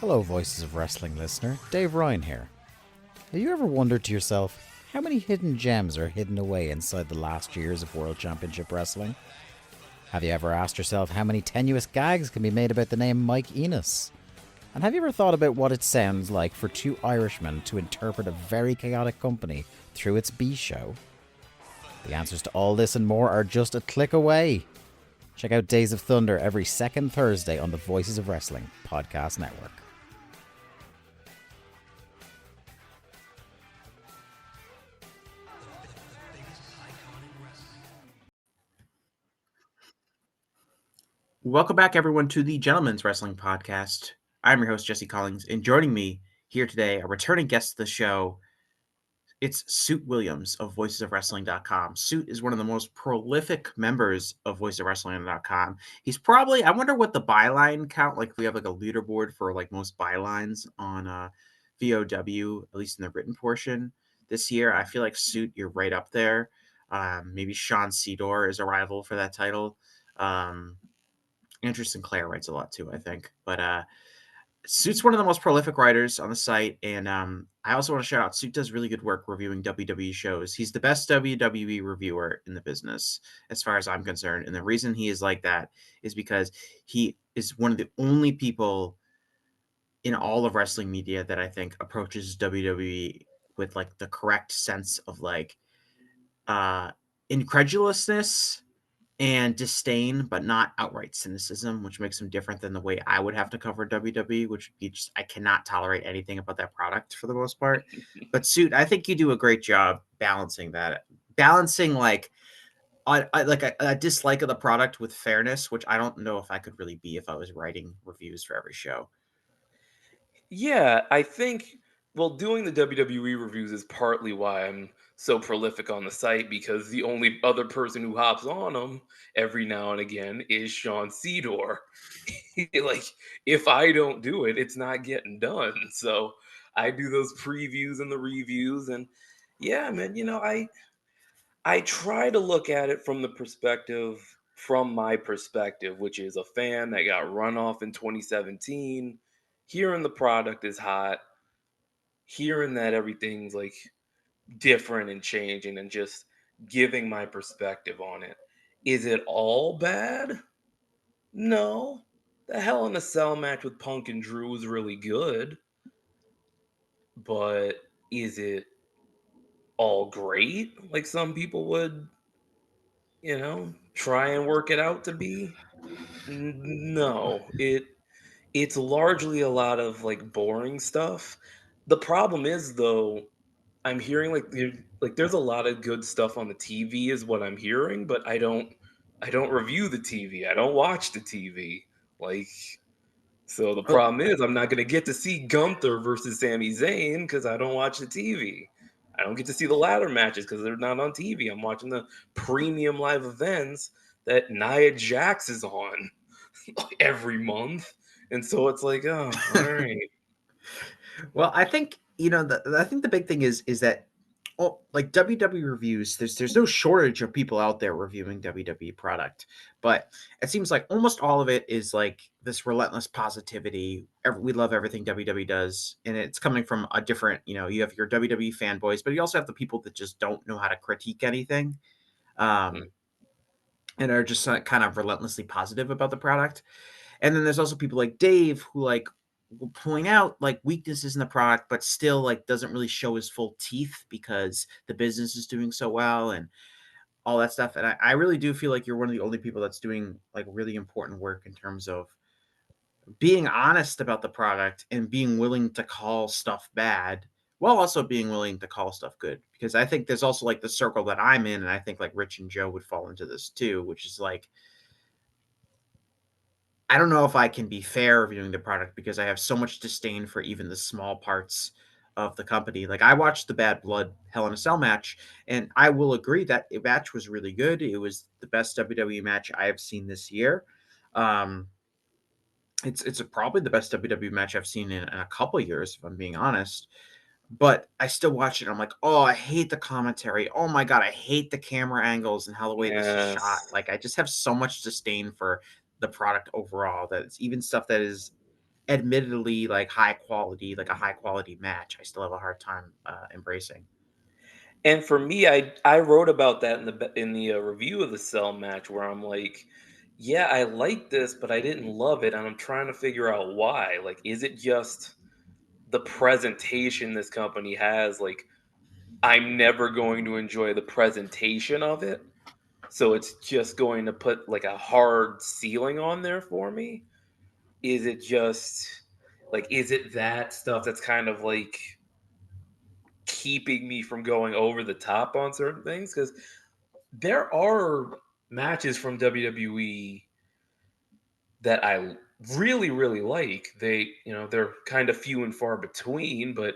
Hello, Voices of Wrestling listener. Dave Ryan here. Have you ever wondered to yourself how many hidden gems are hidden away inside the last years of World Championship Wrestling? Have you ever asked yourself how many tenuous gags can be made about the name Mike Enos? And have you ever thought about what it sounds like for two Irishmen to interpret a very chaotic company through its B show? The answers to all this and more are just a click away. Check out Days of Thunder every second Thursday on the Voices of Wrestling podcast network. Welcome back, everyone, to the Gentleman's Wrestling Podcast. I'm your host, Jesse Collings, and joining me here today, a returning guest of the show, it's Suit Williams of VoicesOfWrestling.com. Suit is one of the most prolific members of VoicesOfWrestling.com. He's probably, I wonder what the byline count, like if we have like a leaderboard for like most bylines on VOW, at least in the written portion this year. I feel like Suit, you're right up there. Maybe Sean Sedor is a rival for that title. Andrew Sinclair writes a lot too, I think. But Suit's one of the most prolific writers on the site, and I also want to shout out Suit does really good work reviewing WWE shows. He's the best WWE reviewer in the business, as far as I'm concerned. And the reason he is like that is because he is one of the only people in all of wrestling media that I think approaches WWE with like the correct sense of like incredulousness and disdain, but not outright cynicism, which makes him different than the way I would have to cover WWE, which would be just, I cannot tolerate anything about that product for the most part. But Suit, I think you do a great job balancing that, balancing like a dislike of the product with fairness, which I don't know if I could really be if I was writing reviews for every show. Yeah, I think doing the WWE reviews is partly why I'm so prolific on the site because the only other person who hops on them every now and again is Sean Sedor. Like, if I don't do it, it's not getting done. So I do those previews and the reviews, and yeah, man, I try to look at it from my perspective, which is a fan that got run off in 2017, hearing the product is hot, hearing that everything's like different and changing, and just giving my perspective on it. Is it all bad? No. The Hell in a Cell match with Punk and Drew was really good, but is it all great like some people would, try and work it out to be? No. It's largely a lot of like boring stuff. The problem is though, I'm hearing there's a lot of good stuff on the TV is what I'm hearing, but I don't review the TV. I don't watch the TV. Like, so the Well, problem is I'm not gonna get to see Gunther versus Sami Zayn because I don't watch the TV. I don't get to see the ladder matches because they're not on TV. I'm watching the premium live events that Nia Jax is on every month. And so it's like, oh, all right. well, I think I think the big thing is that like WWE reviews, there's no shortage of people out there reviewing WWE product, but it seems like almost all of it is like this relentless positivity. We love everything WWE does, and it's coming from a different. You have your WWE fanboys, but you also have the people that just don't know how to critique anything, Mm. um, and are just kind of relentlessly positive about the product. And then there's also people like Dave who like will point out like weaknesses in the product, but still like doesn't really show his full teeth because the business is doing so well and all that stuff. And I really do feel like you're one of the only people that's doing like really important work in terms of being honest about the product and being willing to call stuff bad while also being willing to call stuff good. Because I think there's also like the circle that I'm in, and I think like Rich and Joe would fall into this too, which is like I don't know if I can be fair reviewing the product because I have so much disdain for even the small parts of the company. Like I watched the Bad Blood Hell in a Cell match, and I will agree that the match was really good. It was the best WWE match I have seen this year. Um, it's probably the best WWE match I've seen in a couple of years, if I'm being honest. But I still watch it. And I'm like, oh, I hate the commentary. Oh my god, I hate the camera angles and how the way this is shot. Yes. Like I just have so much disdain for the product overall that it's even stuff that is admittedly like high quality, like a high quality match, I still have a hard time embracing. And for me, I wrote about that in the review of the Cell match, where I'm like, yeah, I like this, but I didn't love it, and I'm trying to figure out why. Like, is it just the presentation this company has? Like, I'm never going to enjoy the presentation of it, so it's just going to put like a hard ceiling on there for me. Is it just like, is it that stuff that's kind of like keeping me from going over the top on certain things? Because there are matches from WWE that I really, really like. They're kind of few and far between, but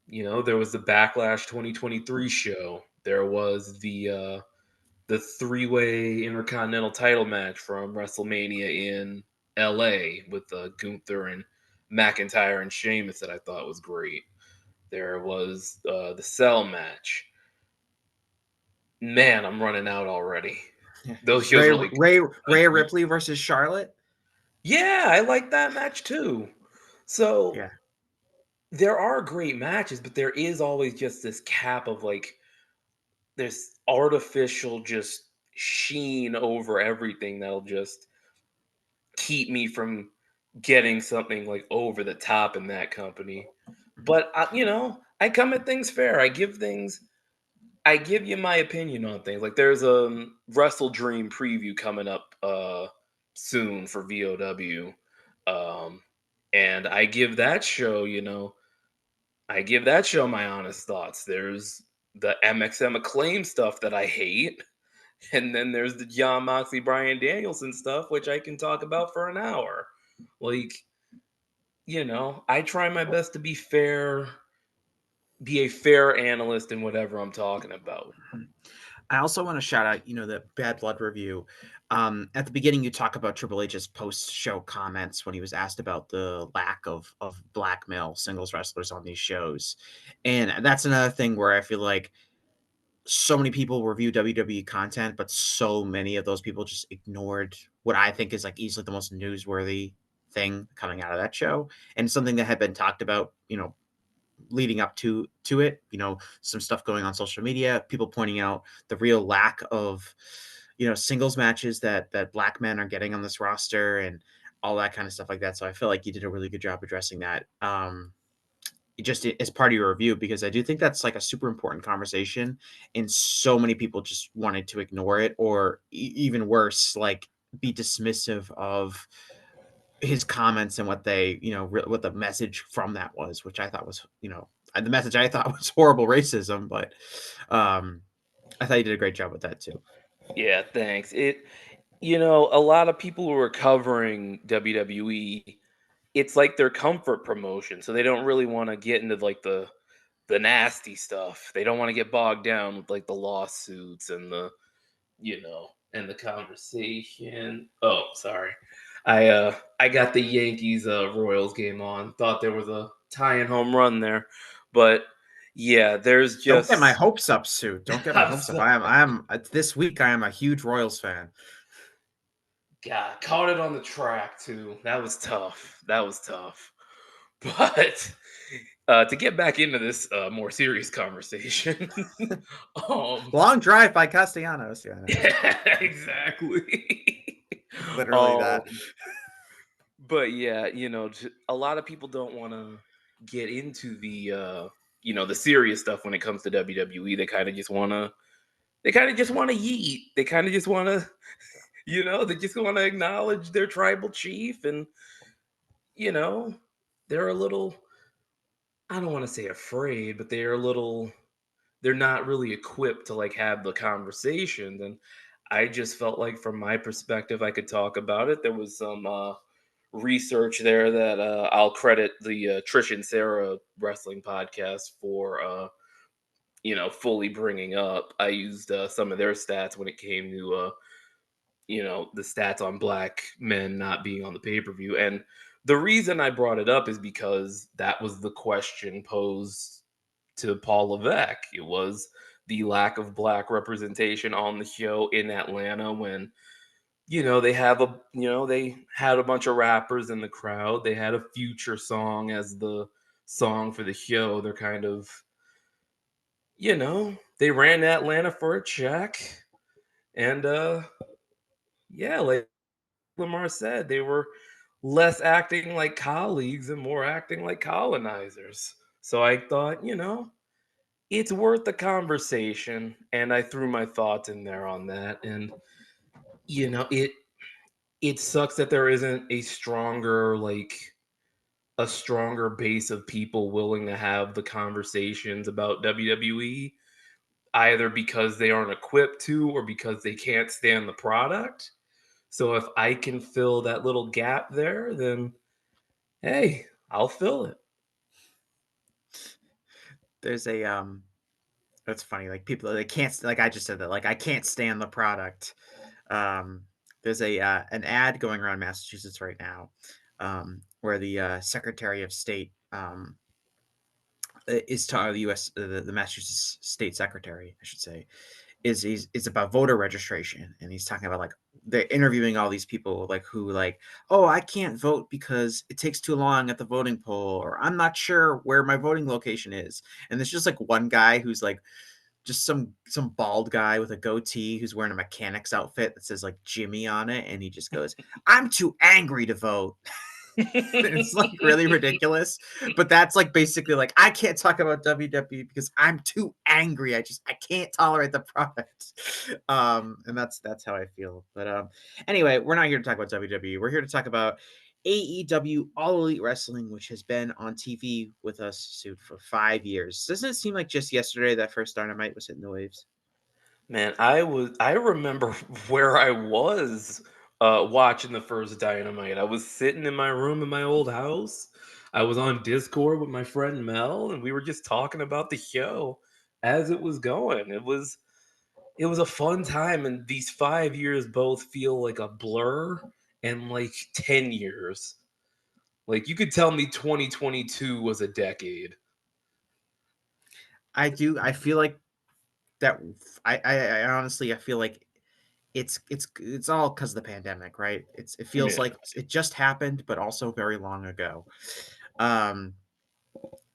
there was the Backlash 2023 show. There was the three-way Intercontinental title match from WrestleMania in LA with Gunther and McIntyre and Sheamus that I thought was great. There was the Cell match. Man, I'm running out already. Those shows Ray are like, Ray Ripley versus Charlotte. yeah, I like that match too. So Yeah. there are great matches, but there is always just this cap of like this artificial just sheen over everything that'll just keep me from getting something like over the top in that company. But I come at things fair. I give you my opinion on things. Like there's a Wrestle Dream preview coming up soon for VOW. Um and I give that show my honest thoughts. There's the MXM Acclaim stuff that I hate, and then there's the John Moxley Brian Danielson stuff which I can talk about for an hour. Like, I try my best to be a fair analyst in whatever I'm talking about. I also want to shout out, the Bad Blood review. At the beginning, you talk about Triple H's post-show comments when he was asked about the lack of black male singles wrestlers on these shows, and that's another thing where I feel like so many people review WWE content, but so many of those people just ignored what I think is like easily the most newsworthy thing coming out of that show, and something that had been talked about, leading up to it, some stuff going on social media, people pointing out the real lack of singles matches that black men are getting on this roster and all that kind of stuff like that. So I feel like you did a really good job addressing that just as part of your review, because I do think that's like a super important conversation, and so many people just wanted to ignore it, or even worse, like be dismissive of his comments and what they, what the message from that was, which I thought was, the message I thought was horrible racism, but I thought you did a great job with that too. Yeah, thanks. A lot of people who are covering WWE, it's like their comfort promotion, so they don't really want to get into like the nasty stuff. They don't want to get bogged down with like the lawsuits and the conversation. Oh, sorry. I got the Yankees Royals game on. Thought there was a tie-in home run there. But yeah, there's Don't get my just hopes up, Sue. Don't get my I'm hopes up. so- I am this week. I am a huge Royals fan. God, caught it on the track too. That was tough. That was tough. But to get back into this more serious conversation, um, Long drive by Castellanos. Yeah, I know. yeah, exactly. Literally that. um, but yeah, a lot of people don't want to get into the serious stuff when it comes to WWE. They kind of just want to yeet. They kind of just want to, they just want to acknowledge their tribal chief, and you know, they're a little, I don't want to say afraid, but they're not really equipped to like have the conversation. And I just felt like from my perspective I could talk about it. There was some research there that I'll credit the Trish and Sarah wrestling podcast for fully bringing up. I used some of their stats when it came to the stats on black men not being on the pay-per-view. And the reason I brought it up is because that was the question posed to Paul Levesque. It was the lack of black representation on the show in Atlanta when they have they had a bunch of rappers in the crowd. They had a Future song as the song for the show. They're kind of, they ran to Atlanta for a check. And yeah, like Lamar said, they were less acting like colleagues and more acting like colonizers. So I thought, it's worth the conversation. And I threw my thoughts in there on that. And, it sucks that there isn't a stronger base of people willing to have the conversations about WWE, either because they aren't equipped to or because they can't stand the product. So if I can fill that little gap there, then hey, I'll fill it. There's a that's funny. Like people, they can't, like I just said that. Like I can't stand the product. Um, there's a an ad going around Massachusetts right now, where the Secretary of State is to the U.S. The Massachusetts State Secretary, I should say, is about voter registration, and he's talking about like they're interviewing all these people like who like, oh, I can't vote because it takes too long at the voting poll, or I'm not sure where my voting location is, and there's just like one guy who's like just some bald guy with a goatee who's wearing a mechanic's outfit that says like Jimmy on it, and he just goes, I'm too angry to vote. It's like really ridiculous, but that's like basically like I can't talk about WWE because I'm too angry. I can't tolerate the product. And that's how I feel. But anyway, we're not here to talk about WWE. We're here to talk about AEW, All Elite Wrestling, which has been on TV with us Suit for 5 years. Doesn't it seem like just yesterday that first Dynamite was hitting the waves? Man, I remember where I was watching the first Dynamite. I was sitting in my room in my old house. I was on Discord with my friend Mel, and we were just talking about the show as it was going. It was a fun time, and these 5 years both feel like a blur and like 10 years. Like you could tell me 2022 was a decade. I do. I feel like that. I honestly I feel like it's all because of the pandemic, right? It feels Yeah. like it just happened, but also very long ago. Um,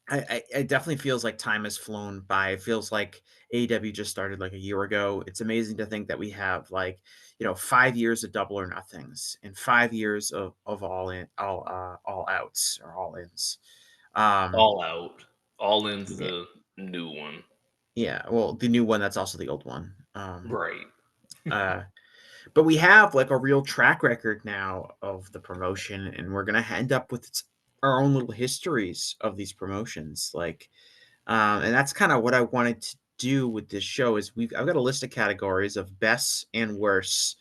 it definitely feels like time has flown by. It feels like AEW just started like a year ago. It's amazing to think that we have like 5 years of double or nothings and 5 years of all outs or all ins. Um, All Out. All In's the new one. yeah, well, the new one that's also the old one. Right. Uh, but we have like a real track record now of the promotion, and we're gonna end up with our own little histories of these promotions. Like, and that's kind of what I wanted to do with this show. Is I've got a list of categories of best and worst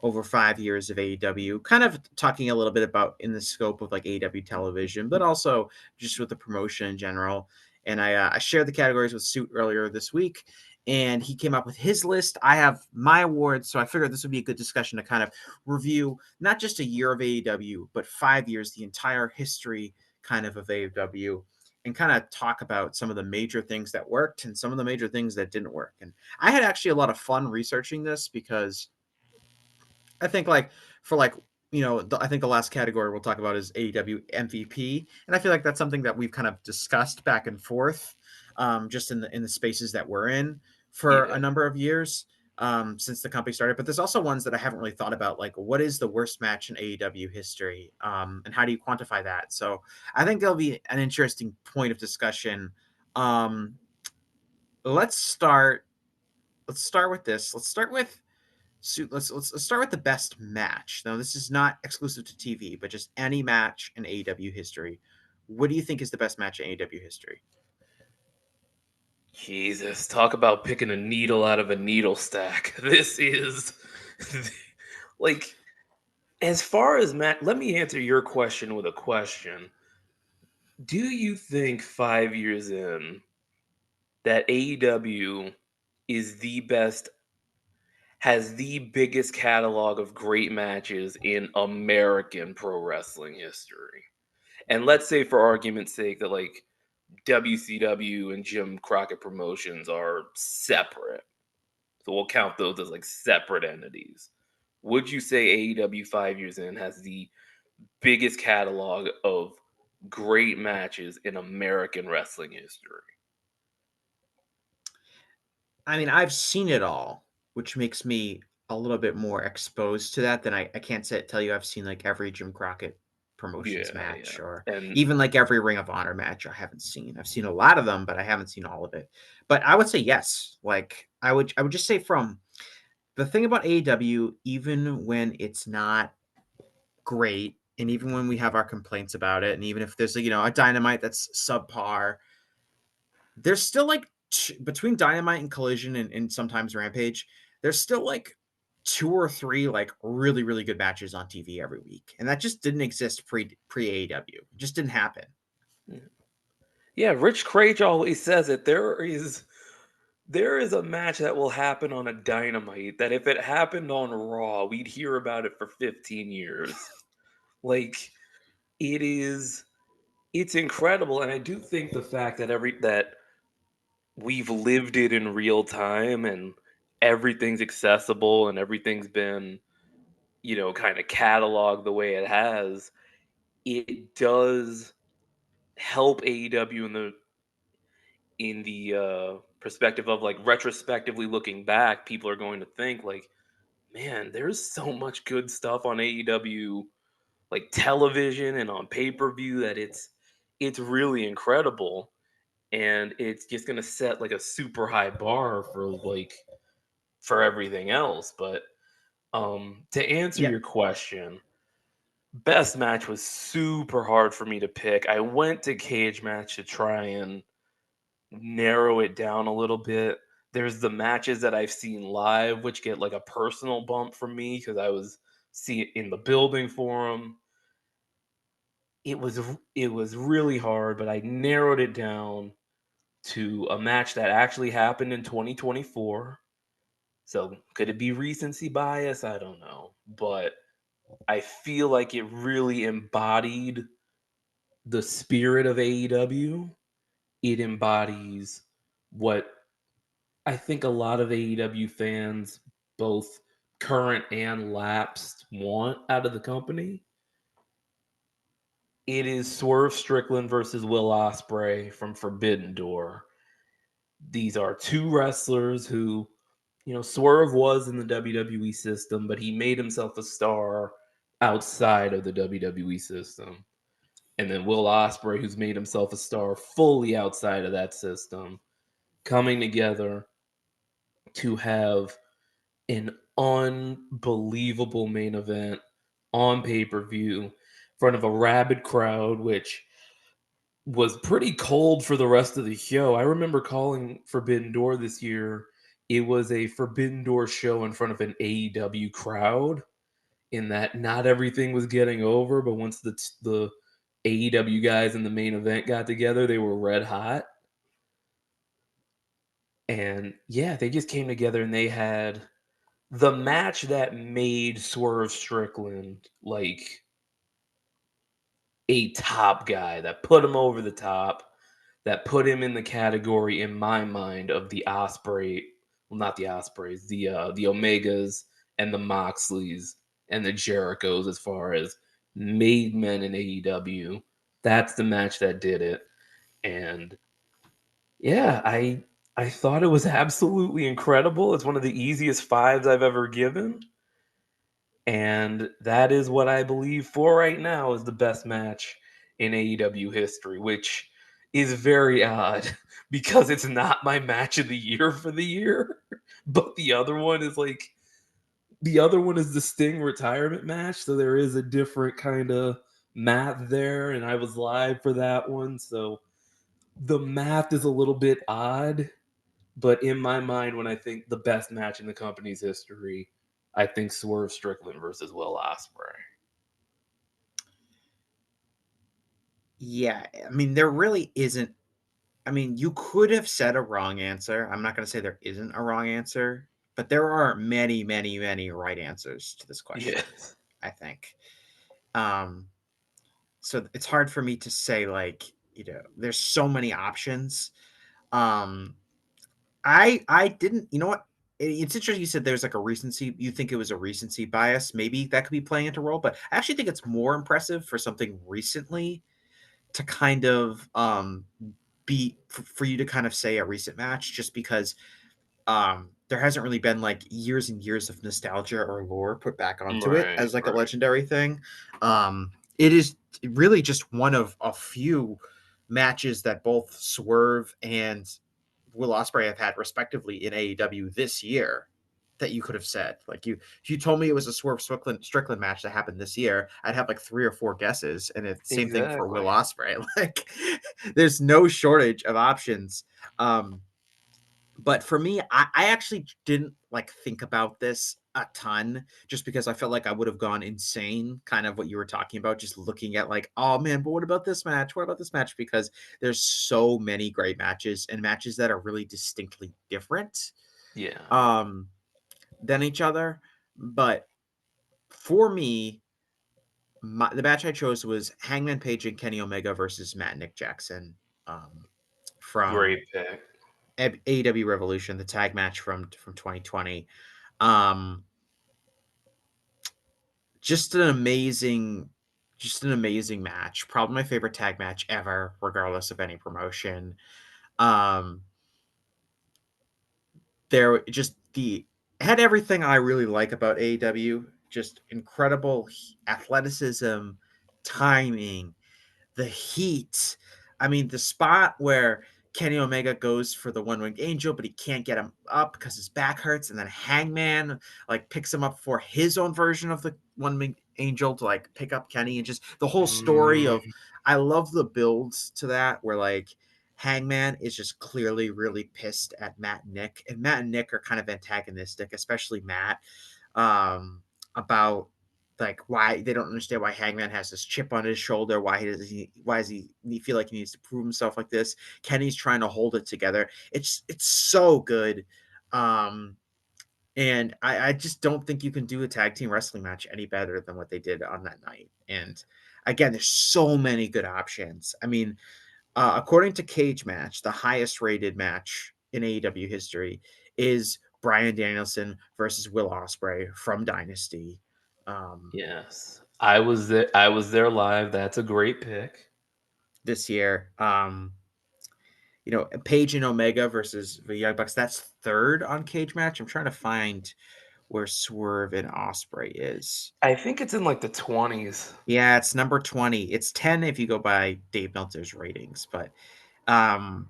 over 5 years of AEW, kind of talking a little bit about in the scope of like AEW television, but also just with the promotion in general. And I shared the categories with Suit earlier this week, and he came up with his list. I have my awards, so I figured this would be a good discussion to kind of review not just a year of AEW, but 5 years, the entire history kind of AEW, and kind of talk about some of the major things that worked and some of the major things that didn't work. And I had actually a lot of fun researching this because I think like for like I think the last category we'll talk about is AEW MVP, and I feel like that's something that we've kind of discussed back and forth, just in the spaces that we're in for Yeah. a number of years, since the company started. But there's also ones that I haven't really thought about, like what is the worst match in AEW history, and how do you quantify that? So I think there'll be an interesting point of discussion. Um, let's start. Let's start with this. Let's start with so let's start with the best match. Now, this is not exclusive to TV, but just any match in AEW history. What do you think is the best match in AEW history? Jesus, talk about picking a needle out of a needle stack. This is like, as far as Matt, let me answer your question with a question. Do you think 5 years in that AEW is the best, has the biggest catalog of great matches in American pro wrestling history? And let's say, for argument's sake, that like WCW and Jim Crockett Promotions are separate. So we'll count those as like separate entities. would you say AEW 5 years in has the biggest catalog of great matches in American wrestling history? I mean, I've seen it all, which makes me a little bit more exposed to that than I can't tell you I've seen like every Jim Crockett Promotions Yeah, yeah. match or And even like every Ring of Honor match I haven't seen. I've seen a lot of them, but I haven't seen all of it. But I would say yes. Like I would just say from the thing about AEW, even when it's not great, and even when we have our complaints about it, and even if there's a Dynamite that's subpar, there's still like between Dynamite and Collision and sometimes Rampage, there's still like two or three like really really good matches on TV every week, and that just didn't exist pre AEW. It just didn't happen. yeah, Rich Craig always says it. There is a match that will happen on a Dynamite that if it happened on Raw, we'd hear about it for 15 years. Like it is it's incredible, and I do think the fact that every that we've lived it in real time and everything's accessible and everything's been, kind of cataloged the way it has, it does help AEW in the perspective of like retrospectively looking back, people are going to think like, man, there's so much good stuff on AEW like television and on pay-per-view that it's really incredible, and it's just going to set like a super high bar for everything else. But to answer Yeah, your question, best match was super hard for me to pick. I went to cage match to try and narrow it down a little bit. There's the matches that I've seen live, which get like a personal bump from me because I was see in the building for them. It was really hard, but I narrowed it down to a match that actually happened in 2024. So could it be recency bias? I don't know, but I feel like it really embodied the spirit of AEW. It embodies what I think a lot of AEW fans, both current and lapsed, want out of the company. It is Swerve Strickland versus Will Ospreay from Forbidden Door. These are two wrestlers who, Swerve was in the WWE system, but he made himself a star outside of the WWE system. And then Will Ospreay, who's made himself a star fully outside of that system, coming together to have an unbelievable main event on pay-per-view in front of a rabid crowd, which was pretty cold for the rest of the show. I remember calling Forbidden Door this year. It was a Forbidden Door show in front of an AEW crowd, in that not everything was getting over, but once the AEW guys in the main event got together, they were red hot. And yeah, they just came together and they had the match that made Swerve Strickland like a top guy, that put him over the top, that put him in the category in my mind of the Osprey, well, not the Ospreys, the Omegas and the Moxleys and the Jerichos as far as made men in AEW. That's the match that did it. And yeah, I thought it was absolutely incredible. It's one of the easiest fives I've ever given. And that is what I believe for right now is the best match in AEW history, which is very odd because it's not my match of the year for the year. But the other one is the Sting retirement match. So there is a different kind of math there. And I was live for that one. So the math is a little bit odd. But in my mind, when I think the best match in the company's history, I think Swerve Strickland versus Will Ospreay. yeah. I mean, there really isn't. I mean, you could have said a wrong answer. I'm not going to say there isn't a wrong answer, but there are many, many, many right answers to this question, Yes. I think. Um, so it's hard for me to say like, there's so many options. Um, I didn't, you know what? it's interesting you said there's like a recency. You think it was a recency bias. Maybe that could be playing into role, but I actually think it's more impressive for something recently to kind of be for you to kind of say a recent match, just because there hasn't really been like years and years of nostalgia or lore put back onto it Right, as like a right. legendary thing. It is really just one of a few matches that both Swerve and Will Ospreay have had respectively in AEW this year that you could have said. Like, if you told me it was a Swerve Strickland match that happened this year, I'd have like 3 or 4 guesses. And it's same thing for Will Exactly. Ospreay. Like, there's no shortage of options. But for me, I actually didn't like think about this a ton, just because I felt like I would have gone insane, kind of what you were talking about, just looking at like, oh man, but what about this match? What about this match? Because there's so many great matches and matches that are really distinctly different Yeah. um than each other. But for me, the match I chose was Hangman Page and Kenny Omega versus Matt and Nick Jackson, from Great pick. AEW Revolution, the tag match from 2020. Um, just an amazing match. Probably my favorite tag match ever, regardless of any promotion. Um, there just the had everything I really like about AEW. Just incredible athleticism, timing, the heat. I mean, the spot where Kenny Omega goes for the one winged angel, but he can't get him up because his back hurts, and then Hangman like picks him up for his own version of the one winged angel to like pick up Kenny, and just the whole story Mm, of I love the builds to that where like Hangman is just clearly really pissed at Matt and Nick, and Matt and Nick are kind of antagonistic, especially Matt, um, about like why they don't understand why Hangman has this chip on his shoulder. Why does he feel like he needs to prove himself like this? Kenny's trying to hold it together. It's so good. Um, and I just don't think you can do a tag team wrestling match any better than what they did on that night. And again, there's so many good options. I mean, according to Cage Match, the highest rated match in AEW history is Bryan Danielson versus Will Ospreay from Dynasty. Um, yes. I was there. I was there live. That's a great pick. this year. Page and Omega versus the Young Bucks. That's third on Cage Match. I'm trying to find where Swerve and Osprey is. I think it's in like the 20s. Yeah, it's number 20. It's 10 if you go by Dave Meltzer's ratings, um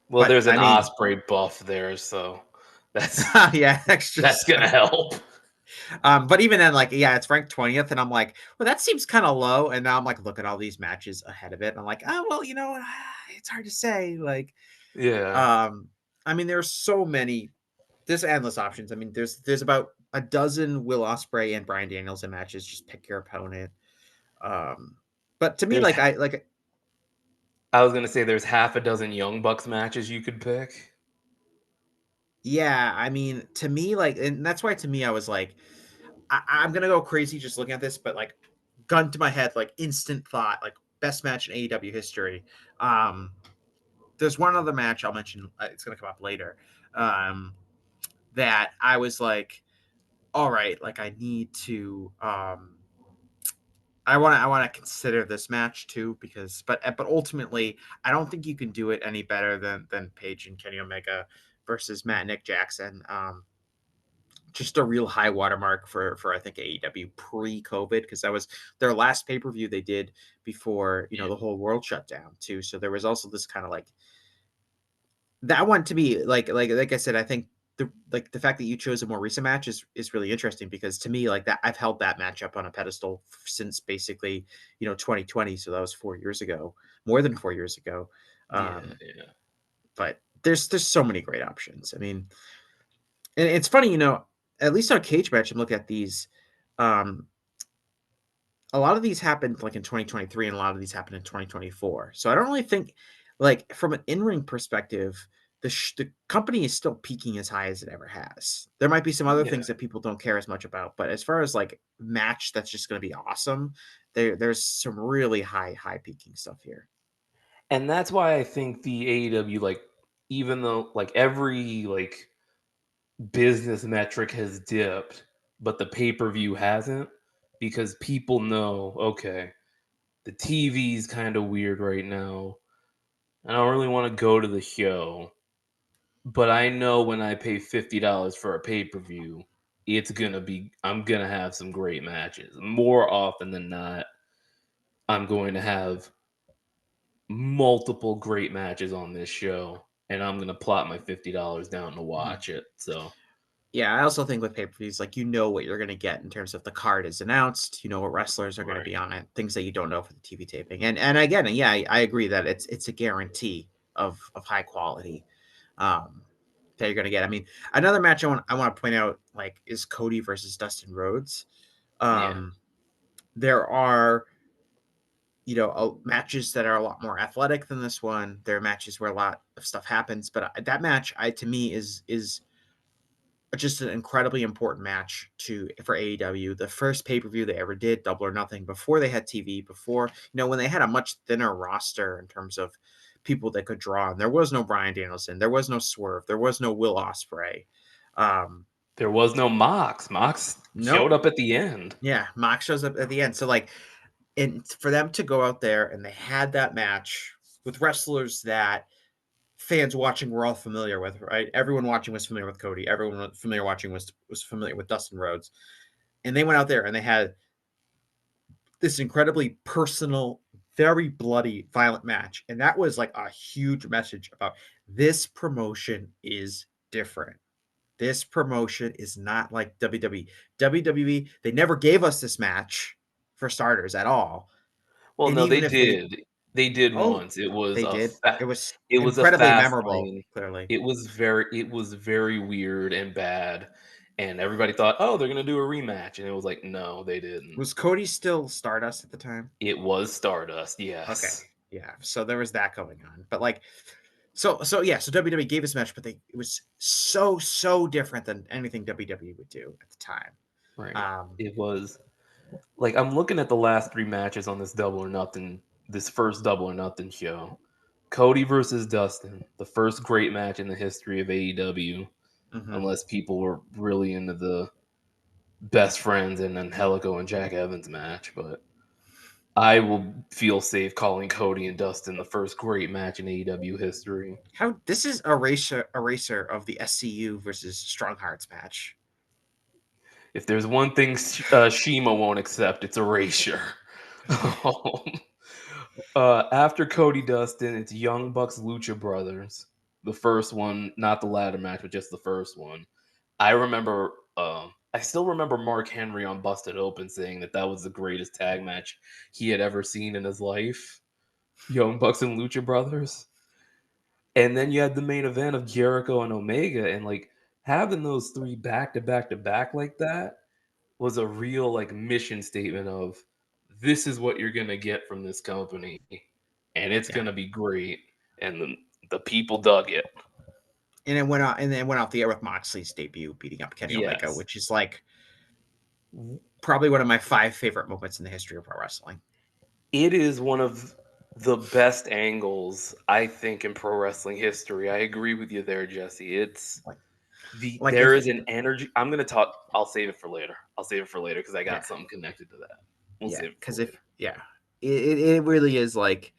Well, but there's an I mean, Osprey buff there, so that's yeah, extra that's gonna stuff. help. But even then, like, yeah, it's ranked 20th, and I'm like, well, that seems kind of low. And now I'm like, look at all these matches ahead of it. And I'm like, oh well, it's hard to say. Like, Yeah. um, I mean, there's so many. There's endless options. I mean, there's about a dozen Will Ospreay and Bryan Danielson matches. Just pick your opponent. Um, but to me, There's I was gonna say there's half a dozen Young Bucks matches you could pick. yeah, I mean, to me, like, and that's why to me, I was like, I'm gonna go crazy just looking at this, but like, gun to my head, like, instant thought, like, best match in AEW history. Um, there's one other match I'll mention. It's gonna come up later. Um, that I was like, all right, like, I need to. I want to consider this match too, because but ultimately I don't think you can do it any better than Page and Kenny Omega versus Matt and Nick Jackson. Just a real high watermark for I think AEW pre-COVID, because that was their last pay-per-view they did before the whole world shut down too. So there was also this kind of like that one to me, like I said, I think the fact that you chose a more recent match is really interesting, because to me, like, that I've held that match up on a pedestal since basically 2020. So that was 4 years ago, more than 4 years ago. Yeah, Um, yeah. but there's so many great options. I mean, and it's funny, at least on Cage Match, I'm looking at these. Um, a lot of these happened like in 2023, and a lot of these happened in 2024. So I don't really think, like, from an in-ring perspective, the company is still peaking as high as it ever has. There might be some other Yeah. things that people don't care as much about, but as far as like match that's just going to be awesome, there's some really high peaking stuff here. And that's why I think the AEW, like, even though like every like business metric has dipped, but the pay-per-view hasn't, because people know, okay, the TV's kind of weird right now. I don't really want to go to the show, but I know when I pay $50 for a pay-per-view, I'm gonna have some great matches. More often than not, I'm going to have multiple great matches on this show, and I'm gonna plot my $50 down to watch it. So Yeah, I also think with pay-per-views, like, you know what you're gonna get in terms of the card is announced, you know what wrestlers are gonna be right, on it, things that you don't know for the TV taping. And again, yeah, I agree that it's a guarantee of high quality um that you're gonna get. I mean, another match I want to point out, like, is Cody versus Dustin Rhodes. yeah. Um there are, matches that are a lot more athletic than this one. There are matches where a lot of stuff happens, but that match, to me, is just an incredibly important match for AEW. The first pay-per-view they ever did, Double or Nothing, before they had TV, before, when they had a much thinner roster in terms of people they could draw on. There was no Bryan Danielson, there was no Swerve, there was no Will Ospreay. Um, There was no Mox. Mox showed nope. up at the end. Yeah, Mox shows up at the end. So, like, and for them to go out there and they had that match with wrestlers that fans watching were all familiar with, right? Everyone watching was familiar with Cody. Everyone familiar watching was familiar with Dustin Rhodes. And they went out there and they had this incredibly personal, very bloody, violent match. And that was like a huge message about this promotion is different. This promotion is not like WWE. WWE, they never gave us this match for starters at all. Well, And no, even they if they, did. They did oh, once. It was they a did. It was it was a incredibly fast memorable, lane. clearly. It was very weird and bad, and everybody thought, "Oh, they're gonna do a rematch," and it was like, no, they didn't. Was Cody still Stardust at the time? It was Stardust, Okay. yes. Yeah. So there was that going on. But, like, so yeah, so WWE gave us a match, but it was so different than anything WWE would do at the time. Right. Um, It was like, I'm looking at the last 3 matches on this first Double or Nothing show. Cody versus Dustin, the first great match in the history of AEW, mhm. unless people were really into the best friends and then Helico and Jack Evans match, but I will feel safe calling Cody and Dustin the first great match in AEW history. How this is a racer of the SCU versus Strong Hearts match. If there's one thing Shima won't accept, it's erasure. After Cody Dustin, it's Young Bucks Lucha Brothers. The first one, not the ladder match, but just the first one. I still remember Mark Henry on Busted Open saying that was the greatest tag match he had ever seen in his life. Young Bucks and Lucha Brothers. And then you had the main event of Jericho and Omega, and like having those 3 back to back to back like that was a real like mission statement of this is what you're gonna get from this company, and it's Yeah. gonna be great. And the people dug it. And then went off the air with Moxley's debut beating up Kenny Omega, Yes. which is like probably one of my 5 favorite moments in the history of pro wrestling. It is one of the best angles, I think, in pro wrestling history. I agree with you there, Jesse. It's Like, there if is an energy. I'm gonna talk. I'll save it for later. Because I yeah, got something connected to that. We'll yeah, save it for because later. if yeah, it really is like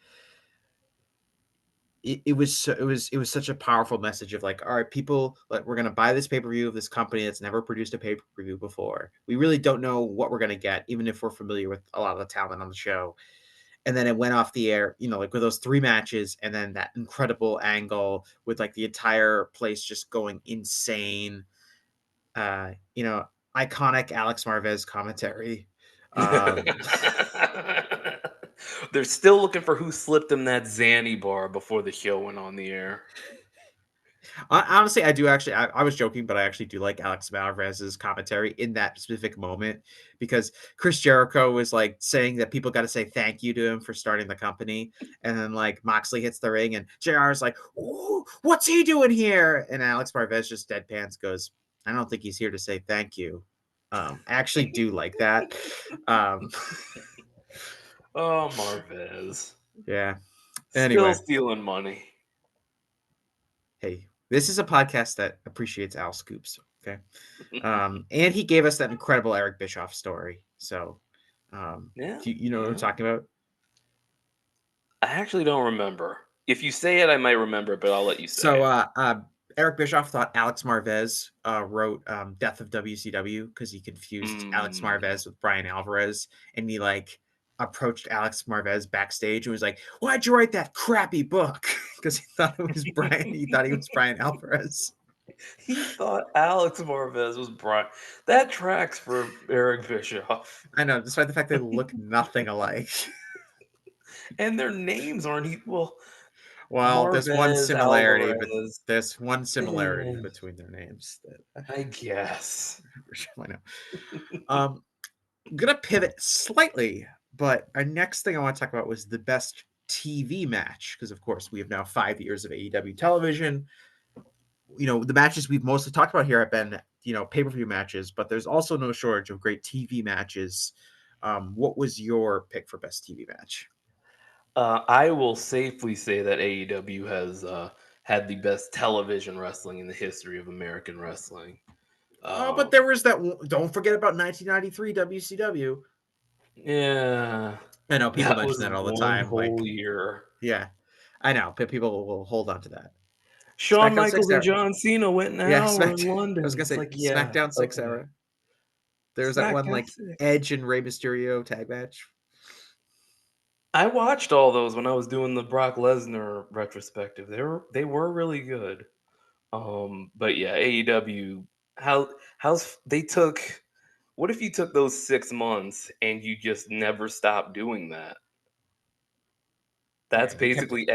it was such a powerful message of like, all right, people, like, we're gonna buy this pay-per-view of this company that's never produced a pay-per-view before. We really don't know what we're gonna get, even if we're familiar with a lot of the talent on the show. And then it went off the air, like with those 3 matches, and then that incredible angle with like the entire place just going insane. Uh, you know, iconic Alex Marvez commentary. Um, They're still looking for who slipped them that Zanny bar before the show went on the air. Honestly, I do actually. I was joking, but I actually do like Alex Alvarez's commentary in that specific moment, because Chris Jericho was like saying that people got to say thank you to him for starting the company, and then like Moxley hits the ring, and JR is like, "Ooh, what's he doing here?" And Alex Marvez just deadpans goes, "I don't think he's here to say thank you." I actually do like that. Um, Oh, Marvez. yeah. Still Anyway, stealing money. hey, This is a podcast that appreciates Al Scoops. Okay. And he gave us that incredible Eric Bischoff story. So, Yeah, you know what I'm yeah. talking about? I actually don't remember. If you say it, I might remember it, but I'll let you say So, it. Eric Bischoff thought Alex Marvez wrote Death of WCW because he confused Alex Mm. Marvez with Brian Alvarez, and he like approached Alex Marvez backstage and was like, "Why'd you write that crappy book?" Because he thought it was Brian. He thought he was Brian Alvarez. He thought Alex Marvez was Brian. That tracks for Eric Bischoff. I know, despite the fact they look nothing alike. And their names aren't equal. Well, there's one Marvez, similarity, but Alvarez. there's one similarity eh, between their names that I guess. I know. I'm gonna pivot slightly, but our next thing I want to talk about was the best TV match because, of course, we have now 5 years of AEW television. The matches we've mostly talked about here have been pay-per-view matches, but there's also no shortage of great TV matches. What was your pick for best TV match? I will safely say that AEW has had the best television wrestling in the history of American wrestling. Oh, but there was that. Don't forget about 1993 WCW. Yeah, I know people that mention was that all the one time. whole Like, year. yeah, I know, but people will hold on to that. Shawn SmackDown six Michaels and era. John Cena went an Yeah, hour Smack. in I was London. gonna It's say like, yeah, SmackDown six okay. era. There was that one SmackDown like 6. Edge and Rey Mysterio tag match. I watched all those when I was doing the Brock Lesnar retrospective. They were really good. But yeah, AEW. How's they took? What if you took those 6 months and you just never stopped doing that? That's Yeah, you kept. basically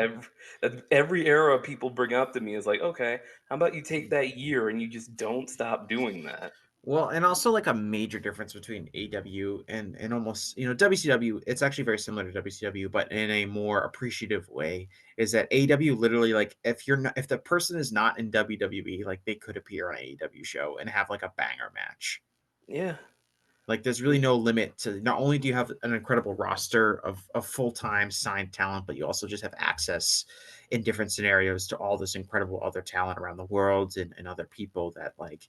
every era people bring up to me is like, okay, how about you take that year and you just don't stop doing that? Well, and also like a major difference between AW and almost WCW. It's actually very similar to WCW, but in a more appreciative way. Is that AW literally like if the person is not in WWE, like they could appear on an AEW show and have like a banger match. Yeah. Like there's really no limit to not only do you have an incredible roster of full-time signed talent, but you also just have access in different scenarios to all this incredible other talent around the world and other people that like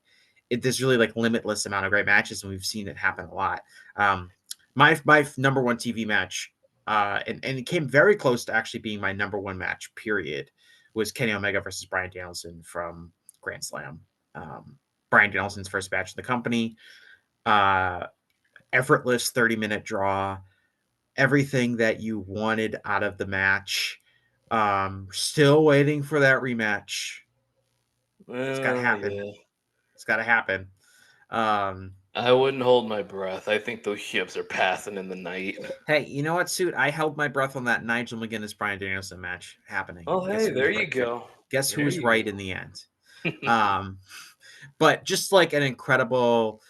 there's really like limitless amount of great matches, and we've seen it happen a lot. My number one TV match, and it came very close to actually being my number one match, period, was Kenny Omega versus Bryan Danielson from Grand Slam. Bryan Danielson's first match in the company. Uh, Effortless 30-minute draw, everything that you wanted out of the match. Still waiting for that rematch. It's got to Well, happen. yeah. It's got to happen. Um, I wouldn't hold my breath. I think those ships are passing in the night. hey, you know what, Suit? I held my breath on that Nigel McGuinness Bryan Danielson match happening, Oh, and guess hey, who was there right? you go. Guess who There was you right in the end? Um, but just like an incredible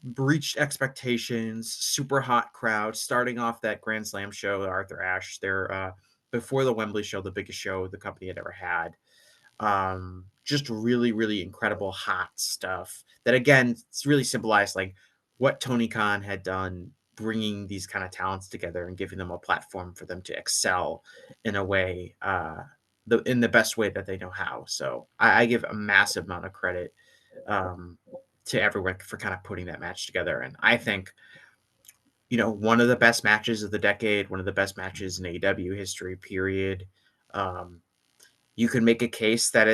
breached expectations, super hot crowd, starting off that Grand Slam show, Arthur Ashe, there before the Wembley show, the biggest show the company had ever had. Just really, really incredible hot stuff that again, it's really symbolized like what Tony Khan had done, bringing these kind of talents together and giving them a platform for them to excel in a way, in the best way that they know how. So I give a massive amount of credit um, to everyone for kind of putting that match together. And I think, one of the best matches of the decade, one of the best matches in AEW history, period. Um, you can make a case that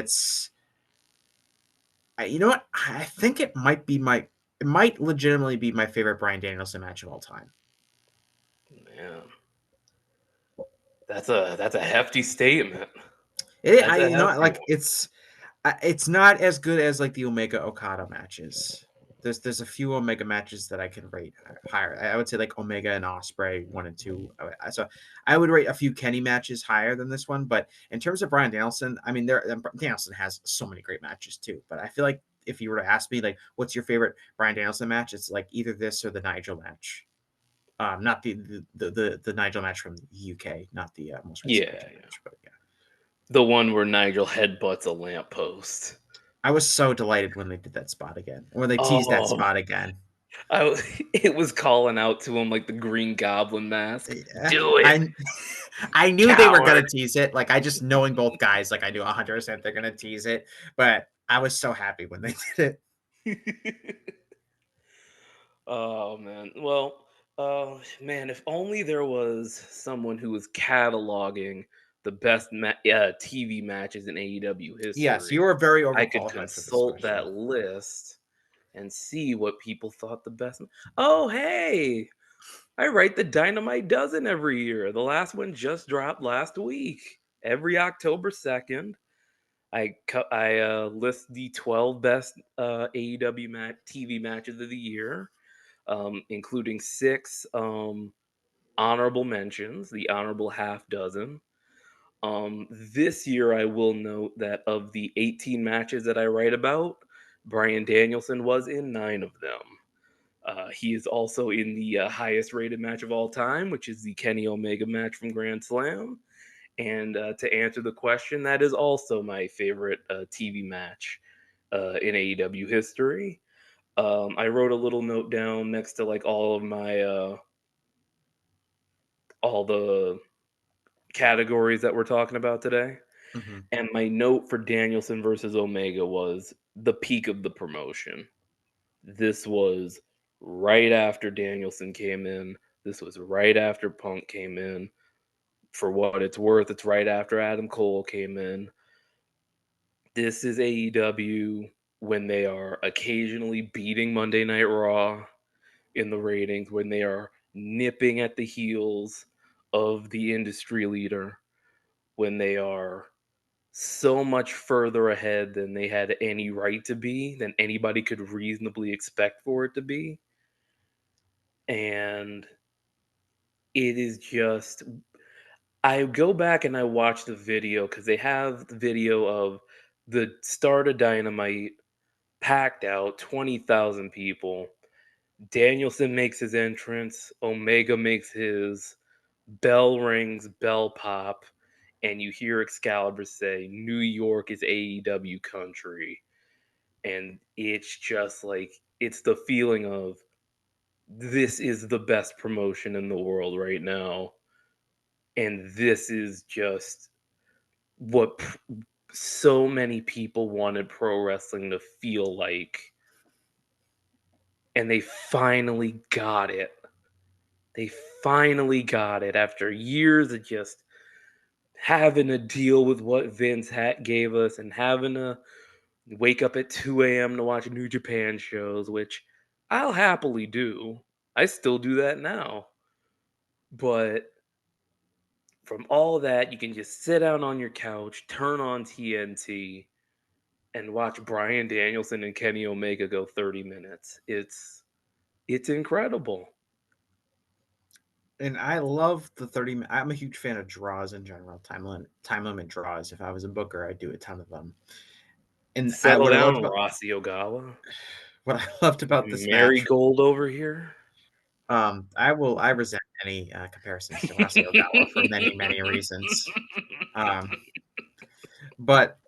you know what? I think it might legitimately be my favorite Bryan Danielson match of all time. Man, that's a hefty statement. I, That's a you know, hefty like one. it's not as good as like the Omega Okada matches. There's a few Omega matches that I can rate higher. I would say like Omega and Osprey 1 and 2. So I would rate a few Kenny matches higher than this one. But in terms of Bryan Danielson, I mean, Danielson has so many great matches too. But I feel like if you were to ask me like, what's your favorite Bryan Danielson match? It's like either this or the Nigel match. Not the Nigel match from the UK, not the most recent Yeah, Nigel yeah. match. But yeah. The one where Nigel headbutts a lamppost. I was so delighted when they did that spot again, when they teased that Oh, spot again. it was calling out to him like the Green Goblin mask. Yeah, Do it. I knew they were Coward. gonna tease it. Like, I just knowing both guys, like I knew 100% they're gonna tease it. But I was so happy when they did it. Oh man. Well, man, if only there was someone who was cataloging the best TV matches in AEW Yes, you history, were very I could overqualified for this consult question. that list and see what people thought the best. Oh, hey, I write the Dynamite Dozen every year. The last one just dropped last week. Every October 2nd, I list the 12 best AEW TV matches of the year, including 6 honorable mentions, the honorable half dozen. This year, I will note that of the 18 matches that I write about, Brian Danielson was in 9 of them. He is also in the highest rated match of all time, which is the Kenny Omega match from Grand Slam. And to answer the question, that is also my favorite TV match in AEW history. I wrote a little note down next to like all of my all the categories that we're talking about today. Mhm. And my note for Danielson versus Omega was the peak of the promotion. This was right after Danielson came in. This was right after Punk came in. For what it's worth, it's right after Adam Cole came in. This is AEW when they are occasionally beating Monday Night Raw in the ratings, when they are nipping at the heels of the industry leader, when they are so much further ahead than they had any right to be, than anybody could reasonably expect for it to be. And it is just, I go back and I watch the video because they have the video of the start of Dynamite, packed out, 20,000 people. Danielson makes his entrance, Omega makes his, bell rings, bell pop, and you hear Excalibur say, New York is AEW country. And it's just like, it's the feeling of, this is the best promotion in the world right now. And this is just what so many people wanted pro wrestling to feel like. And they finally got it. They finally got it after years of just having to deal with what Vince gave us and having to wake up at 2 a.m. to watch New Japan shows, which I'll happily do. I still do that now. But from all that, you can just sit down on your couch, turn on TNT, and watch Brian Danielson and Kenny Omega go 30 minutes. It's incredible. And I love the 30 I'm a huge fan of draws in general, time limit draws. If I was a booker, I'd do a ton of them. And I Settle what I down, loved about Rossi Ogawa. what I loved about this match, Marigold over here. I resent any comparisons to Rossi Ogawa for many, many reasons. Um, but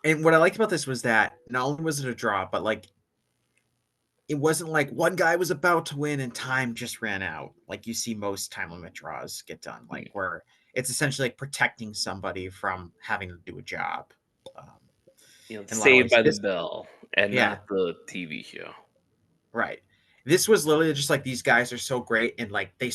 and what I liked about this was that not only was it a draw, but like it wasn't like one guy was about to win and time just ran out. Like you see most time limit draws get done, like where it's essentially like protecting somebody from having to do a job. Um, in a lot of Saved ways, by the this Bell and yeah, not the TV show. right. This was literally just like these guys are so great and like they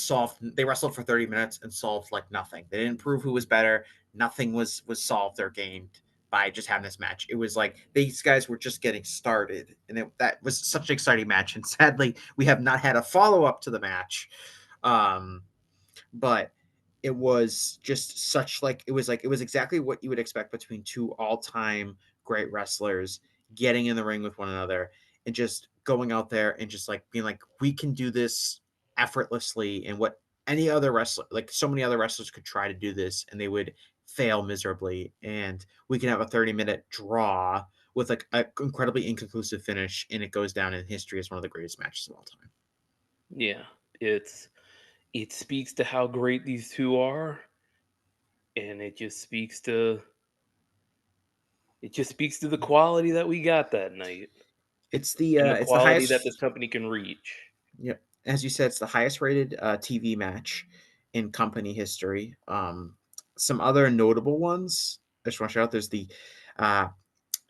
wrestled for 30 minutes and solved like nothing. They didn't prove who was better. Nothing was solved or gained by just having this match. It was like these guys were just getting started and that was such an exciting match, and sadly we have not had a follow-up to the match. Um but it was just such like it was exactly what you would expect between two all-time great wrestlers getting in the ring with one another and just going out there and just like being like we can do this effortlessly, and what any other wrestler, like so many other wrestlers could try to do this and they would fail miserably, and we can have a 30-minute draw with like an incredibly inconclusive finish, and it goes down in history as one of the greatest matches of all time. Yeah, it speaks to how great these two are, and it just speaks to the quality that we got that night and the It's the quality that highest. this company can reach. Yep. As you said, it's the highest rated TV match. in company history. Some other notable ones I just want to shout out. There's the uh,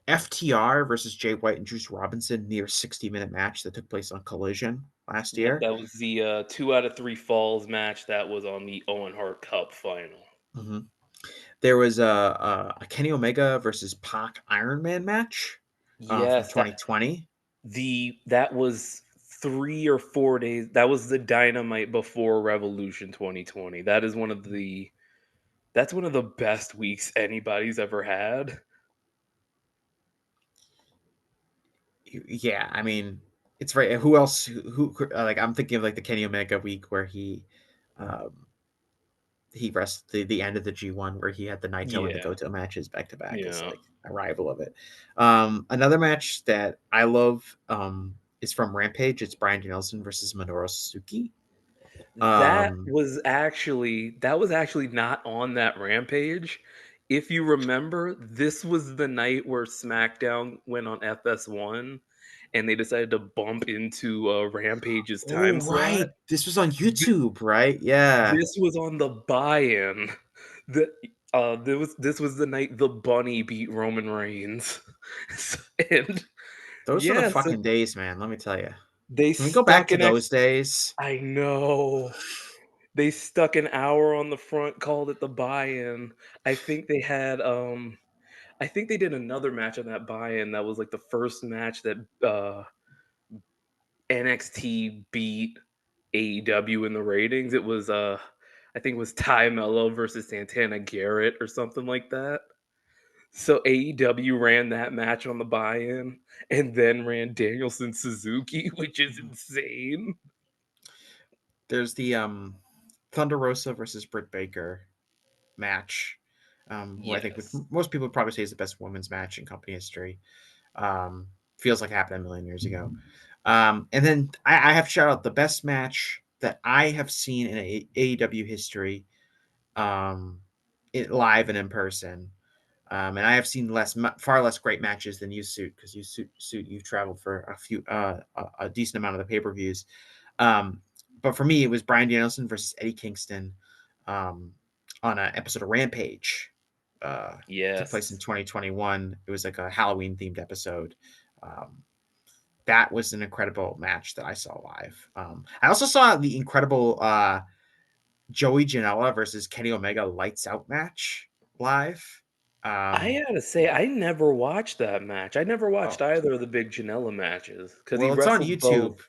FTR versus Jay White and Juice Robinson near 60-minute match that took place on Collision last Yep, year. that was the 2 out of 3 falls match that was on the Owen Hart Cup final. Mm-hmm. There was a Kenny Omega versus Pac Iron Man match from Yes, 2020. that was 3 or 4 days. That was the Dynamite before Revolution 2020. That's one of the best weeks anybody's ever had. Yeah, I mean, it's right. Who else? Like I'm thinking of like the Kenny Omega week where um, he wrestled the end of the G1 where he had the Naito and the Yeah, Goto matches back to back is yeah. like a rival of it. Another match that I love is from Rampage. It's Bryan Danielson versus Minoru Suzuki. Um, That was actually not on that Rampage. If you remember, this was the night where SmackDown went on FS1 and they decided to bump into Rampage's oh time slot. right, this was on Th- YouTube, right? Yeah, This was on the buy-in. The this was the night the Bunny beat Roman Reigns. And those were the yeah, so fucking days, man. Let me tell you. they Can we go back stuck to an those ex days? I know. They stuck an hour on the front, called it the buy-in. I think they had, I think they did another match on that buy-in that was, like, the first match that, NXT beat AEW in the ratings. It was, I think it was Ty Mello versus Santana Garrett or something like that. So AEW ran that match on the buy-in and then ran Danielson Suzuki, which is insane. There's the Thunder Rosa versus Britt Baker match, who I think Yes. most people would probably say is the best women's match in company history. Feels like it happened a million years ago. And then I have to shout out the best match that I have seen in AEW history, live and in person. And I have seen far less great matches than you, Suit, because you've traveled for a decent amount of the pay per views. But for me, it was Bryan Danielson versus Eddie Kingston um, on an episode of Rampage. Took place in Yes. 2021. It was like a Halloween themed episode. Um, that was an incredible match that I saw live. I also saw the incredible Joey Janela versus Kenny Omega Lights Out match live. I Um, gotta say, I never watched that match. I never watched oh, either of the big Janela matches because he well, it's on wrestled both. YouTube.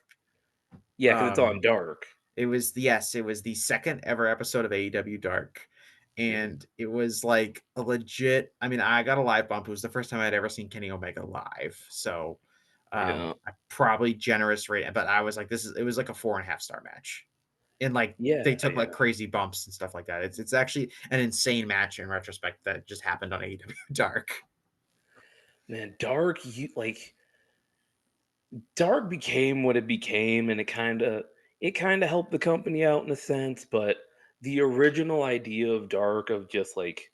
Yeah, because it's on Um, Dark. it was the second ever episode of AEW Dark, Yeah. and it was like a legit. I mean, I got a live bump. It was the first time I'd ever seen Kenny Omega live, so Yeah. I probably generous rate, but I was like, this is. It was like a 4.5 star match, and like Yeah. they took like Yeah. crazy bumps and stuff like that. It's actually an insane match in retrospect that just happened on AEW Dark. Man, Dark became what it became, and it kinda helped the company out in a sense, but the original idea of Dark of just like,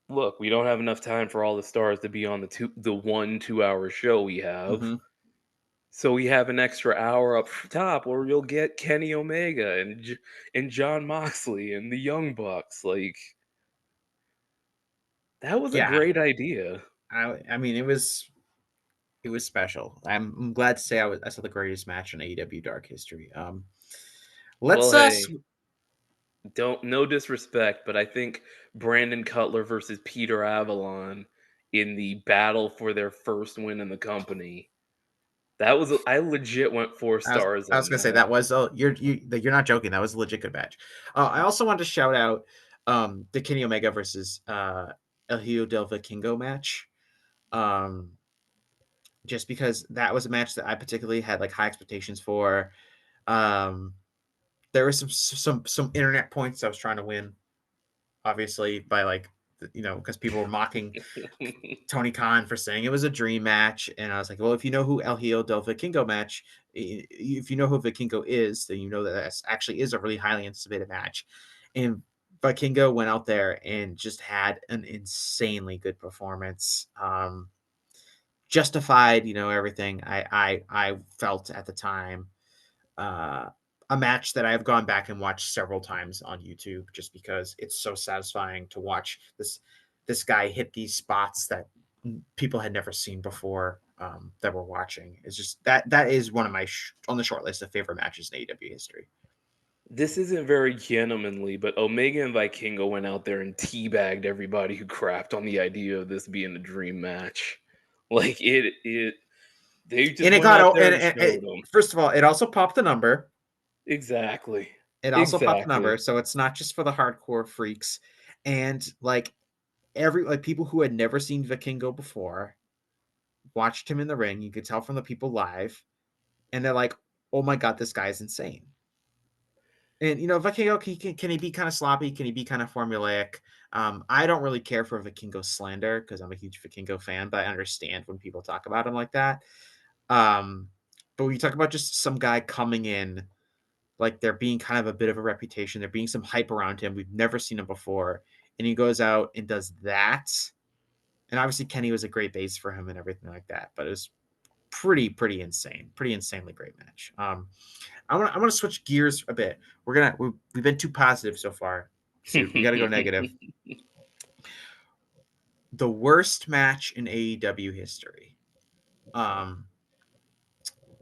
look, we don't have enough time for all the stars to be on the 1 2-hour show we have. Mm-hmm. So we have an extra hour up top where you'll get Kenny Omega and John Moxley and the Young Bucks. Like that was a Yeah, great idea. I mean it was special. I'm glad to say I saw the greatest match in AEW Dark history. Well, Let's hey, don't no disrespect, but I think Brandon Cutler versus Peter Avalon in the battle for their first win in the company. I legit went 4 stars I was on gonna say that. that was you're not joking. That was a legit good match. I also wanted to shout out the Kenny Omega versus El Hijo del Vikingo match. Um, just because that was a match that I particularly had like high expectations for. Um, there were some internet points I was trying to win, obviously by like because people were mocking Tony Khan for saying it was a dream match, and I was like, well, if you know who El Hijo del Vikingo if you know who Vikingo is, then you know that that actually is a really highly anticipated match, and Vikingo went out there and just had an insanely good performance. Justified, everything I felt at the time. Uh, a match that I've gone back and watched several times on YouTube just because it's so satisfying to watch this guy hit these spots that people had never seen before that we're watching. It's just that is one of my on the short list of favorite matches in AEW history. This isn't very gentlemanly, but Omega and Vikingo went out there and teabagged everybody who crapped on the idea of this being a dream match. Like they just And it went got out out, there and and showed them. first of all, it also popped the number. Exactly. It also popped the number, Exactly. so it's not just for the hardcore freaks. And like people who had never seen Vikingo before watched him in the ring. You could tell from the people live, and they're like, "Oh my god, this guy's insane." And Vikingo, can he be kind of sloppy? Can he be kind of formulaic? I don't really care for Vikingo slander because I'm a huge Vikingo fan, but I understand when people talk about him like that. Um, but when you talk about just some guy coming in, like there being kind of a bit of a reputation, there being some hype around him, we've never seen him before, and he goes out and does that. And obviously Kenny was a great base for him and everything like that, but it was pretty insane, pretty insanely great match. I want to switch gears a bit. We've been too positive so far, so we got to go negative. The worst match in AEW history.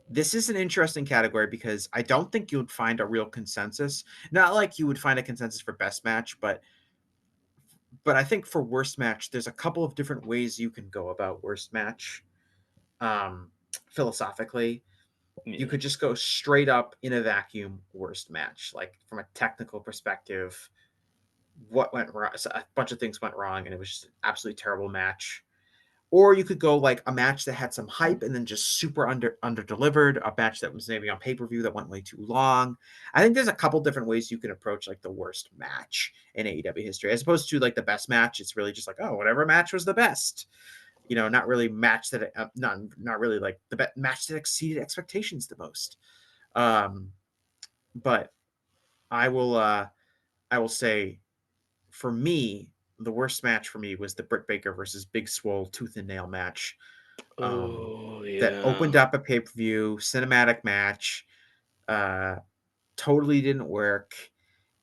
This is an interesting category because I don't think you would find a real consensus. Not like you would find a consensus for best match, but I think for worst match, there's a couple of different ways you can go about worst match. Philosophically, you Yeah. could just go straight up in a vacuum worst match, like from a technical perspective. What went wrong? So a bunch of things went wrong, and it was just an absolutely terrible match. Or you could go like a match that had some hype and then just super under delivered, a match that was maybe on pay-per-view that went way too long. I think there's a couple different ways you can approach like the worst match in AEW history, as opposed to like the best match. It's really just like, oh, whatever match was the best. Not really match that not really like the best match that exceeded expectations the most. But I will say for me, the worst match for me was the Britt Baker versus Big Swole tooth and nail match. Oh That yeah. opened up a pay-per-view cinematic match. Uh, totally didn't work.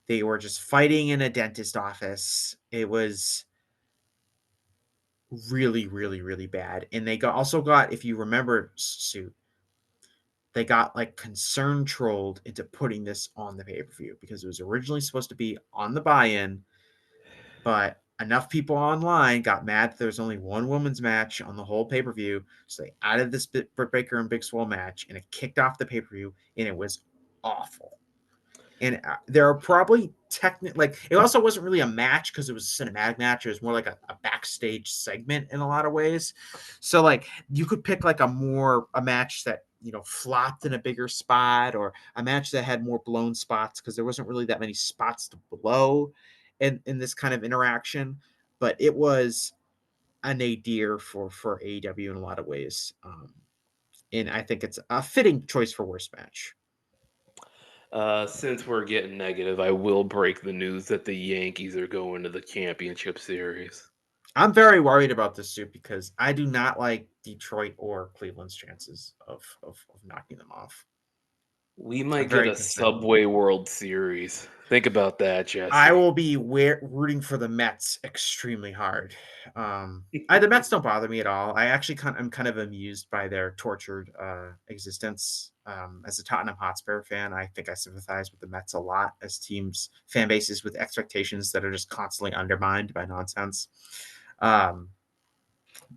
They were just fighting in a dentist office. It was really, really, really bad. And they also got, if you remember, Suit, they got like concern trolled into putting this on the pay-per-view because it was originally supposed to be on the buy-in, but enough people online got mad that there was only one women's match on the whole pay-per-view, so they added this Britt Baker and Big Swole match, and it kicked off the pay-per-view, and it was awful. And there are probably like it also wasn't really a match because it was a cinematic match. It was more like a backstage segment in a lot of ways. So like you could pick like a match that flopped in a bigger spot, or a match that had more blown spots because there wasn't really that many spots to blow in this kind of interaction. But it was a nadir for AEW in a lot of ways. And I think it's a fitting choice for worst match. Since we're getting negative, I will break the news that the Yankees are going to the championship series. I'm very worried about this suit because I do not like Detroit or Cleveland's chances of knocking them off. We I'm might get very a concerned. Subway World Series. Think about that, I Jesse. will be rooting for the Mets extremely hard. The Mets don't bother me at all. I'm kind of amused by their tortured existence. As a Tottenham Hotspur fan, I think I sympathize with the Mets a lot as fan bases with expectations that are just constantly undermined by nonsense. Um,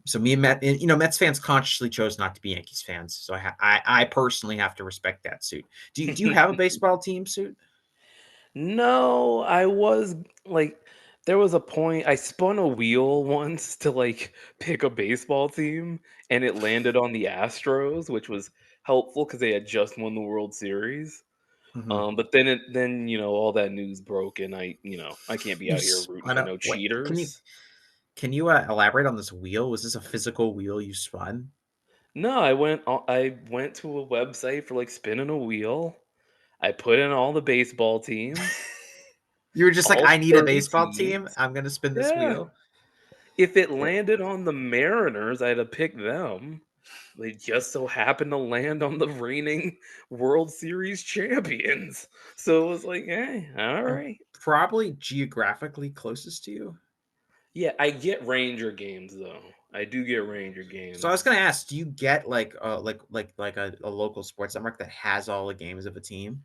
so me and Mets fans consciously chose not to be Yankees fans. So I personally have to respect that suit. Do you have a baseball team suit? No, I was like, there was a point I spun a wheel once to like pick a baseball team, and it landed on the Astros, which was helpful because they had just won the World Series. Mm-hmm. But then all that news broke, and I can't be You out here rooting spun for a no wait. cheaters. Can you elaborate on this wheel? Was this a physical wheel you spun? No, I went to a website for like spinning a wheel. I put in all the baseball teams, You were just like, all I need a 30 baseball team. teams. I'm gonna spin this Yeah. wheel. If it Yeah. landed on the Mariners, I'd have picked them. They just so happened to land on the reigning World Series champions. So it was like, all And right. probably geographically closest to you. Yeah, I get Ranger games though. I do get Ranger So I was games. gonna ask, do you get like a local sports network that has all the games of a team?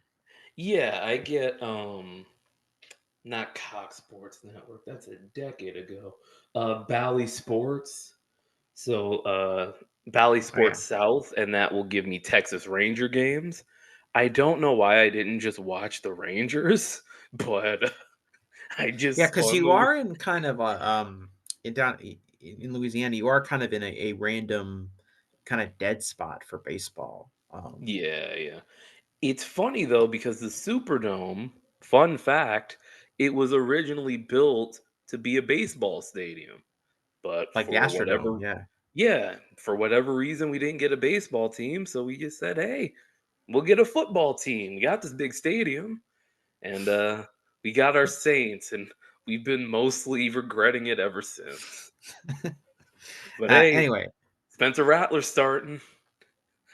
Yeah, I get not Cox Sports Network. That's a decade ago. Bally Sports. So Bally Oh yeah. Sports South, and that will give me Texas Ranger games. I don't know why I didn't just watch the Rangers, but I Yeah, just because on you the are in kind of a in Louisiana, you are kind of in a random kind of dead spot for baseball. yeah. It's funny though because the Superdome, fun fact, it was originally built to be a baseball stadium, but Like the Astrodome, yeah. for whatever reason we didn't get a baseball team, so we just said, "Hey, we'll get a football team. We got this big stadium." And we got our Saints, and we've been mostly regretting it ever since. But hey, Anyway, Spencer Rattler's starting.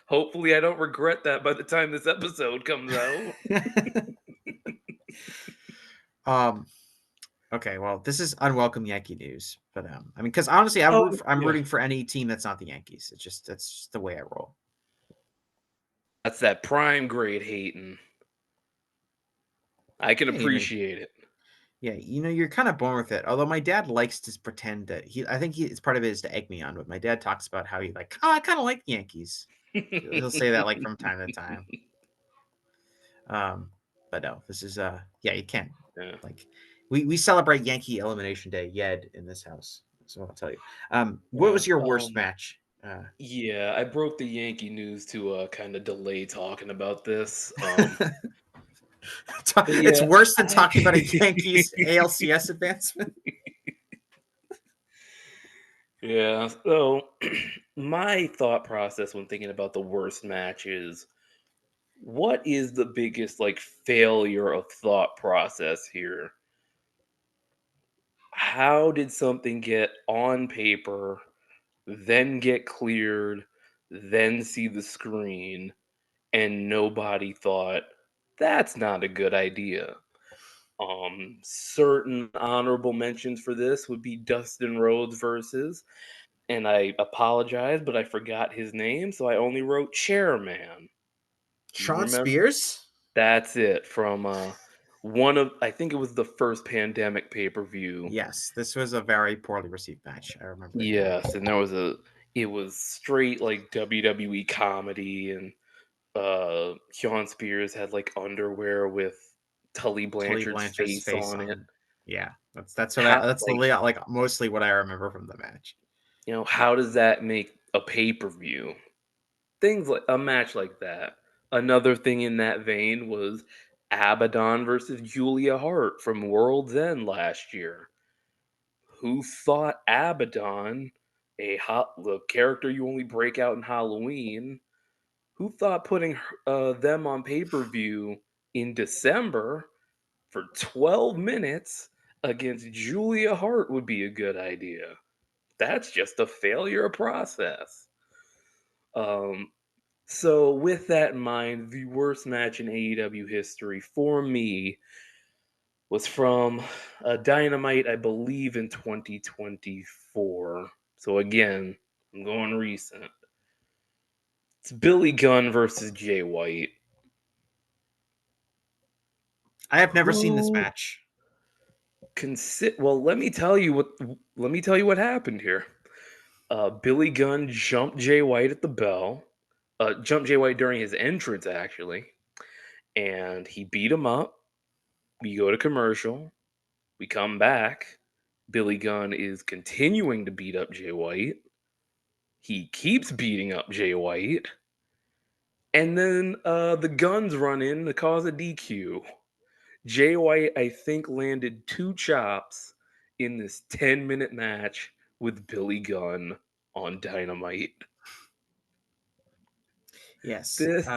Hopefully, I don't regret that by the time this episode comes out. um, okay, well, this is unwelcome Yankee news, but I mean, because honestly, Oh, I'm yeah. rooting for any team that's not the Yankees. That's just the way I roll. That's that prime grade hating. I can Yeah, appreciate it. yeah, you're kind of born with it. Although my dad likes to pretend that I think it's part of it is to egg me on. But my dad talks about how he like, oh, I kind of like the Yankees. He'll say that like from time to time. Um, but no, this is yeah, you can't Yeah. like we celebrate Yankee Elimination Day, Yed, in this house. So I'll tell you. What Yeah. was your worst match? Yeah, I broke the Yankee news to kind of delay talking about this. But It's yeah, worse than I talking about a Yankees ALCS advancement. Yeah, so my thought process when thinking about the worst match is what is the biggest like failure of thought process here? How did something get on paper, then get cleared, then see the screen, and nobody thought that's not a good idea? Certain honorable mentions for this would be Dustin Rhodes versus, and I apologize, but I forgot his name, so I only wrote Chairman. Do you Sean remember? Spears. That's it from one of I think it was the first pandemic pay-per-view. Yes, this was a very poorly received match. I remember it now. Yes, and it was straight like WWE comedy, and Sean Spears had like underwear with Tully Tully Blanchard's Blanchard's face face on on it. it. Yeah, How that's the like like mostly what I remember from the match. how does that make a pay-per-view? Things like a match like that. Another thing in that vein was Abaddon versus Julia Hart from World's End last year. Who thought Abaddon, the character you only break out in Halloween, who thought putting them on pay per view in December for 12 minutes against Julia Hart would be a good idea? That's just a failure of process. Um, So, with that in mind, the worst match in AEW history for me was from a Dynamite, I believe, in 2024. So, again, I'm going recent. It's Billy Gunn versus Jay White. I have never seen this Who match. well, let me tell you what happened here. Billy Gunn jumped Jay White at the bell. Jumped Jay White during his entrance, actually, and he beat him up. We go to commercial. We come back. Billy Gunn is continuing to beat up Jay White. He keeps beating up Jay White. And then the Guns run in to cause a DQ. Jay White, I think, landed two chops in this 10-minute match with Billy Gunn on Dynamite. Yes, This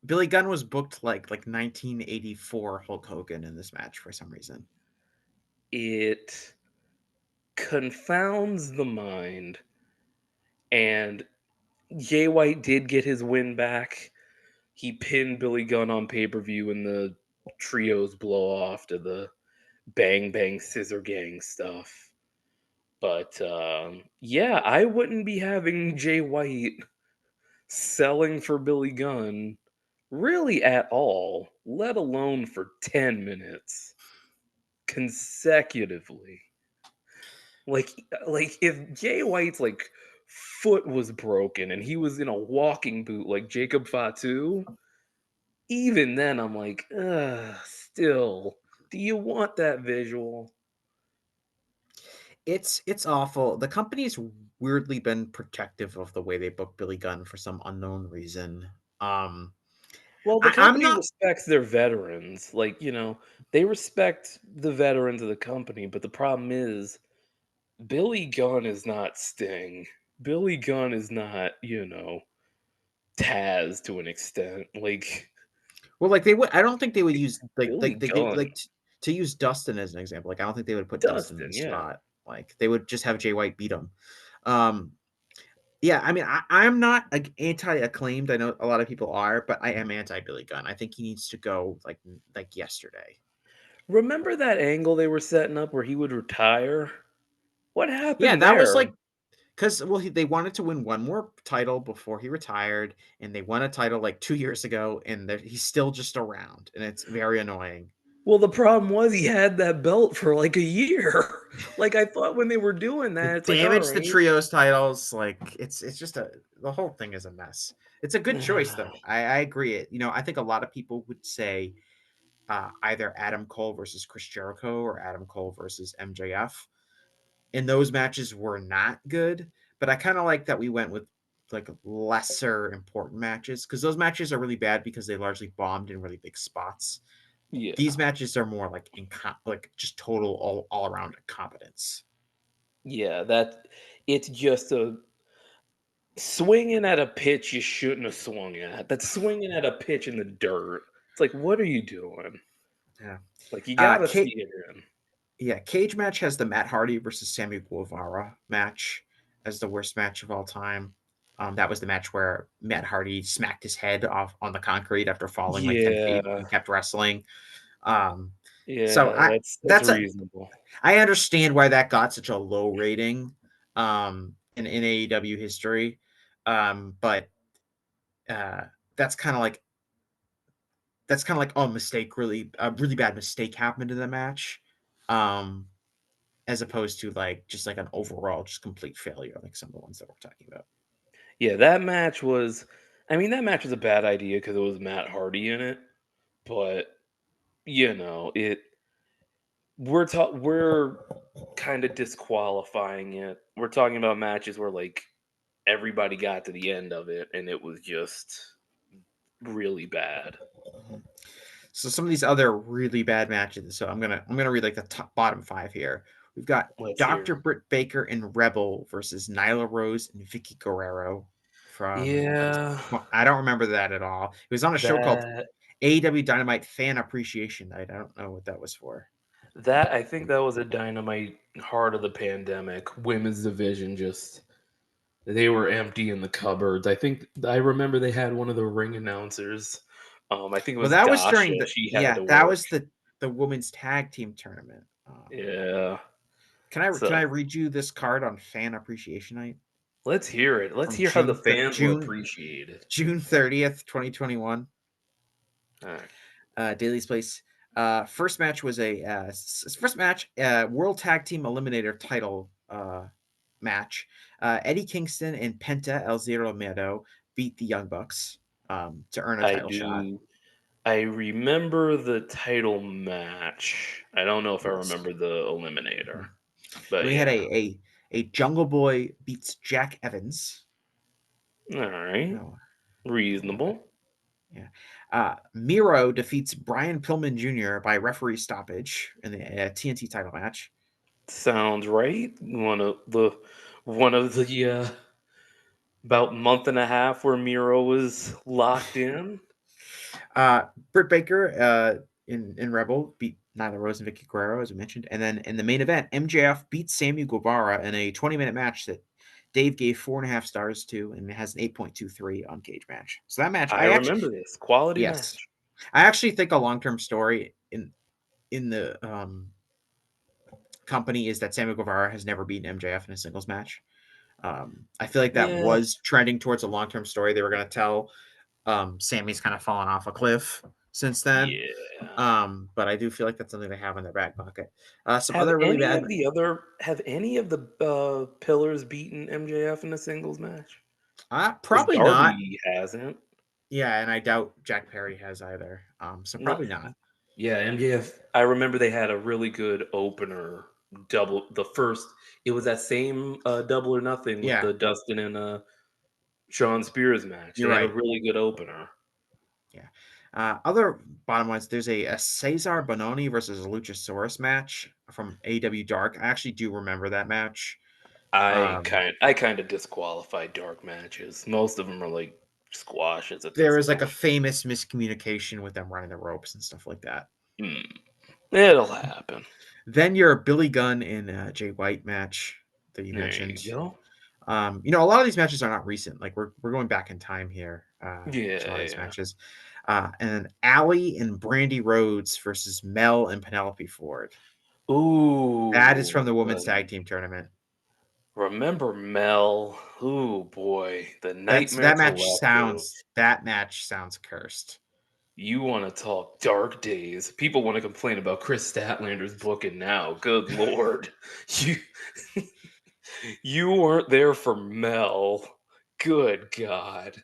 Billy Gunn was booked like 1984 Hulk Hogan in this match for some reason. it confounds the mind, and Jay White did get his win back. He pinned Billy Gunn on pay-per-view in the trios blow off to the Bang Bang Scissor Gang stuff. But yeah, I wouldn't be having Jay White selling for Billy Gunn really at all, let alone for 10 minutes consecutively. Like if Jay White's like foot was broken and he was in a walking boot like Jacob Fatu, even then I'm like, still, do you want that visual? It's awful. The company's weirdly been protective of the way they book Billy Gunn for some unknown reason. Well, the I'm company not. respects their veterans. Like, they respect the veterans of the company, but the problem is Billy Gunn is not Sting. Billy Gunn is not, Taz to an extent. Like Well, like they would. I don't think they would use Billy they Gunn, like to use Dustin as an example. Like I don't think they would put Dustin in the Dustin, yeah. spot. Like they would just have Jay White beat him. Um, yeah, I mean, I'm not like anti-acclaimed. I know a lot of people are, but I am anti Billy Gunn. I think he needs to go like yesterday. Remember that angle they were setting up where he would retire? What Yeah, happened that was there? like because they wanted to win one more title before he retired, and they won a title like 2 years ago, and he's still just around, and it's very annoying. Well, the problem was he had that belt for like a year. Like I thought when they were doing They that, it's like, all damaged the right. trios titles. Like it's just the whole thing is a mess. It's a good choice though. I agree. I think a lot of people would say either Adam Cole versus Chris Jericho or Adam Cole versus MJF. And those matches were not good, but I kind of like that we went with like lesser important matches because those matches are really bad because they largely bombed in really big spots. Yeah. These matches are more like like just total all around incompetence. Yeah, it's just a swinging at a pitch you shouldn't have swung at. That's swinging at a pitch in the dirt. It's like, what are you doing? Yeah. Like, you gotta see Kate, it in. yeah, Cage match has the Matt Hardy versus Sammy Guevara match as the worst match of all time. That was the match where Matt Hardy smacked his head off on the concrete after falling like 10 feet Yeah, and kept wrestling. Um, so yeah, I that's that's a reasonable. I understand why that got such a low rating in AEW history. But uh that's kind of like oh mistake really a really bad mistake happened in the match. Um as opposed to like just like an overall just complete failure like some of the ones that we're talking about. Yeah, that match was a bad idea because it was Matt Hardy in it, but it we're kind of disqualifying it. We're talking about matches where like everybody got to the end of it and it was just really bad. Mhm. So some of these other really bad matches. So I'm gonna read like the top bottom five here. We've got Let's hear. Dr. Britt Baker and Rebel versus Nyla Rose and Vicky Guerrero from Yeah, well, I don't remember that at all. It was on a show called that AEW Dynamite Fan Appreciation Night. I don't know what that was for. I think that was a Dynamite heart of the pandemic women's division. Just they were empty in the cupboards. I remember they had one of the ring announcers. I think it Well, was that was Dasha. during She had to that work. was the women's tag team tournament. Yeah. Can I So read you this card on Fan Appreciation Night let's hear it. Let's from hear how the fans were appreciated. June 30th, 2021? All right. Daly's Place. First match was World Tag Team Eliminator title match. Eddie Kingston and Penta El Zero Miedo beat the Young Bucks to earn a I title shot. do. I remember the title match. I don't know if I Yes. remember the eliminator, Mhm. but We had yeah. a Jungle Boy beats Jack Evans. All right. Oh, okay. Reasonable. Yeah. Miro defeats Brian Pillman Jr. by referee stoppage in the TNT title match. Sounds right. One of the about month and a half where Miro was locked in. Britt Baker in Rebel beat Nyla Rose and Vicky Guerrero, as we mentioned. And then in the main event, MJF beat Sammy Guevara in a 20-minute match that Dave gave 4.5 stars to, and it has an 8.23 on Cage Match. So that match, I remember this quality yes, match. I actually think a long-term story in the company is that Sammy Guevara has never beaten MJF in a singles match. I feel like that Yeah, was trending towards a long-term story they were going to tell. Sammy's kind of fallen off a cliff since then. yeah. But I do feel like that's something they have in their back pocket. Some Have other really any bad, of the other have any of the pillars beaten MJF in a singles match? Because probably not. Darby hasn't. Yeah, and I doubt Jack Perry has either. So No, probably not. yeah, MJF. I remember they had a really good opener. Double the first. It was that same Double or Nothing with Yeah, the Dustin and Sean Spears match. you're They had a right. really good opener. Yeah. Other bottom ones, there's a Cesar Bononi versus a Luchasaurus match from AEW Dark. I actually do remember that match. I kind of disqualify dark matches. Most of them are like squashes at There this was like a point. famous miscommunication with them running the ropes and stuff like that. Hmm. It'll happen. Then your Billy Gunn and Jay White match that you There mentioned. you go. A lot of these matches are not recent. Like we're going back in time here. To a lot of Yeah, these yeah. matches. And Allie and Brandy Rhodes versus Mel and Penelope Ford. That is from Ooh, the women's tag team tournament. remember Mel? Ooh, boy, the That's nightmare collective. that match sounds cursed. You want to talk dark days? People want to complain about Chris Statlander's booking now. Good lord, you you weren't there for Mel. Good God.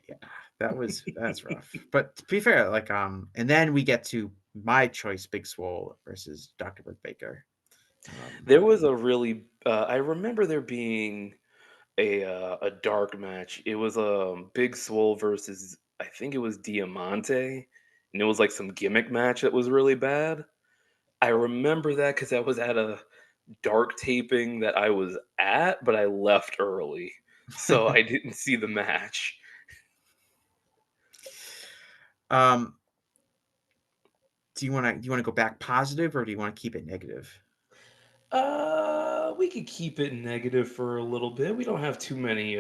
Yeah, that's rough. But to be fair, and then we get to my choice, Big Swole versus Dr. Britt Baker. There was a really I remember there being a dark match. It was Big Swole versus I think it was Diamante, and it was like some gimmick match that was really bad. I remember that because I was at a dark taping that I was at, but I left early, so I didn't see the match. um, do you want to go back positive or do you want to keep it negative? We could keep it negative for a little bit. We don't have too many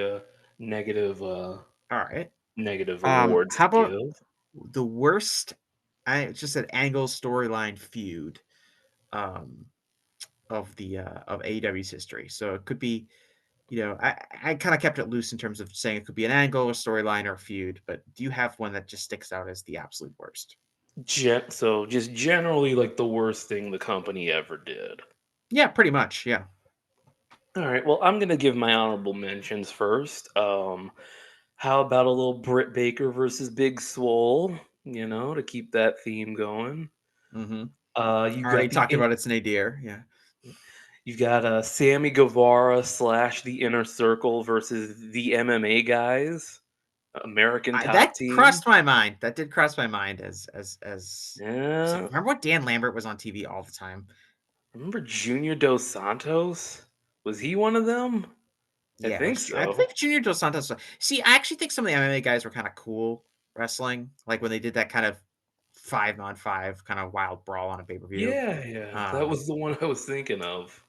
negative All right. negative awards How to about give. the worst? I just said angle storyline feud. Um, of AEW's history. So it could be, I kind of kept it loose in terms of saying it could be an angle, a storyline, or a feud. But do you have one that just sticks out as the absolute worst? So just generally like the worst thing the company ever did. Yeah, pretty much. Yeah. All right. Well, I'm gonna give my honorable mentions first. How about a little Britt Baker versus Big Swole? You know, to keep that theme going. Mm-hmm. You Already got talked about it's an nadir. Yeah. you've got Sammy Guevara slash the Inner Circle versus the MMA guys, American That Top Team. crossed my mind. That did cross my mind as it's like, Yeah, remember what Dan Lambert was on TV all the time? remember Junior Dos Santos? Was he one of them? I Yeah, think I so. think Junior Dos Santos. See, I actually think some of the MMA guys were kind of cool wrestling, like when they did that kind of 5-on-5 kind of wild brawl on a pay per view. Yeah, yeah, that Um, was the one I was thinking of.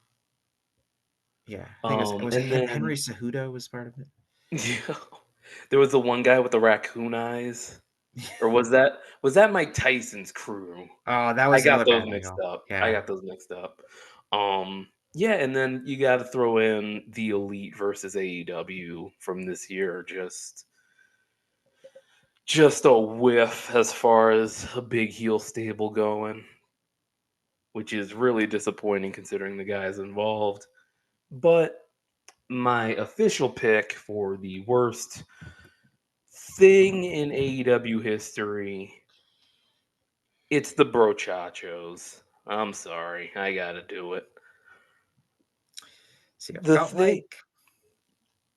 yeah, I think it was And Henry then Cejudo was part of it. yeah, there was the one guy with the raccoon eyes, or was that Mike Tyson's crew? Oh, that I was got another those bad mixed angle. up. I Yeah. got those mixed up. Yeah, and then you got to throw in the Elite versus AEW from this year. Just a whiff as far as a big heel stable going, which is really disappointing considering the guys involved. But my official pick for the worst thing in AEW history, it's the Brochachos. I'm sorry, I gotta do it. See, it The felt thing, like.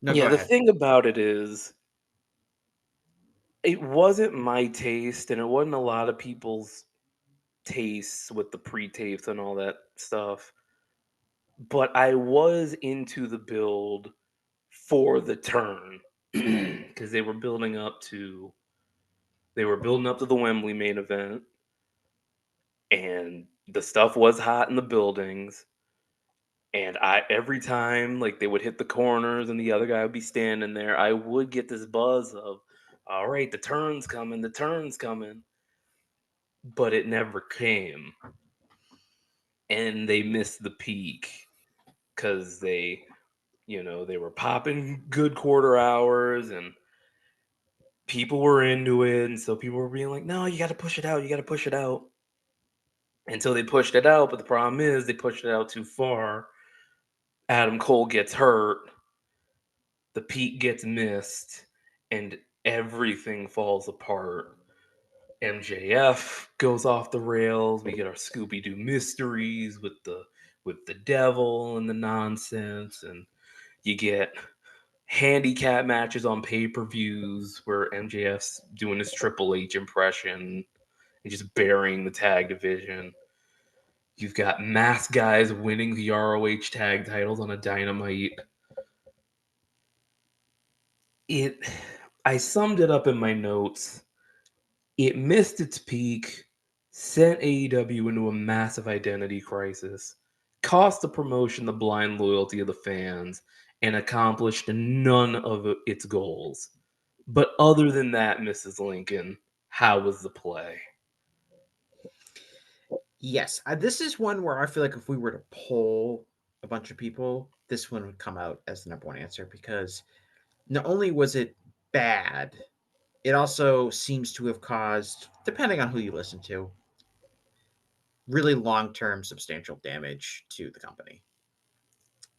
No, go yeah, the ahead. thing about it is, it wasn't my taste, and it wasn't a lot of people's tastes with the pre-tapes and all that stuff. But I was into the build for the turn because they were building up to the Wembley main event, and the stuff was hot in the buildings. And every time like they would hit the corners and the other guy would be standing there, I would get this buzz of, all right, the turn's coming, the turn's coming. But it never came. And they missed the peak because they were popping good quarter hours and people were into it. And so people were being like, no, you got to push it out. You got to push it out. Until they pushed it out. But the problem is they pushed it out too far. Adam Cole gets hurt. The peak gets missed. And everything falls apart. MJF goes off the rails. We get our Scooby Doo mysteries with the devil and the nonsense, and you get handicap matches on pay-per-views where MJF's doing his Triple H impression and just burying the tag division. You've got masked guys winning the ROH tag titles on a Dynamite. I summed it up in my notes. It missed its peak, sent AEW into a massive identity crisis, cost the promotion the blind loyalty of the fans, and accomplished none of its goals. But other than that, Mrs. Lincoln, how was the play? Yes, this is one where I feel like if we were to poll a bunch of people, this one would come out as the number one answer because not only was it bad, it also seems to have caused, depending on who you listen to, really long-term substantial damage to the company.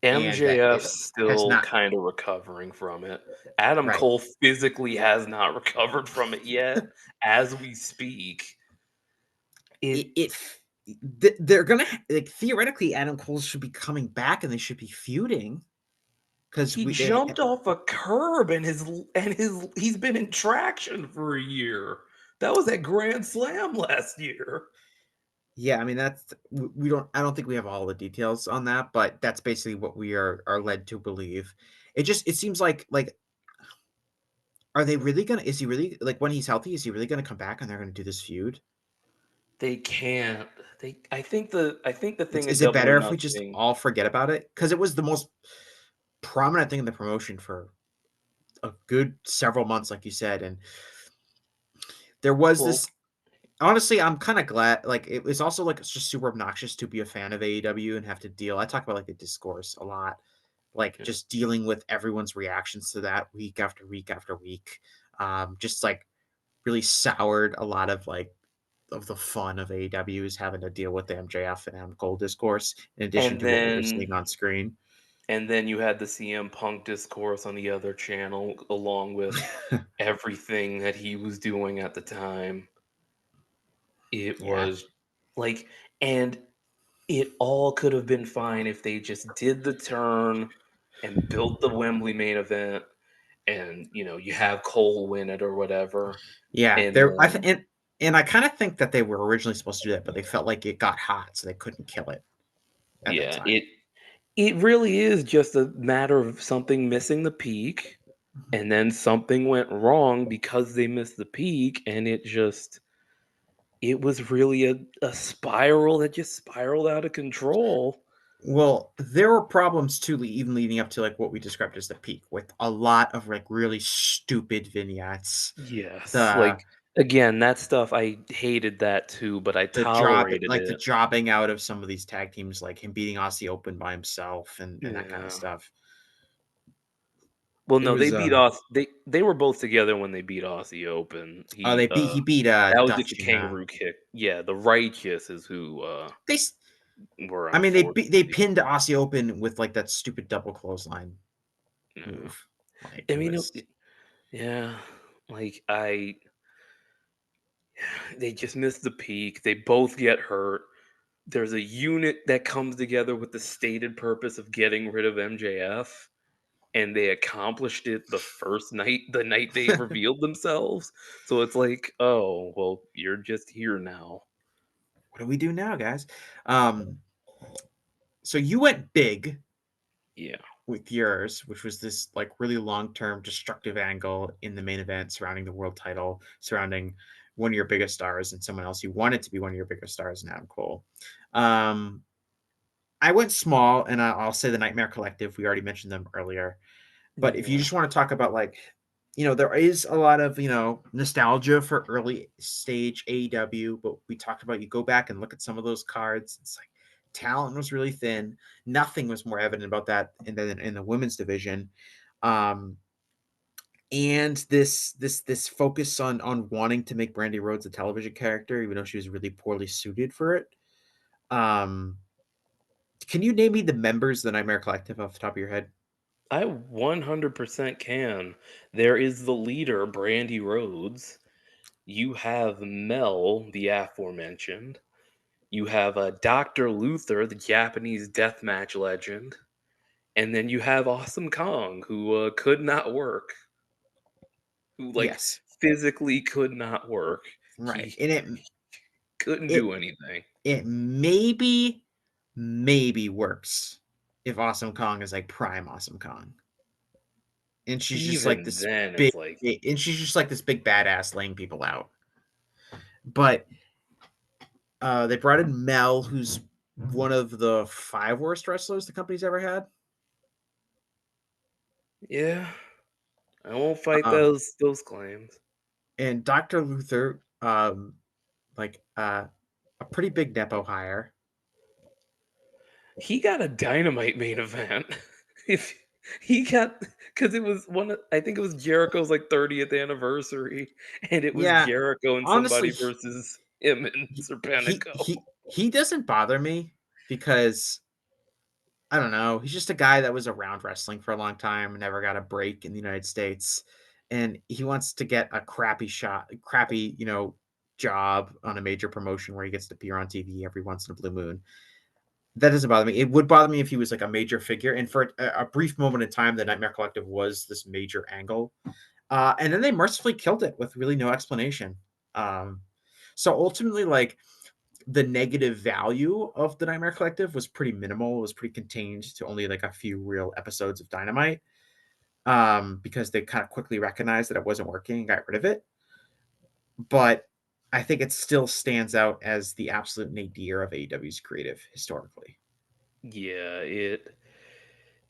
And that it MJF's has still not kind of recovering from it. Adam right. Cole physically has not recovered from it yet as we speak. They're gonna like theoretically Adam Cole should be coming back and they should be feuding because He jumped off a curb and he's been in traction for a year. That was at Grand Slam last year. yeah, I mean that's we don't I don't think we have all the details on that, but that's basically what we are led to believe. It seems like are they really gonna is he really like when he's healthy, is he really gonna come back and they're gonna do this feud? They can't. I think the thing at Is it Double or better if we just Nothing. all forget about it? Because it was the most prominent thing in the promotion for a good several months, like you said, and there was Well, this honestly, I'm kind of glad. Like, it was also like it's just super obnoxious to be a fan of AEW and have to deal. I talk about like the discourse a lot, like yeah. just dealing with everyone's reactions to that week after week after week. Just like really soured a lot of like of the fun of AEW is having to deal with the MJF and Adam Cole discourse in addition and to what we were then seeing on screen. and then you had the CM Punk discourse on the other channel, along with everything that he was doing at the time. It Yeah, was like, and it all could have been fine if they just did the turn and built the Wembley main event, and you have Cole win it or whatever, yeah. and There, then and I kind of think that they were originally supposed to do that, but they felt like it got hot, so they couldn't kill it at that yeah, time. it really is just a matter of something missing the peak, Mhm. and then something went wrong because they missed the peak, and it was really a spiral that just spiraled out of control. Well, there were problems too, even leading up to like what we described as the peak, with a lot of like really stupid vignettes. Yes, The like, again, that stuff, I hated that too, but I tolerated like the it. jobbing out of some of these tag teams, like him beating Aussie Open by himself and that kind of Yeah. stuff. Well, It no, they was beat Aus they were both together when they beat Aussie Open. they beat he beat That was just a Dutch and kangaroo kick. Yeah, the Righteous is who, they were I mean they unfortunately. pinned Aussie Open with like that stupid double clothesline Yeah. move. Like I it mean, was yeah, like, they just missed the peak. They both get hurt. There's a unit that comes together with the stated purpose of getting rid of MJF, and they accomplished it the night they revealed themselves. So it's like, oh, well, you're just here now. what do we do now, guys? Um so you went big Yeah. with yours, which was this like really long-term destructive angle in the main event surrounding the world title, surrounding one of your biggest stars and someone else you wanted to be one of your biggest stars in Adam Cole. Um, I went small, and I'll say the Nightmare Collective. We already mentioned them earlier. But if you Yeah. just want to talk about, like, there is a lot of, nostalgia for early stage AEW, but we talked about, you go back and look at some of those cards. It's like talent was really thin. Nothing was more evident about that in the women's division. Um, and this focus on wanting to make Brandy Rhodes a television character, even though she was really poorly suited for it. Um, can you name me the members of the Nightmare Collective off the top of your head? I 100% can. There is the leader, Brandy Rhodes. You have Mel, the aforementioned. You have Dr. Luther, the Japanese deathmatch legend. And then you have Awesome Kong, who could not work, who like Yes, physically could not work. right. He And couldn't it do anything. it maybe works if Awesome Kong is like prime Awesome Kong, and she's just like Even this then, big, it's like, and she's just like this big badass laying people out. But they brought in Mel, who's one of the 5 worst wrestlers the company's ever had. yeah, I won't fight Um, those claims. and Dr. Luther, like a pretty big nepo hire. He got a Dynamite main event. If he got, because it was I think it was Jericho's like 30th anniversary, and it was Yeah, Jericho and honestly, somebody versus him and he he Serpentico. he, he doesn't bother me because I don't know. He's just a guy that was around wrestling for a long time and never got a break in the United States. And he wants to get a crappy, job on a major promotion where he gets to appear on TV every once in a blue moon. That doesn't bother me. It would bother me if he was like a major figure. And for a brief moment in time, the Nightmare Collective was this major angle. And then they mercifully killed it with really no explanation. Um, so ultimately, like, the negative value of the Nightmare Collective was pretty minimal. It was pretty contained to only like a few real episodes of Dynamite, because they kind of quickly recognized that it wasn't working and got rid of it. But I think it still stands out as the absolute nadir of AEW's creative historically. Yeah,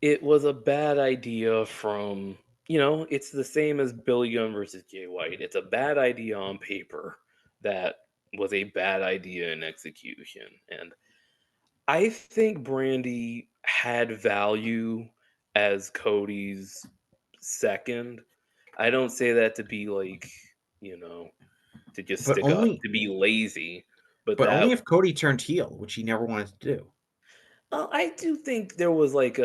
it was a bad idea from, it's the same as Billy Gunn versus Jay White. It's a bad idea on paper that was a bad idea in execution. And I think Brandy had value as Cody's second. I don't say that to be like, you know, to just But stick up, only to be lazy, but but that only if Cody turned heel, which he never wanted to do. I do think there was like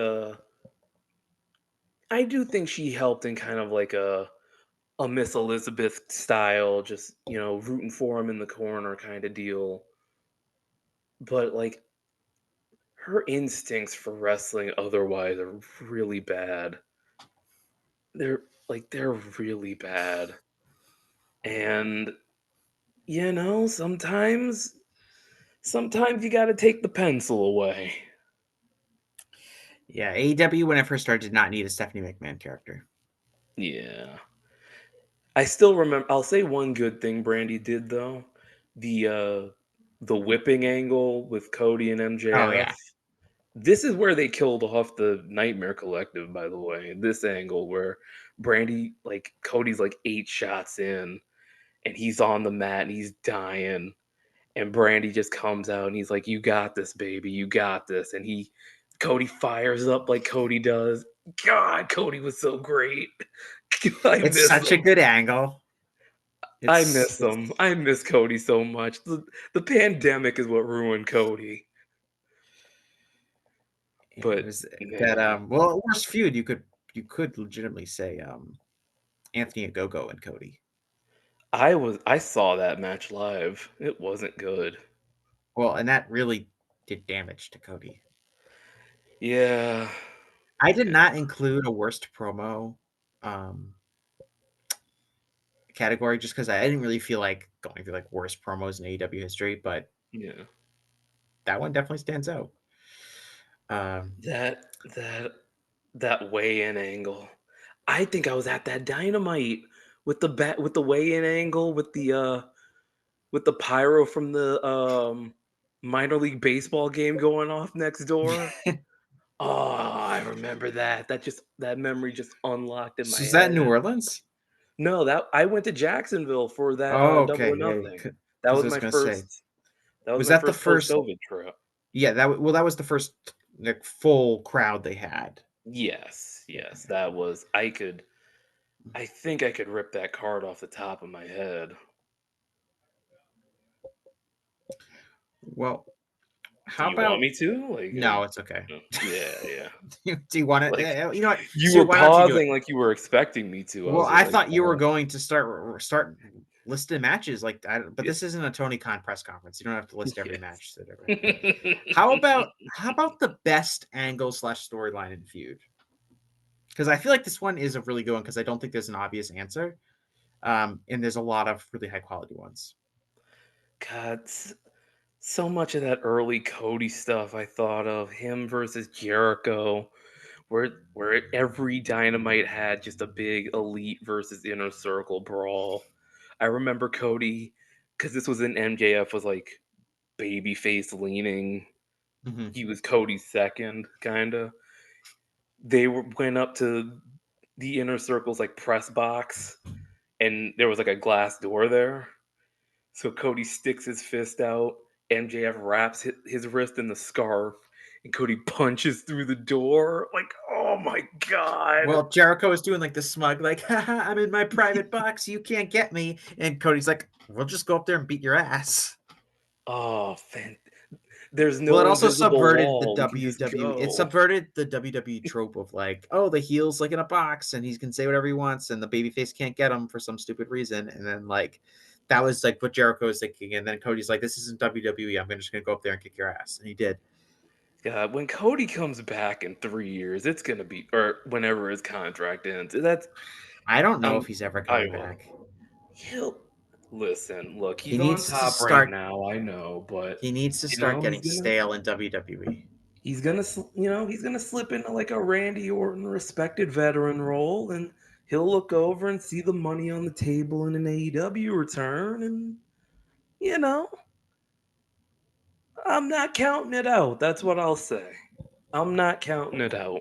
I do think she helped in kind of like a Miss Elizabeth style, just rooting for him in the corner kind of deal. But like her instincts for wrestling otherwise are really bad. They're really bad. And sometimes you got to take the pencil away. Yeah, AEW when I first started did not need a Stephanie McMahon character. Yeah. I still remember. I'll say one good thing Brandy did though. The the whipping angle with Cody and Oh MJF. yeah, This is where they killed off the Nightmare Collective, by the way. This angle where Brandy, like Cody's like 8 shots in, and he's on the mat and he's dying, and Brandy just comes out and he's like, "You got this, baby. You got this." And Cody fires up like Cody does. God, Cody was so great. I it's miss such a him. good angle. I It's miss him. I miss Cody so much. The pandemic is what ruined Cody. Yeah, it But was that man, well, worst feud you could legitimately say Anthony Ogogo and Cody. I saw that match live. It wasn't good. Well, and that really did damage to Cody. Yeah. I did Yeah. not include a worst promo um category just because I didn't really feel like going through like worst promos in AEW history, but Yeah. that one definitely stands out. Um That that that weigh-in angle. I think I was at that Dynamite with the weigh-in angle with the pyro from the minor league baseball game going off next door. Oh, I remember that. That memory just unlocked in my So is that in head. New Orleans? No, that I went to Jacksonville for that Oh, Double okay, or yeah. Nothing. That Because was I was my gonna say, first. That was was my that the first first? post-COVID trip. Yeah, that was the first like full crowd they had. Yes, Yeah. yes, that was. I think I could rip that card off the top of my head. Well, Do how you want about me to? Like, no? It's okay. no. Yeah, yeah. Do you want Like it? You know what? you Sue, were why don't you do it? pausing like you were expecting me to. I Well, was just I like, thought you were going to start listing matches but yeah. this isn't a Tony Khan press conference. You don't have to list every Yes. match that ever. How about the best angle slash storyline in feud? Because I feel like this one is a really good one because I don't think there's an obvious answer. And there's a lot of really high quality ones. God, so much of that early Cody stuff I thought of him versus Jericho, where every Dynamite had just a big elite versus inner circle brawl. I remember Cody because this was in MJF was like babyface leaning. Mhm. He was Cody's second, kinda. Went up to the inner circle's like press box, and there was like a glass door there. So Cody sticks his fist out. MJF wraps his wrist in the scarf, and Cody punches through the door. Like, oh my god! Well, Jericho is doing like the smug, like, haha, I'm in my private box, you can't get me. And Cody's like, we'll just go up there and beat your ass. Oh, there's Well, it no also invisible subverted the wall. We can just WWE. It go. subverted the WWE trope of like, oh, the heel's like in a box and he can say whatever he wants, and the babyface can't get him for some stupid reason. And then like that was like what Jericho was thinking. And then Cody's like, this isn't WWE. I'm just gonna go up there and kick your ass. And he did. God, when Cody comes back in 3 years, it's gonna be or whenever his contract ends. That's I don't know if um, he's ever I coming will. back. He'll listen. Look, He he's on needs to top right start. now. I know, but He needs to you start know getting stale in WWE. he's gonna slip into like a Randy Orton respected veteran role, and he'll look over and see the money on the table in an AEW return, and you know, I'm not counting it out. That's what I'll say. I'm not counting it out.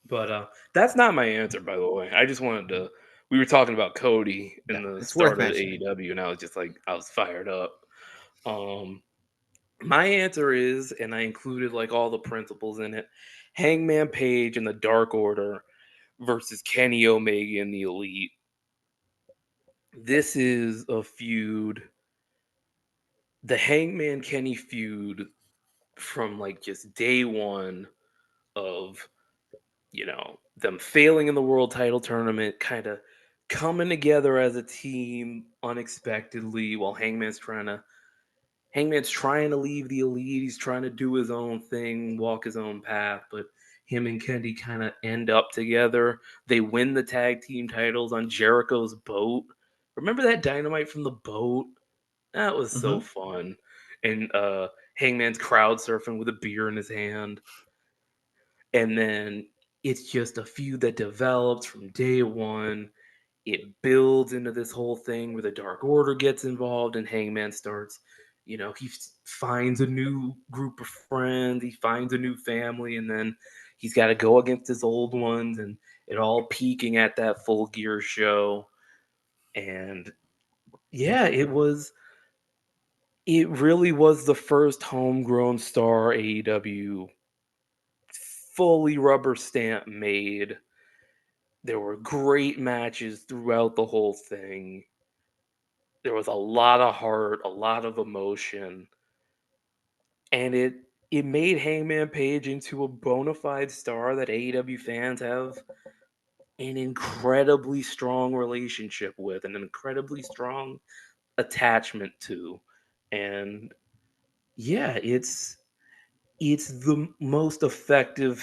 But that's not my answer, by the way. I just wanted to. We were talking about Cody Yeah, in the it's worth start of the mentioning. AEW, and I was just like, I was fired up. Um, my answer is, and I included like all the principles in it: Hangman Page and the Dark Order versus Kenny Omega and the Elite. This is a feud, the Hangman Kenny feud from like just day one of them failing in the world title tournament, kind of coming together as a team unexpectedly while Hangman's trying to leave the Elite. He's trying to do his own thing, walk his own path, but him and Kenny kind of end up together. They win the tag team titles on Jericho's boat. Remember that Dynamite from the boat? That was so Mm-hmm. fun. And Hangman's crowd surfing with a beer in his hand. And then it's just a feud that develops from day one. It builds into this whole thing where the Dark Order gets involved and Hangman starts, he finds a new group of friends, he finds a new family, and then he's got to go against his old ones, and it all peaking at that Full Gear show. And yeah, it really was the first homegrown star AEW fully rubber stamp made. There were great matches throughout the whole thing. There was a lot of heart, a lot of emotion, and it made Hangman Page into a bona fide star that AEW fans have an incredibly strong relationship with, an incredibly strong attachment to. And yeah, it's the most effective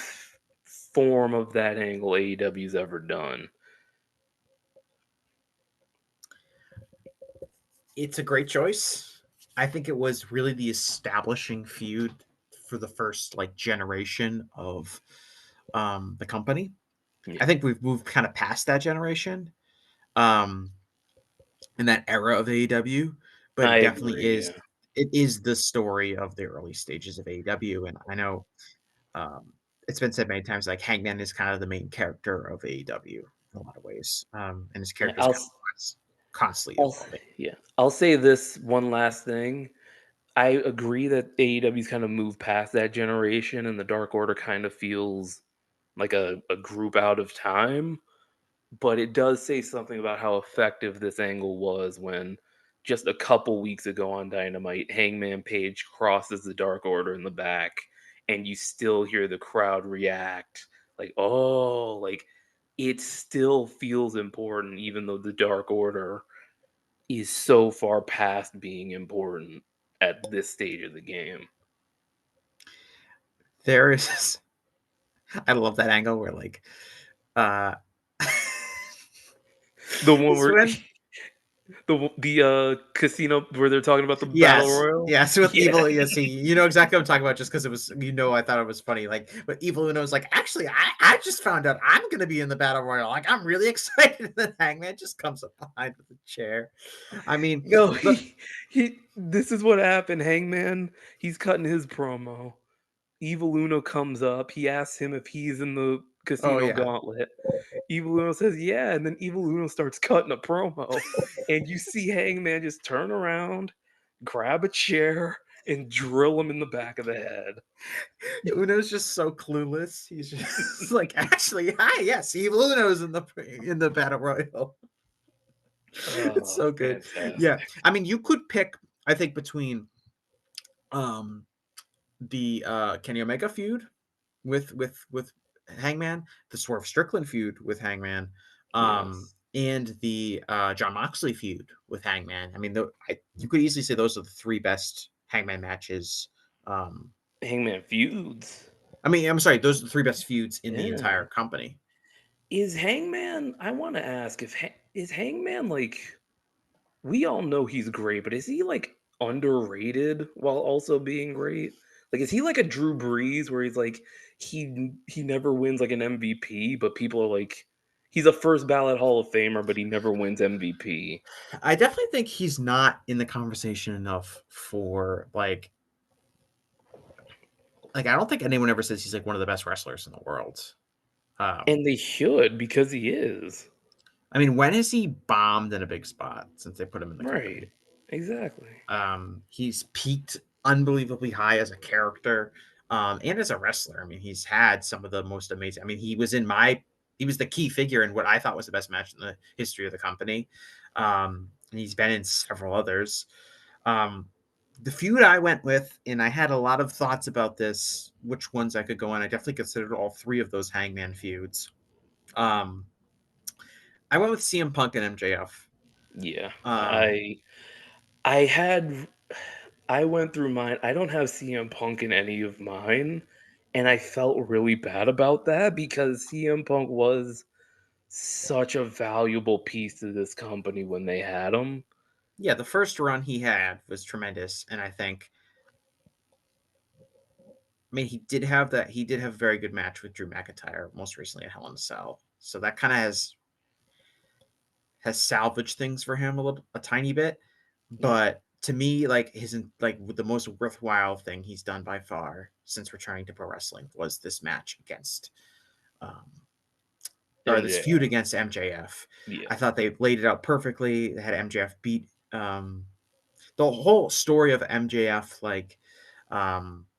form of that angle AEW's ever done. It's a great choice. I think it was really the establishing feud for the first like generation of the company. I Yeah, think we've moved kind of past that generation um, in that era of AEW, but I it definitely agree. is. Yeah. it is the story of the early stages of AEW, and I know it's been said many times, like Hangman is kind of the main character of AEW in a lot of ways, and his Yeah, character is kind of constantly I'll evolving. yeah. I'll say this one last thing. I agree that AEW's kind of moved past that generation, and the Dark Order kind of feels like a group out of time. But it does say something about how effective this angle was when just a couple weeks ago on Dynamite, Hangman Page crosses the Dark Order in the back, and you still hear the crowd react like, oh, like it still feels important, even though the Dark Order is so far past being important at this stage of the game. There is, I love that angle where like, uh, The one it's where when the casino where they're talking about the battle yes, royal. yes, with Yeah. Evil. Yes, you know exactly what I'm talking about, just because it was, I thought it was funny. Like, but Evil Uno's like, actually, I just found out I'm gonna be in the battle royal. Like, I'm really excited. And then Hangman just comes up behind with the chair. I mean, No, look, he this is what happened. Hangman, he's cutting his promo. Evil Uno comes up. He asks him if he's in the oh casino yeah, gauntlet. Evil Uno says, yeah, and then Evil Uno starts cutting a promo. And you see Hangman just turn around, grab a chair, and drill him in the back of the head. Uno's just so clueless. He's just like, actually, hi, yes, Evil Uno's in the battle royal. It's Oh, so good. Yeah, fantastic. I mean, you could pick, I think, between um the Kenny Omega feud with Hangman, the Swerve Strickland feud with Hangman, Yes. and the John Moxley feud with Hangman. I mean, you could easily say those are the three best Hangman matches. Um, Hangman feuds. I mean, I'm sorry, those are the three best feuds in the Yeah. entire company. Is Hangman, I want to ask if is Hangman like, we all know he's great, but is he like underrated while also being great? Like, is he like a Drew Brees where he's like he never wins like an MVP, but people are like he's a first ballot Hall of Famer, but he never wins MVP. I definitely think he's not in the conversation enough for like I don't think anyone ever says he's like one of the best wrestlers in the world. Um, And they should because he is. I mean, when has he bombed in a big spot since they put him in the Right. company? Exactly. He's peaked unbelievably high as a character, and as a wrestler. I mean, he's had some of the most amazing. I mean, he was the key figure in what I thought was the best match in the history of the company. And he's been in several others. Um, the feud I went with, and I had a lot of thoughts about this, which ones I could go on. I definitely considered all three of those Hangman feuds. Um, I went with CM Punk and MJF. Yeah. Um, I had I went through mine. I don't have CM Punk in any of mine, and I felt really bad about that because CM Punk was such a valuable piece to this company when they had him. yeah, the first run he had was tremendous, and I mean, he did have a very good match with Drew McIntyre most recently at Hell in a Cell. So that kind of has salvaged things for him a tiny bit. Yeah. But to me, like the most worthwhile thing he's done by far since returning to pro wrestling was this match against um or this feud MJF. against MJF. Yeah. I thought they laid it out perfectly. They had MJF beat the whole story of MJF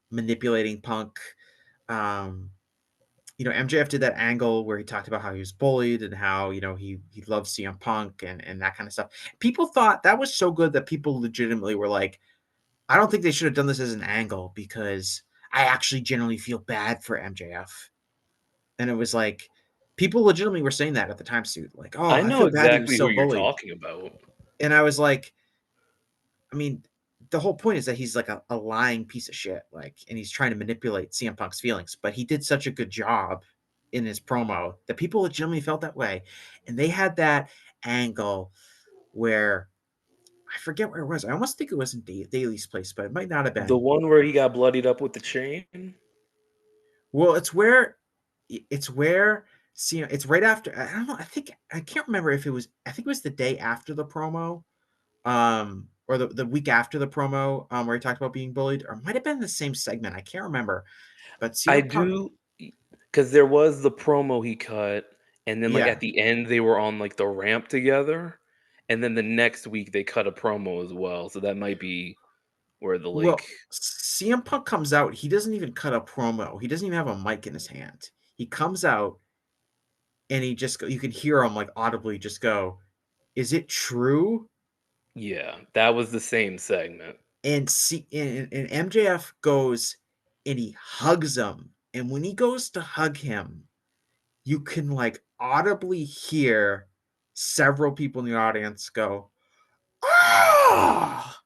manipulating Punk. Um, MJF did that angle where he talked about how he was bullied and how he loves CM Punk and that kind of stuff. People thought that was so good that people legitimately were like, I don't think they should have done this as an angle because I actually generally feel bad for MJF. And it was like people legitimately were saying that at the time suit, like, oh, I I know feel bad he was exactly who so you're bullied. talking about. And I was like, I mean, the whole point is that he's like a lying piece of shit, like, and he's trying to manipulate CM Punk's feelings. But he did such a good job in his promo that people legitimately felt that way, and they had that angle where I forget where it was. I almost think it was in Daly's place, but it might not have The been. one where he got bloodied up with the chain? Well, it's where it's right after. I don't know. I think I can't remember if it was. I think it was the day after the promo, or the week after the promo where he talked about being bullied, or it might have been the same segment. I can't remember. But I CM Punk, do, because there was the promo he cut, and then, like, yeah. at the end, they were on, like, the ramp together, and then the next week, they cut a promo as well, so that might be where the, like. Well, CM Punk comes out. He doesn't even cut a promo. He doesn't even have a mic in his hand. He comes out and he just you can hear him like audibly just go, "Is it true?" Yeah, that was the same segment. And MJF goes and he hugs him. And when he goes to hug him, you can like audibly hear several people in the audience go, "Ah!"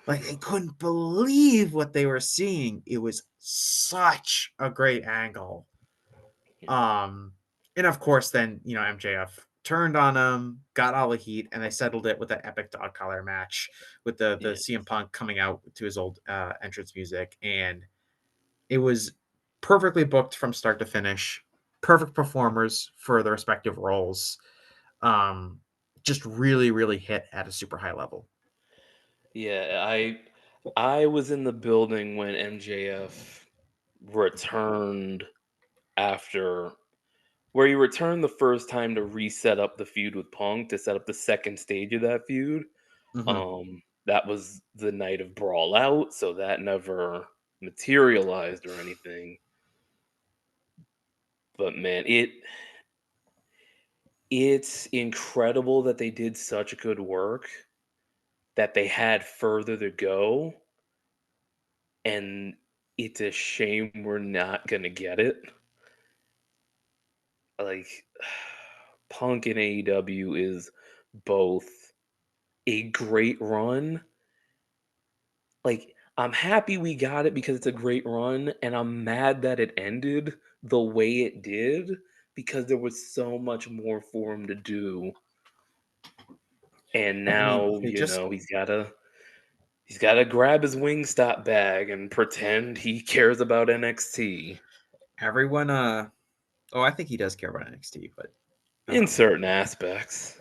Like they couldn't believe what they were seeing. It was such a great angle. Yeah, And of course, then MJF turned on him, got all the heat, and they settled it with that epic dog collar match with the yeah. CM Punk coming out to his old entrance music, and it was perfectly booked from start to finish. Perfect performers for the respective roles. Just really, really hit at a super high level. Yeah, I was in the building when MJF returned after where he returned the first time to reset up the feud with Punk to set up the second stage of that feud. Mm-hmm. That was the night of Brawl Out, so that never materialized or anything. But man, it's incredible that they did such good work, that they had further to go, and it's a shame we're not gonna get it. Like, Punk in AEW is both a great run. Like, I'm happy we got it because it's a great run, and I'm mad that it ended the way it did because there was so much more for him to do. And I mean, now, they just he's gotta grab his Wingstop bag and pretend he cares about NXT everyone. Oh, I think he does care about NXT, but in um, certain aspects.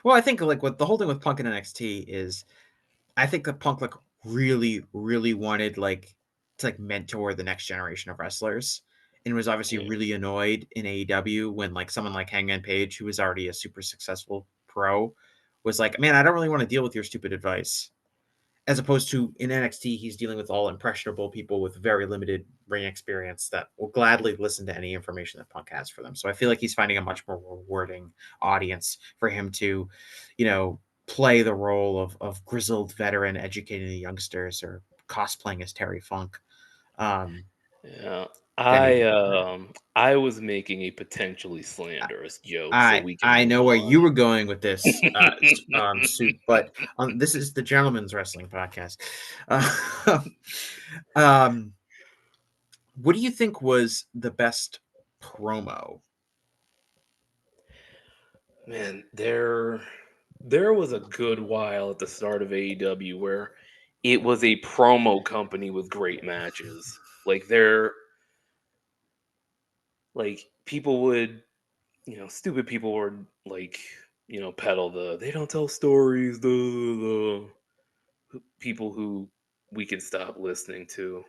well, I think like what the whole thing with Punk and NXT is I think that Punk like really, really wanted like to like mentor the next generation of wrestlers, and was obviously Yeah. really annoyed in AEW when like someone like Hangman Page, who was already a super successful pro, was like, "Man, I don't really want to deal with your stupid advice." As opposed to in NXT, he's dealing with all impressionable people with very limited ring experience that will gladly listen to any information that Punk has for them. So I feel like he's finding a much more rewarding audience for him to, you know, play the role of grizzled veteran educating the youngsters or cosplaying as Terry Funk. Um, Yeah. than I anything. um I was making a potentially slanderous joke, so I we can I move know where you on. were going with this suit, but this is the Gentleman's Wrestling Podcast. Uh, um, what do you think was the best promo? Man, there was a good while at the start of AEW where it was a promo company with great matches. Like people would, stupid people would like, peddle the they don't tell stories, the people who we can stop listening to.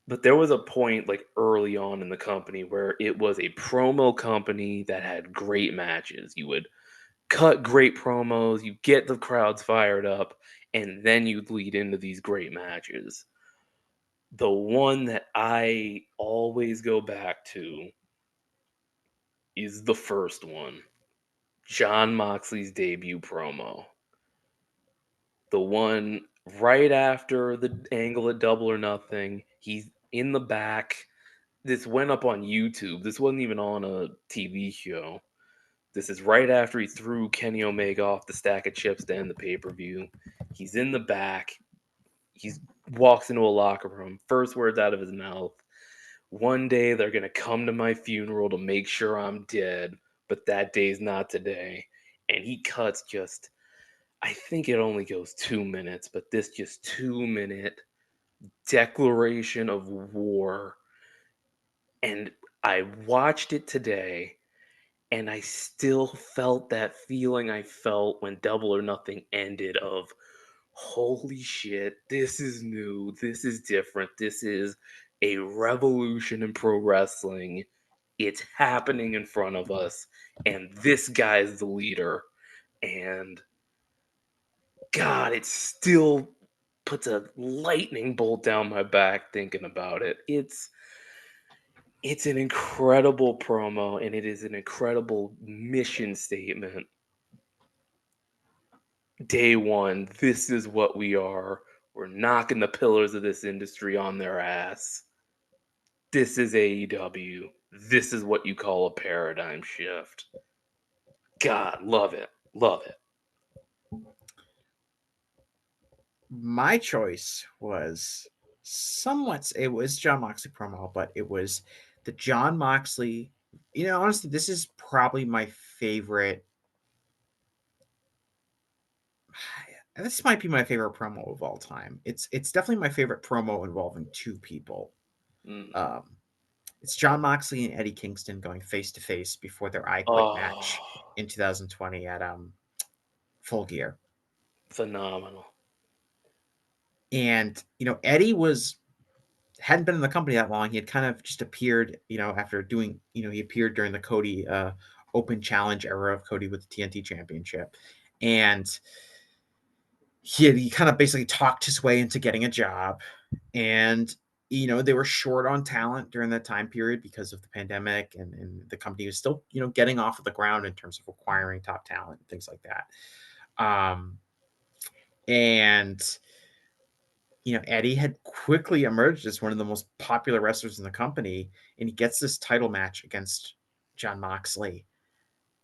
But there was a point like early on in the company where it was a promo company that had great matches. You would cut great promos, you get the crowds fired up, and then you lead into these great matches. The one that I always go back to is the first one, John Moxley's debut promo. The one right after the angle at Double or Nothing. He's in the back. This went up on YouTube. This wasn't even on a TV show. This is right after he threw Kenny Omega off the stack of chips to end the pay per view. He's in the back. He walks into a locker room. First words out of his mouth: "One day they're going to come to my funeral to make sure I'm dead, but that day's not today." And he cuts just, I think it only goes 2 minutes, but this just 2 minute declaration of war. And I watched it today and I still felt that feeling I felt when Double or Nothing ended of holy shit, this is new, this is different, this is a revolution in pro wrestling. It's happening in front of us, and this guy's the leader. And God, it still puts a lightning bolt down my back thinking about it. It's an incredible promo, and it is an incredible mission statement. Day one, this is what we are. We're knocking the pillars of this industry on their ass. This is AEW. This is what you call a paradigm shift. God, love it. Love it. My choice was it was John Moxley promo, but it was the John Moxley. Honestly, this is probably my favorite. This might be my favorite promo of all time. It's definitely my favorite promo involving two people. Mm. Um, it's John Moxley and Eddie Kingston going face to face before their I Quit match Oh, in 2020 at Full Gear. phenomenal. And Eddie hadn't been in the company that long. He had kind of just appeared, after doing, he appeared during the Cody Open Challenge era of Cody with the TNT Championship, and he kind of basically talked his way into getting a job. And they were short on talent during that time period because of the pandemic, and the company was still getting off of the ground in terms of acquiring top talent and things like that. And Eddie had quickly emerged as one of the most popular wrestlers in the company, and he gets this title match against John Moxley.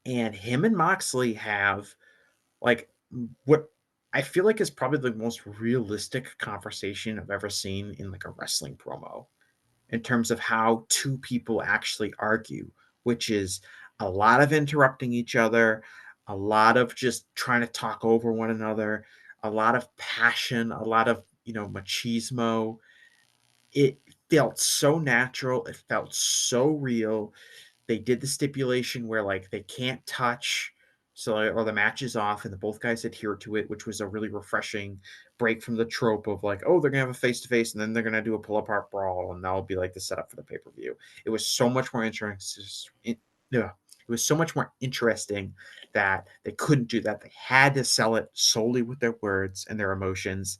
And him and Moxley have like what I feel like is probably the most realistic conversation I've ever seen in like a wrestling promo, in terms of how two people actually argue, which is a lot of interrupting each other, a lot of just trying to talk over one another, a lot of passion, a lot of, machismo. It felt so natural. It felt so real. They did the stipulation where like they can't touch, so or the match is off, and the both guys adhere to it, which was a really refreshing break from the trope of like, oh, they're gonna have a face to face, and then they're gonna do a pull apart brawl, and that'll be like the setup for the pay per view. It was so much more interesting. Yeah, it was so much more interesting that they couldn't do that. They had to sell it solely with their words and their emotions,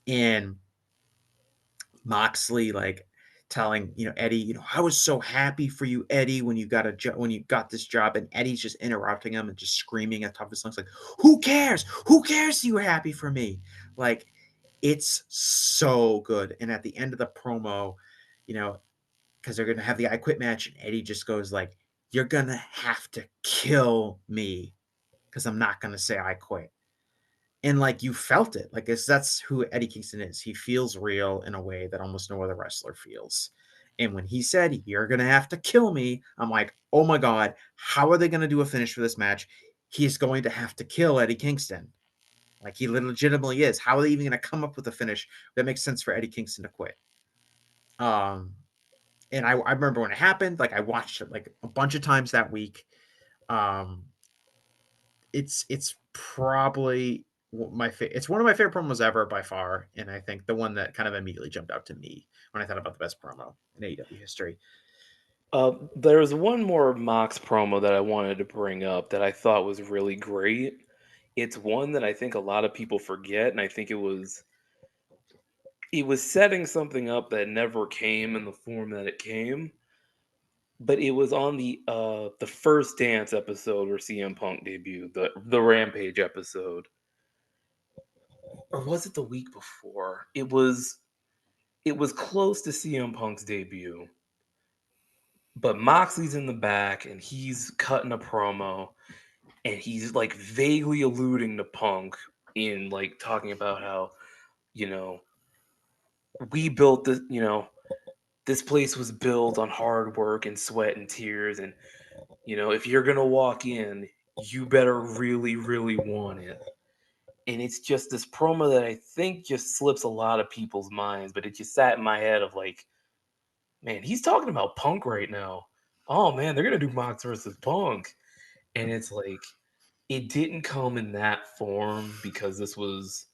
and Moxley like telling Eddie, I was so happy for you, Eddie, when you got when you got this job, and Eddie's just interrupting him and just screaming at top of his lungs like, who cares? Who cares you were happy for me? Like, it's so good. And at the end of the promo, because they're gonna have the I Quit match, and Eddie just goes like, you're gonna have to kill me because I'm not gonna say I quit. And like you felt it, like that's who Eddie Kingston is. He feels real in a way that almost no other wrestler feels. And when he said, you're gonna have to kill me, I'm like, oh my god, how are they gonna do a finish for this match? He's going to have to kill Eddie Kingston. Like, he legitimately is. How are they even gonna come up with a finish that makes sense for Eddie Kingston to quit? And I remember when it happened, like I watched it like a bunch of times that week. um it's probably it's one of my favorite promos ever by far, and I think the one that kind of immediately jumped out to me when I thought about the best promo in AEW history. There's one more Mox promo that I wanted to bring up that I thought was really great. It's one that I think a lot of people forget, and I think it was setting something up that never came in the form that it came. But it was on the first dance episode where CM Punk debuted, the Rampage episode. Or was it the week before? It was close to CM Punk's debut. But Moxley's in the back and he's cutting a promo, and he's like vaguely alluding to Punk in like talking about how, you know, we built this, this place was built on hard work and sweat and tears, and if you're going to walk in, you better really really want it. And it's just this promo that I think just slips a lot of people's minds, but it just sat in my head of like, man, he's talking about Punk right now. Oh man, they're gonna do Mox versus Punk, and it's like it didn't come in that form because this was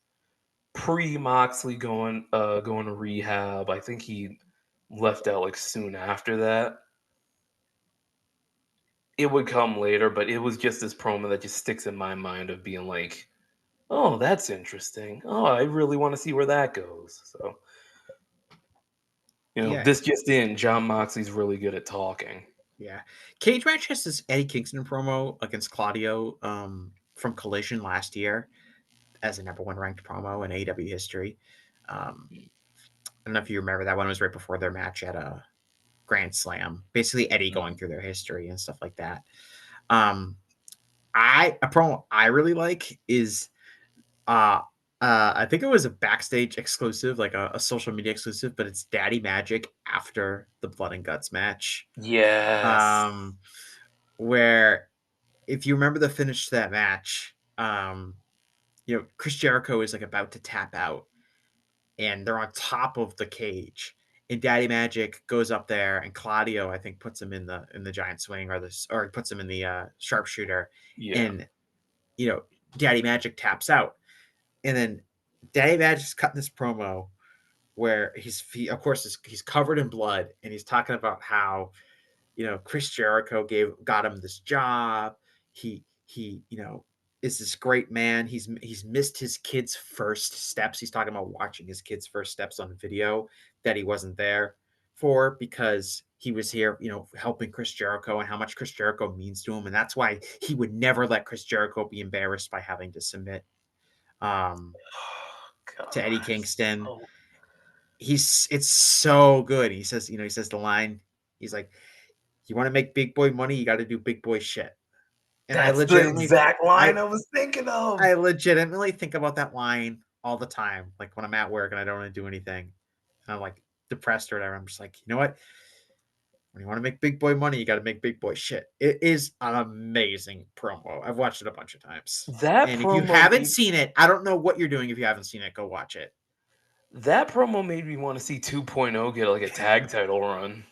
pre Moxley going to rehab. I think he left out like soon after that. It would come later, but it was just this promo that just sticks in my mind of being like, "Oh, that's interesting. Oh, I really want to see where that goes." So, Yeah, this just in, John Moxley's really good at talking. yeah. Cage match has this Eddie Kingston promo against Claudio from Collision last year as a number one ranked promo in AEW history. I don't know if you remember that one. It was right before their match at a Grand Slam. Basically, Eddie going through their history and stuff like that. Um, a promo I really like is uh I think it was a backstage exclusive, like a social media exclusive, but it's Daddy Magic after the Blood and Guts match. Yes. Um, where if you remember the finish to that match, Chris Jericho is like about to tap out and they're on top of the cage. And Daddy Magic goes up there, and Claudio, I think, puts him in the giant swing or puts him in the sharpshooter, Yeah. and you know Daddy Magic taps out, and then Daddy Magic's cutting this promo where of course he's covered in blood, and he's talking about how Chris Jericho got him this job. He is this great man. He's missed his kid's first steps. He's talking about watching his kid's first steps on video that he wasn't there for because he was here, helping Chris Jericho and how much Chris Jericho means to him, and that's why he would never let Chris Jericho be embarrassed by having to submit um, Oh, to Eddie God. Kingston. So It's so good. He says the line. He's like, you want to make big boy money, you got to do big boy shit. And that's the exact line I, I was thinking of. I legitimately think about that line all the time. Like when I'm at work and I don't want to do anything, and I'm like depressed or whatever. I'm just like, you know what? When you want to make big boy money, you got to make big boy shit. It is an amazing promo. I've watched it a bunch of times. That And if you promo haven't made seen it, I don't know what you're doing if you haven't seen it. Go watch it. that promo made me want to see 2.0 get like a tag title run.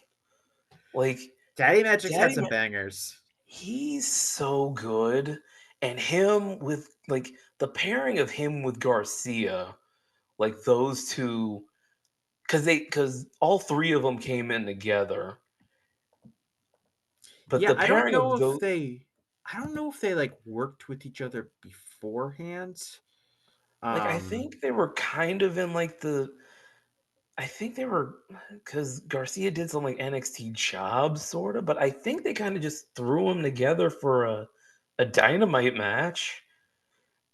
Like Daddy Magic's had Daddy some bangers. He's so good. And him with like the pairing of him with Garcia, like those two, because all three of them came in together. But Yeah, the pairing of those, I don't know if they like worked with each other beforehand. like I Um, think they were kind of in like I think they were because Garcia did some like NXT jobs sort of, but I think they kind of just threw them together for a dynamite match.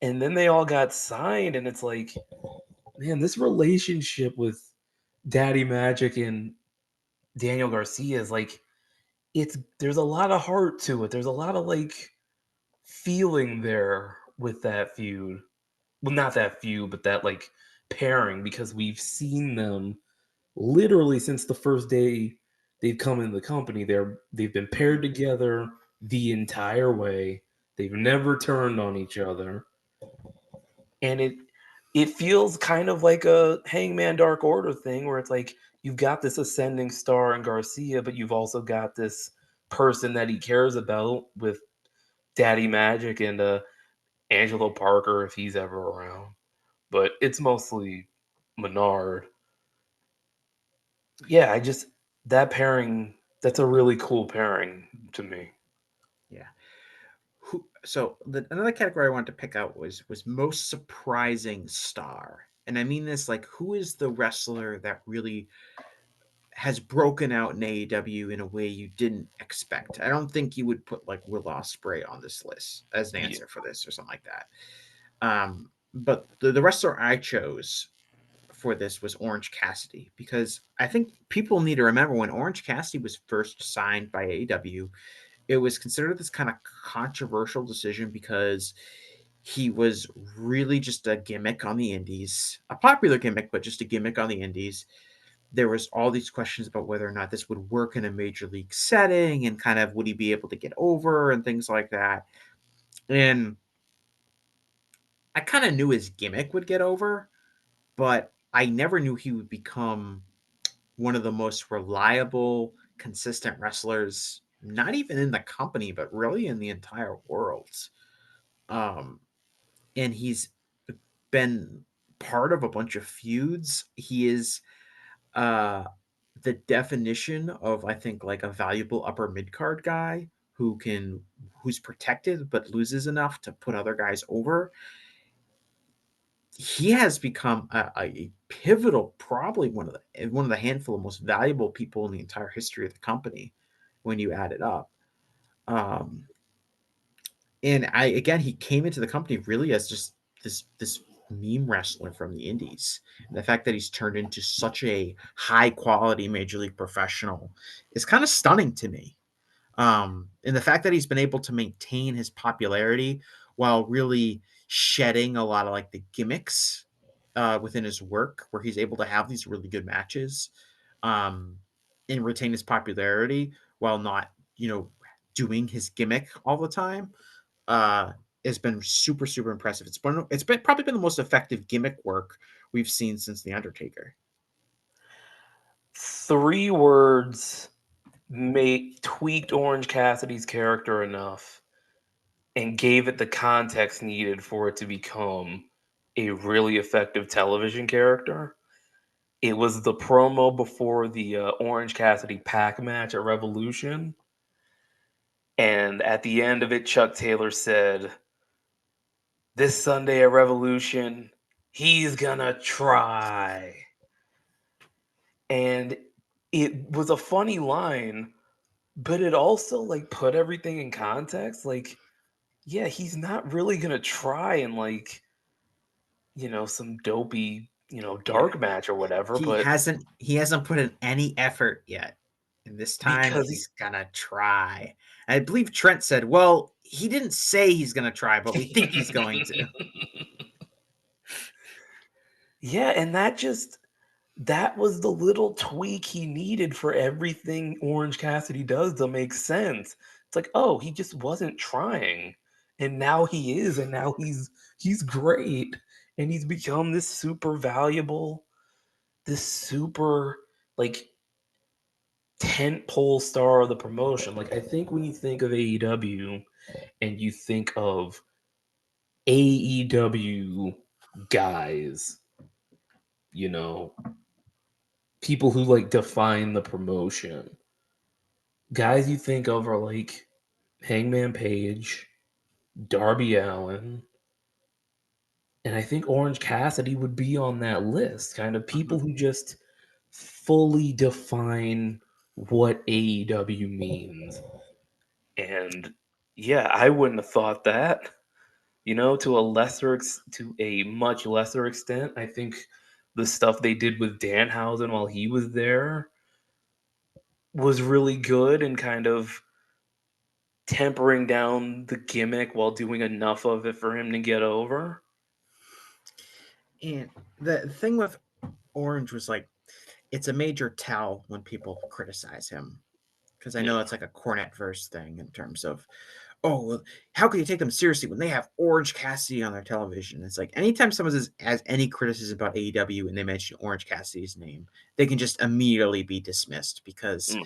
And then they all got signed, and it's like, man, this relationship with Daddy Magic and Daniel Garcia is like there's a lot of heart to it. There's a lot of like feeling there with that feud. Well, not that feud, but that like pairing because we've seen them literally since the first day they've come in the company. They've been paired together the entire way. They've never turned on each other. And it feels kind of like a Hangman Dark Order thing where it's like you've got this ascending star in Garcia, but you've also got this person that he cares about with Daddy Magic and Angelo Parker if he's ever around. But it's mostly Menard. Yeah, that pairing, that's a really cool pairing to me. yeah. Another category I wanted to pick out was most surprising star, and I mean this like who is the wrestler that really has broken out in AEW in a way you didn't expect. I don't think you would put like Will Ospreay on this list as an Yeah. answer for this or something like that. But the wrestler I chose for this was Orange Cassidy because I think people need to remember when Orange Cassidy was first signed by AEW, it was considered this kind of controversial decision because he was really just a gimmick on the indies, a popular gimmick, but just a gimmick on the indies. There was all these questions about whether or not this would work in a major league setting and kind of would he be able to get over and things like that. And I kind of knew his gimmick would get over, but I never knew he would become one of the most reliable, consistent wrestlers, not even in the company, but really in the entire world. Um, and he's been part of a bunch of feuds. He is uh the definition of, I think, like a valuable upper mid card guy who's protected but loses enough to put other guys over. He has become a pivotal, probably one of the handful of most valuable people in the entire history of the company when you add it up. Um, and he came into the company really as just this meme wrestler from the indies. And the fact that he's turned into such a high quality major league professional is kind of stunning to me. And the fact that he's been able to maintain his popularity while really shedding a lot of like the gimmicks within his work, where he's able to have these really good matches um, and retain his popularity while not, doing his gimmick all the time, uh, has been super, super impressive. It's been probably been the most effective gimmick work we've seen since The Undertaker. 3 words tweaked Orange Cassidy's character enough and gave it the context needed for it to become a really effective television character. It was the promo before the Orange Cassidy Pac match at Revolution. And at the end of it, Chuck Taylor said, "This Sunday at Revolution, he's gonna try." And it was a funny line, but it also like put everything in context. Like, yeah, he's not really gonna try and like, some dopey, Yeah. dark match or whatever, He but hasn't put in any effort yet. And this time because he's gonna try. I believe Trent said, "Well, he didn't say he's gonna try, but we think he's going to." yeah, and that was the little tweak he needed for everything Orange Cassidy does to make sense. It's like, oh, he just wasn't trying, and now he is, and now he's great, and he's become this super valuable, this super like tent pole star of the promotion. Like, I think when you think of AEW and you think of AEW guys, you know, people who like define the promotion. Guys you think of are like Hangman Page, Darby Allin, and I think Orange Cassidy would be on that list. Kind of people Mhm. who just fully define what AEW means. And yeah, I wouldn't have thought that. To a much lesser extent, I think the stuff they did with Danhausen while he was there was really good and kind of tempering down the gimmick while doing enough of it for him to get over. And the thing with Orange was like, it's a major tell when people criticize him, because I Yeah. know it's like a Cornette verse thing in terms of, oh, well, how can you take them seriously when they have Orange Cassidy on their television? It's like anytime someone has any criticism about AEW and they mention Orange Cassidy's name, they can just immediately be dismissed because Mm.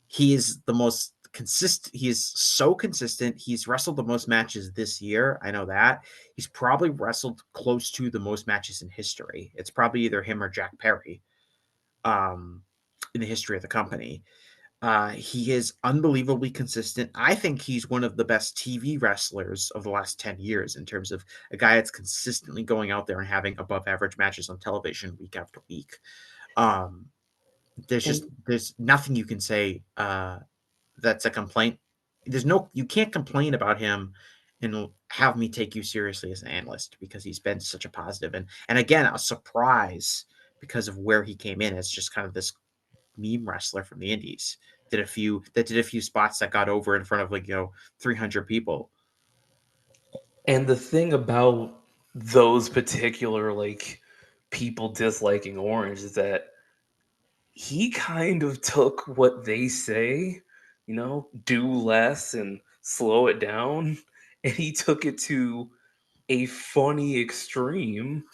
he is the most consistent. He is so consistent. He's wrestled the most matches this year. I know that. He's probably wrestled close to the most matches in history. It's probably either him or Jack Perry um, in the history of the company. He is unbelievably consistent. I think he's one of the best TV wrestlers of the last 10 years in terms of a guy that's consistently going out there and having above average matches on television week after week. Um, And there's nothing you can say that's a complaint. You can't complain about him and have me take you seriously as an analyst because he's been such a positive and again a surprise because of where he came in as just kind of this meme wrestler from the indies. Did a few spots that got over in front of 300 people. the thing about those particular like people disliking Orange is that he kind of took what they say, do less and slow it down, and he took it to a funny extreme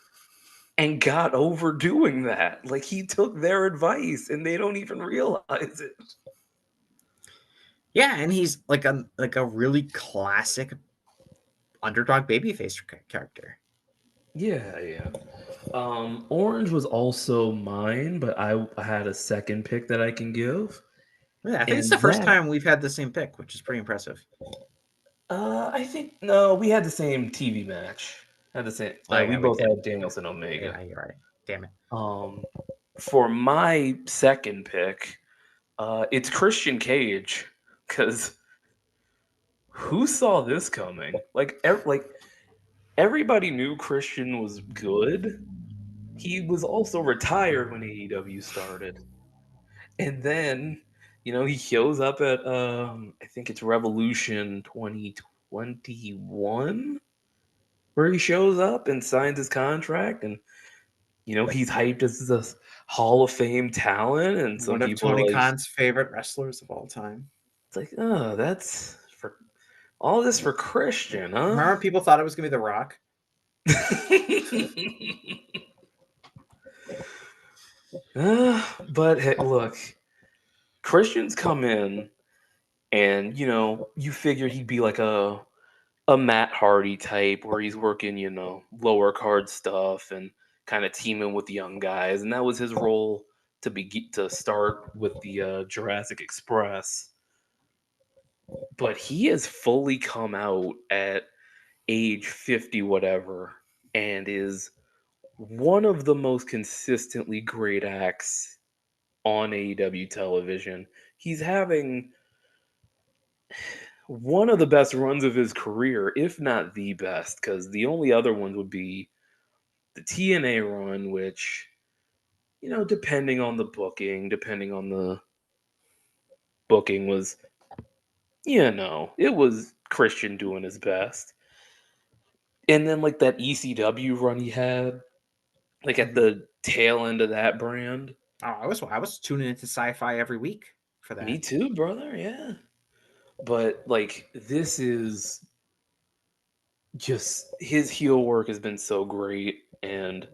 and got over doing that. Like he took their advice and they don't even realize it. Yeah, and he's like a really classic underdog babyface character. Yeah, yeah. Orange was also mine, but I had a second pick that I can give. Yeah, I think it's And the first that, time we've had the same pick, which is pretty impressive. I think no, we had the same TV match. Had the same. Oh We yeah, we both did. had Danielson Omega. Yeah, you're right. Damn it. For my second pick, it's Christian Cage, because who saw this coming? Like everybody knew Christian was good. He was also retired when AEW started, and then he shows up at I think it's Revolution 2021, where he shows up and signs his contract, and he's hyped as a Hall of Fame talent, and some One of people are Tony like, Khan's favorite wrestlers of all time. it's like, oh, that's for all this for Christian, huh? Remember, people thought it was gonna be The Rock. But hey, look, Christian's come in, and you figure he'd be like a Matt Hardy type, where he's working lower card stuff and kind of teaming with young guys, and that was his role to start with the Jurassic Express. But he has fully come out at age 50 whatever, and is one of the most consistently great acts on AEW television. He's having one of the best runs of his career, if not the best, because the only other ones would be the TNA run, which, depending on the booking, was, it was Christian doing his best. And then, like, that ECW run he had, like, at the tail end of that brand. Oh, I was tuning into Sci-Fi every week for Me that. too, brother. Yeah. But, like, this is just his heel work has been so great, and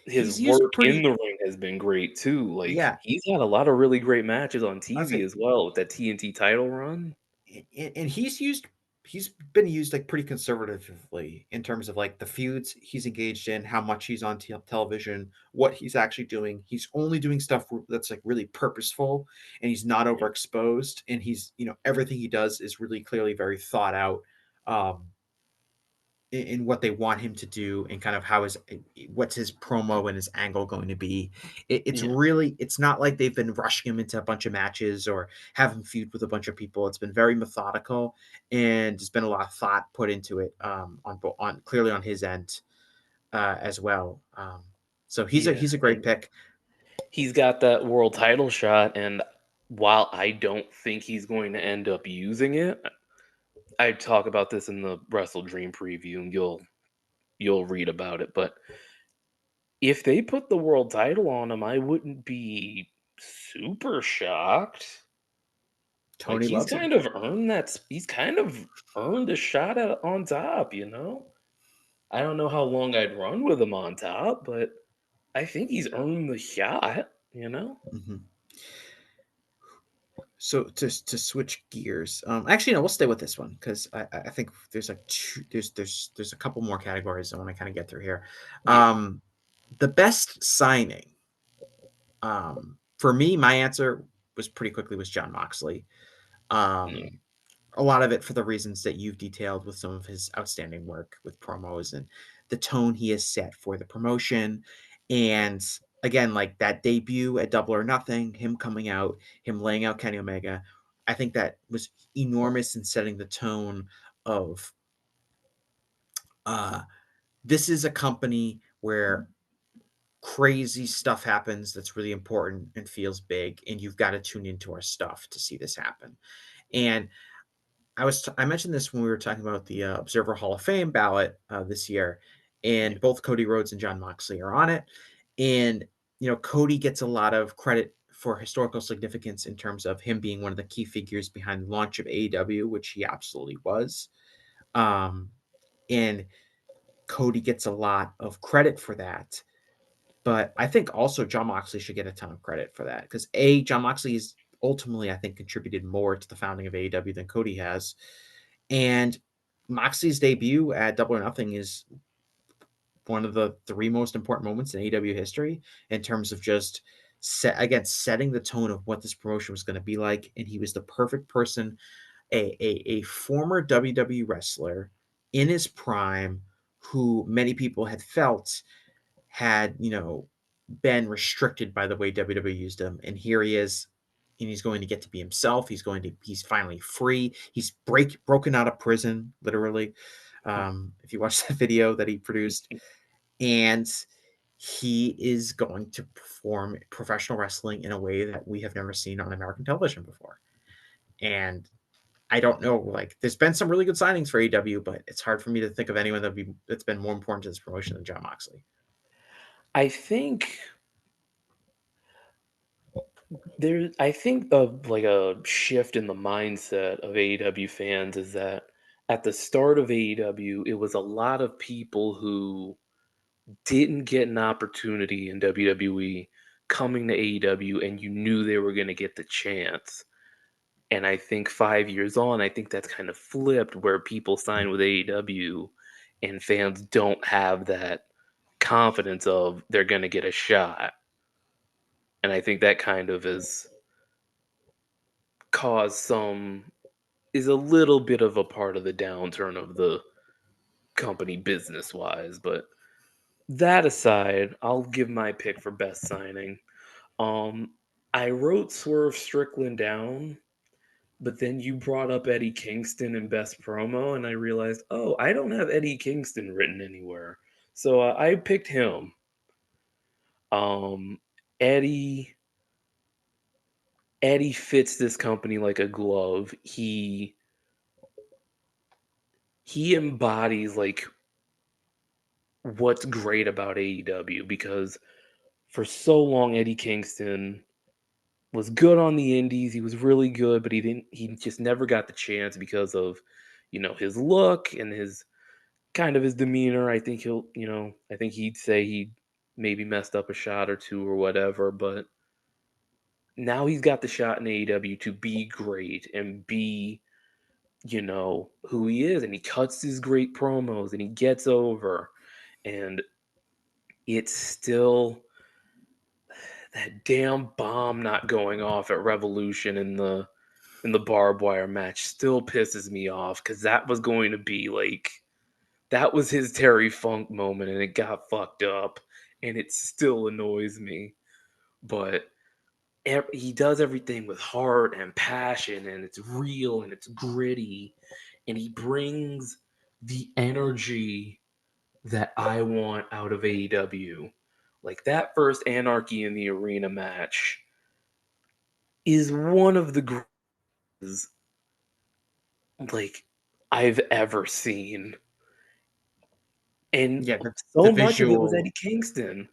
his He's used work in pretty. the ring has been great too. Like, Yeah, he's had a lot of really great matches on I TV say, as well with that TNT title run. and he's been used like pretty conservatively in terms of like the feuds he's engaged in, how much he's on television, what he's actually doing. He's only doing stuff that's like really purposeful, and he's not Yeah. overexposed. And he's everything he does is really clearly very thought out. Um, in what they want him to do and kind of how his what's his promo and his angle going to be. It's Yeah. really it's not like they've been rushing him into a bunch of matches or have him feud with a bunch of people. It's been very methodical, and there's been a lot of thought put into it on clearly on his end as well. So Yeah. he's a great And pick. he's got that world title shot, and while I don't think he's going to end up using it, I talk about this in the Wrestle Dream preview, and you'll read about it. But if they put the world title on him, I wouldn't be super shocked. Like, Tony loves him. he's kind of earned a shot at on top, I don't know how long I'd run with him on top, but I think he's earned the shot. Mhm. So to switch gears, actually no, we'll stay with this one because I think there's like there's a couple more categories I want to kind of get through here. Yeah. The best signing, for me, my answer was pretty quickly was John Moxley. Yeah. Um, a lot of it for the reasons that you've detailed with some of his outstanding work with promos and the tone he has set for the promotion. And again, like that debut at Double or Nothing, him coming out, him laying out Kenny Omega, I think that was enormous in setting the tone of uh, this is a company where crazy stuff happens that's really important and feels big, and you've got to tune into our stuff to see this happen. And I mentioned this when we were talking about the Observer Hall of Fame ballot this year, Yeah. and both Cody Rhodes and John Moxley are on it. And Cody gets a lot of credit for historical significance in terms of him being one of the key figures behind the launch of AEW, which he absolutely was. And Cody gets a lot of credit for that. But I think also John Moxley should get a ton of credit for that because John Moxley is ultimately, I think, contributed more to the founding of AEW than Cody has. And Moxley's debut at Double or Nothing is one of the three most important moments in AEW history in terms of just setting the tone of what this promotion was going to be like. And he was the perfect person, a former WWE wrestler in his prime, who many people had felt had, been restricted by the way WWE used him. And here he is, and he's going to get to be himself. He's finally free. He's broken out of prison, literally. If you watch the video that he produced, and he is going to perform professional wrestling in a way that we have never seen on American television before. And I don't know, like, there's been some really good signings for AEW, but it's hard for me to think of anyone that's been more important to this promotion than Jon Moxley. I think of like a shift in the mindset of AEW fans is that at the start of AEW, it was a lot of people who didn't get an opportunity in WWE coming to AEW, and you knew they were going to get the chance. And I think 5 years on, I think that's kind of flipped where people sign with AEW and fans don't have that confidence of they're going to get a shot. And I think that kind of has caused is a little bit of a part of the downturn of the company business wise. But that aside, I'll give my pick for best signing. Um, I wrote Swerve Strickland down, but then you brought up Eddie Kingston in best promo, and I realized, oh, I don't have Eddie Kingston written anywhere, so I picked him. Um, Eddie Eddie fits this company like a glove. He embodies like what's great about AEW because for so long Eddie Kingston was good on the indies. He was really good, but he just never got the chance because of, his look and his kind of his demeanor. I think he'd say he maybe messed up a shot or two or whatever, but now he's got the shot in AEW to be great and be, who he is, and he cuts his great promos and he gets over, and it's still that damn bomb not going off at Revolution in the barbed wire match still pisses me off because that was going to be like that was his Terry Funk moment and it got fucked up and it still annoys me. But he does everything with heart and passion and it's real and it's gritty and he brings the energy that I want out of AEW. Like that first Anarchy in the Arena match is one of the greatest like I've ever seen. And Yeah, the so much of it was visual, Eddie Kingston.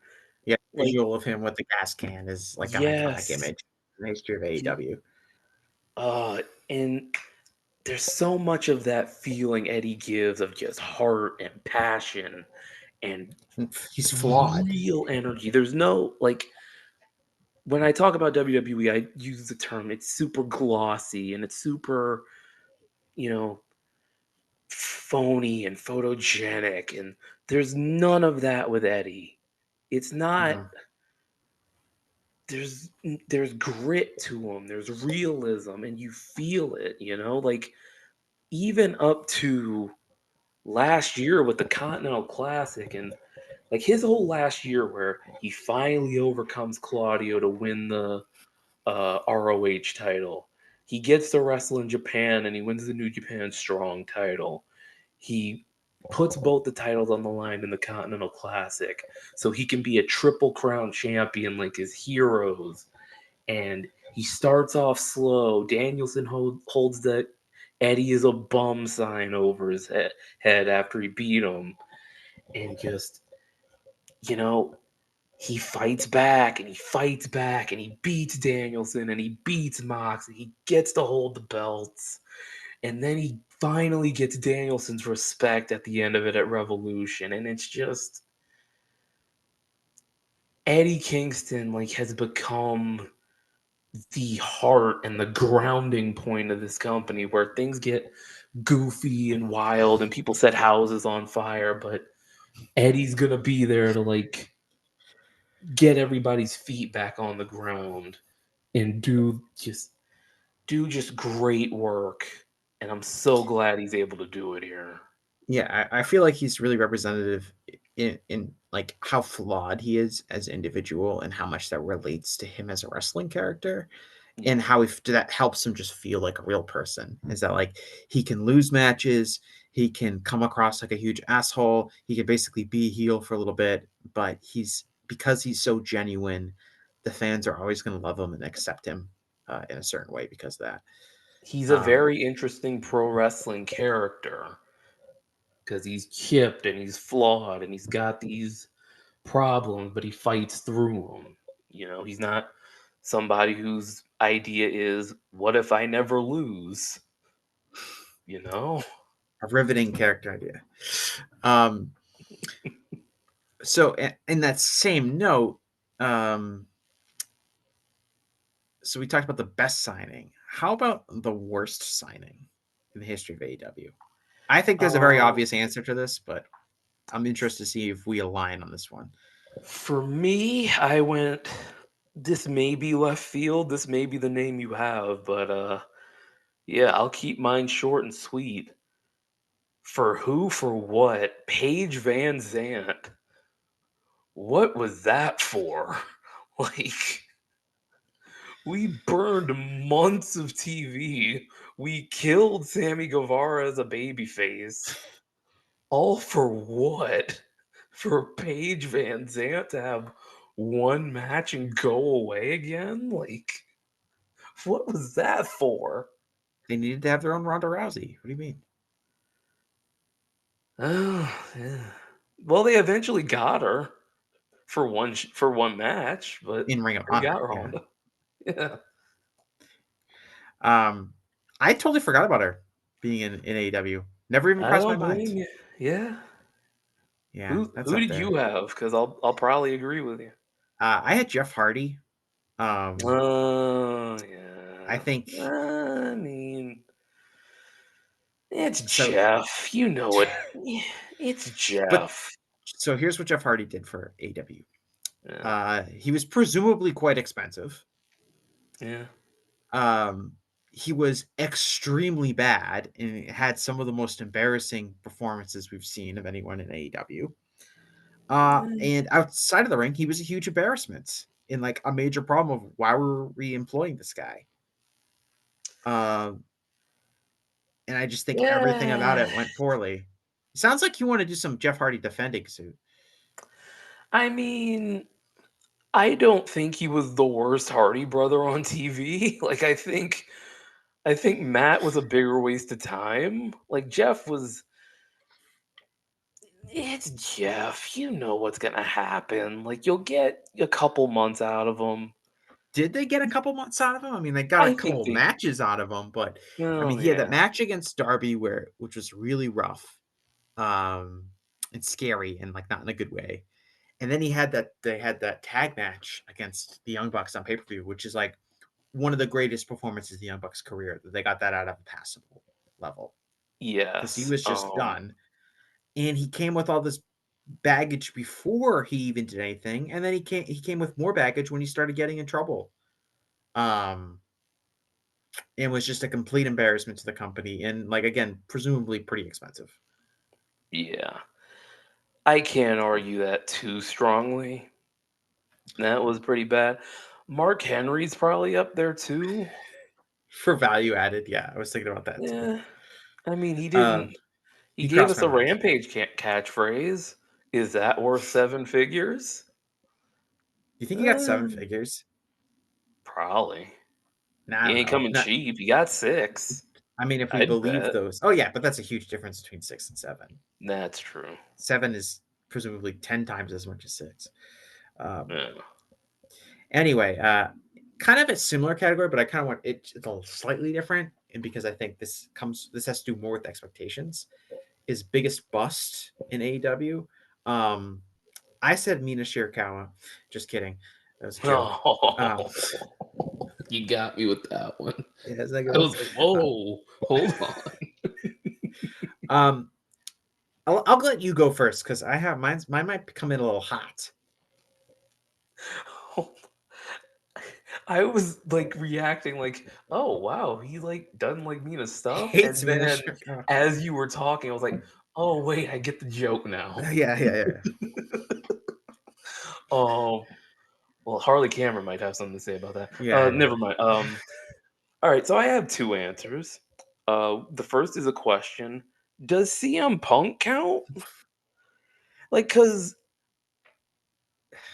yeah, Like, visual of him with the gas can is like an iconic yes. image in the history of AEW. And there's so much of that feeling Eddie gives of just heart and passion and He's flawed. real energy. There's no like when I talk about WWE, I use the term it's super glossy and it's super, you know, phony and photogenic, and there's none of that with Eddie. It's not. Mhm. There's grit to him. There's realism, and you feel it. Like even up to last year with the Continental Classic, and like his whole last year where he finally overcomes Claudio to win the ROH title. He gets to wrestle in Japan, and he wins the New Japan Strong title. He puts both the titles on the line in the Continental Classic so he can be a Triple Crown champion like his heroes. And he starts off slow. Danielson holds that Eddie is a bum sign over his head after he beat him. And just, you know, he fights back and he fights back and he beats Danielson and he beats Mox and he gets to hold the belts. And then he finally gets Danielson's respect at the end of it at Revolution. And it's just Eddie Kingston like has become the heart and the grounding point of this company where things get goofy and wild and people set houses on fire, but Eddie's gonna be there to like get everybody's feet back on the ground and do just great work. And I'm so glad he's able to do it here. Yeah, I feel like he's really representative in like how flawed he is as an individual and how much that relates to him as a wrestling character, and Yeah. how if that helps him just feel like a real person. Is that like he can lose matches, he can come across like a huge asshole, he can basically be a heel for a little bit, but because he's so genuine, the fans are always going to love him and accept him in a certain way because of that. He's a Um, very interesting pro wrestling character because he's chipped and he's flawed and he's got these problems, but he fights through them. He's not somebody whose idea is, what if I never lose? You know? a riveting character idea. Um, so in that same note, um, so we talked about the best signing. How about the worst signing in the history of AEW? I think there's a very Um, obvious answer to this, but I'm interested to see if we align on this one. for me, I went, this may be left field, this may be the name you have, but yeah, I'll keep mine short and sweet. For who, for what? Paige Van Zant. What was that for? Like, we burned months of TV. We killed Sammy Guevara as a babyface. All for what? For Paige Van Zant to have one match and go away again? Like, what was that for? They needed to have their own Ronda Rousey. What do you mean? Oh, yeah. Well, they eventually got her for one match, but In Ring of they got Honor, yeah. Ronda. Yeah. Um, I totally forgot about her being in AEW. Never even I crossed my don't mind. blame you. Yeah. Yeah, Who that's who up did there. you have? Because I'll probably agree with you. I had Jeff Hardy. Oh I yeah. think I mean, it's so. Jeff. You know it. It's But Jeff. so here's what Jeff Hardy did for AEW. Yeah. He was presumably quite expensive. Yeah. Um, he was extremely bad and had some of the most embarrassing performances we've seen of anyone in AEW. And outside of the ring, he was a huge embarrassment and like a major problem of why were we employing this guy. Um, and I just think everything about Yeah. it went poorly. Sounds like you want to do some Jeff Hardy defending suit. I mean, I don't think he was the worst Hardy brother on TV. Like I think Matt was a bigger waste of time. Like Jeff was. It's Jeff. You know what's gonna happen. Like you'll get a couple months out of him. Did they get a couple months out of him? I mean, they got a I think couple they. matches out of him, but I mean, Oh he had that yeah. match against Darby which was really rough, um, and scary, and like not in a good way. And then they had that tag match against the Young Bucks on pay per view, which is like one of the greatest performances of the Young Bucks career. That they got that out of a passable level because he Yes. was just done, and he came with all this baggage before he even did anything, and then he came with more baggage when he started getting in trouble. Um, and was just a complete embarrassment to the company, and like again, presumably pretty expensive. Yeah. I can't argue that too strongly. That was pretty bad. Mark Henry's probably up there too. For value added, yeah, I was thinking about that too. Yeah. I mean, he Um, didn't. He he gave crossed us my a mind. Rampage catchphrase. Is that worth seven figures? You think he got seven Um, figures? Probably. Nah, I He don't ain't know. coming Not, cheap. He got six. I mean, if we I'd believe bet. those, oh yeah, but that's a huge difference between 6 and 7. That's true. 7 is presumably 10 times as much as 6. Um, Yeah. anyway, kind of a similar category, but I kind of want it's a slightly different, and because I think this has to do more with expectations. Is biggest bust in AEW. Um, I said Mina Shirakawa. Just kidding. That was a joke. Um, Oh, you got me with that one. yeah, isn't that I good? was like, Uh, whoa, hold on. um, I'll let you go first because I have mine might come in a little hot. I was like reacting like, oh wow, he like doesn't like me to stuff. Hates And me to then shit. as you were talking, I was like, oh wait, I get the joke now. Yeah. Oh well, Harley Cameron might have something to say about that. Yeah. Never mind. All right, so I have two answers. The first is a question: does CM Punk count? Like, cause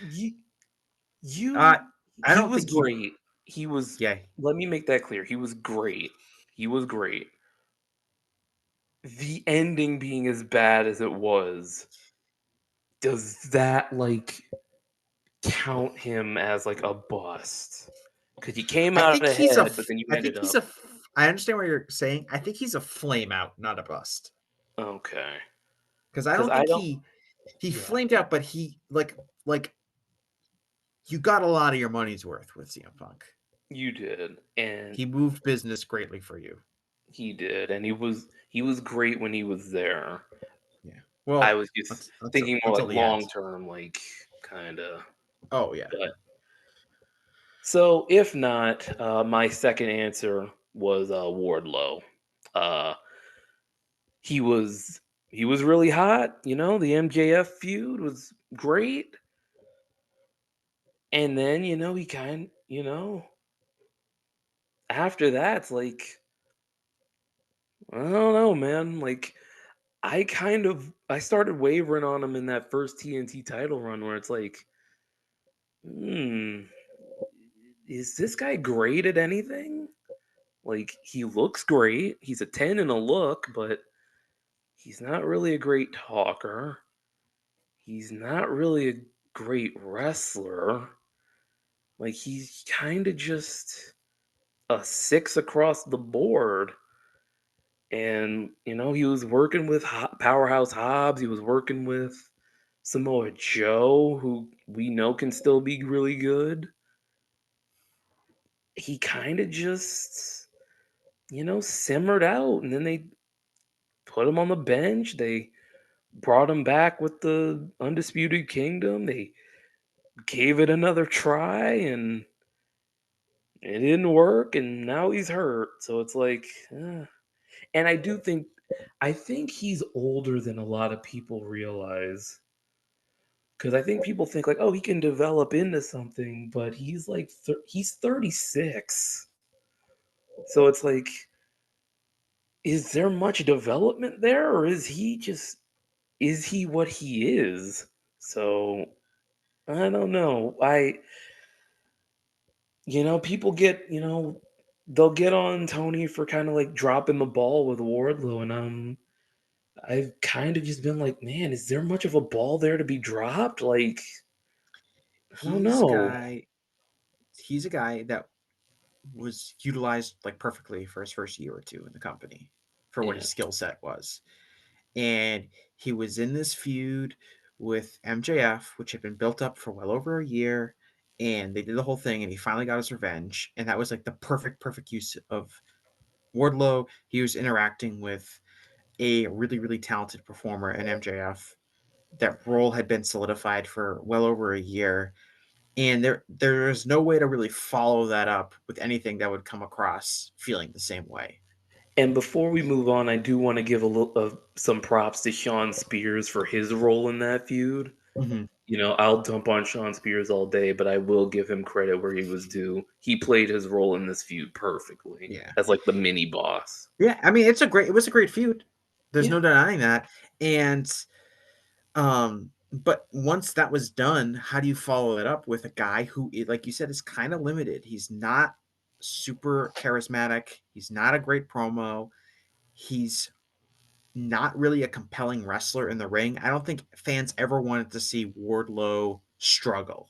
you Uh, you I he don't was think he. great. He was. Yeah, Let me make that clear. He was great. He was great. The ending being as bad as it was, does that like count him as like a bust? Because you came I out think he's a. ahead, but then you I think ended he's up a. I understand what you're saying. I think he's a flame out, not a bust. okay. Because I Because don't I think don't. he Yeah, flamed out, but he like you got a lot of your money's worth with CM Punk. you did, and He moved business greatly for you. he did, and he was great when he was there. Yeah. I Well, was just until thinking more until like the end. long term, like kind of. Oh yeah. But so if not, my second answer was Wardlow. Uh, he was really hot. The MJF feud was great, and then he after that, it's like I don't know, man. Like I started wavering on him in that first TNT title run, where it's like, hmm, is this guy great at anything? Like he looks great. He's a 10 in a look, but he's not really a great talker. He's not really a great wrestler. Like he's kind of just a six across the board. And he was working with Powerhouse Hobbs. He was working with Samoa Joe, who we know can still be really good. He kind of just simmered out, and then they put him on the bench. They brought him back with the Undisputed Kingdom. They gave it another try, and it didn't work, and now he's hurt. So it's like, and I think he's older than a lot of people realize. Because I think people think like, oh, he can develop into something, but he's like, he's 36. So it's like, is there much development there, or is he what he is? So I don't know. People they'll get on Tony for kind of like dropping the ball with Wardlow, and I've kind of just been like, man, is there much of a ball there to be dropped? Like, I don't He's a know. guy. He's a guy that was utilized like perfectly for his first year or two in the company for what Yeah. his skill set was. And he was in this feud with MJF, which had been built up for well over a year. And they did the whole thing, and he finally got his revenge. And that was like the perfect use of Wardlow. He was interacting with a really, really talented performer in MJF. That role had been solidified for well over a year. And there's no way to really follow that up with anything that would come across feeling the same way. And before we move on, I do want to give a little some props to Sean Spears for his role in that feud. Mm-hmm. I'll dump on Sean Spears all day, but I will give him credit where he was due. He played his role in this feud perfectly Yeah. as like the mini boss. Yeah, I mean it was a great feud. There's Yeah. no denying that. And but once that was done, how do you follow it up with a guy who like you said is kind of limited? He's not super charismatic. He's not a great promo. He's not really a compelling wrestler in the ring. I don't think fans ever wanted to see Wardlow struggle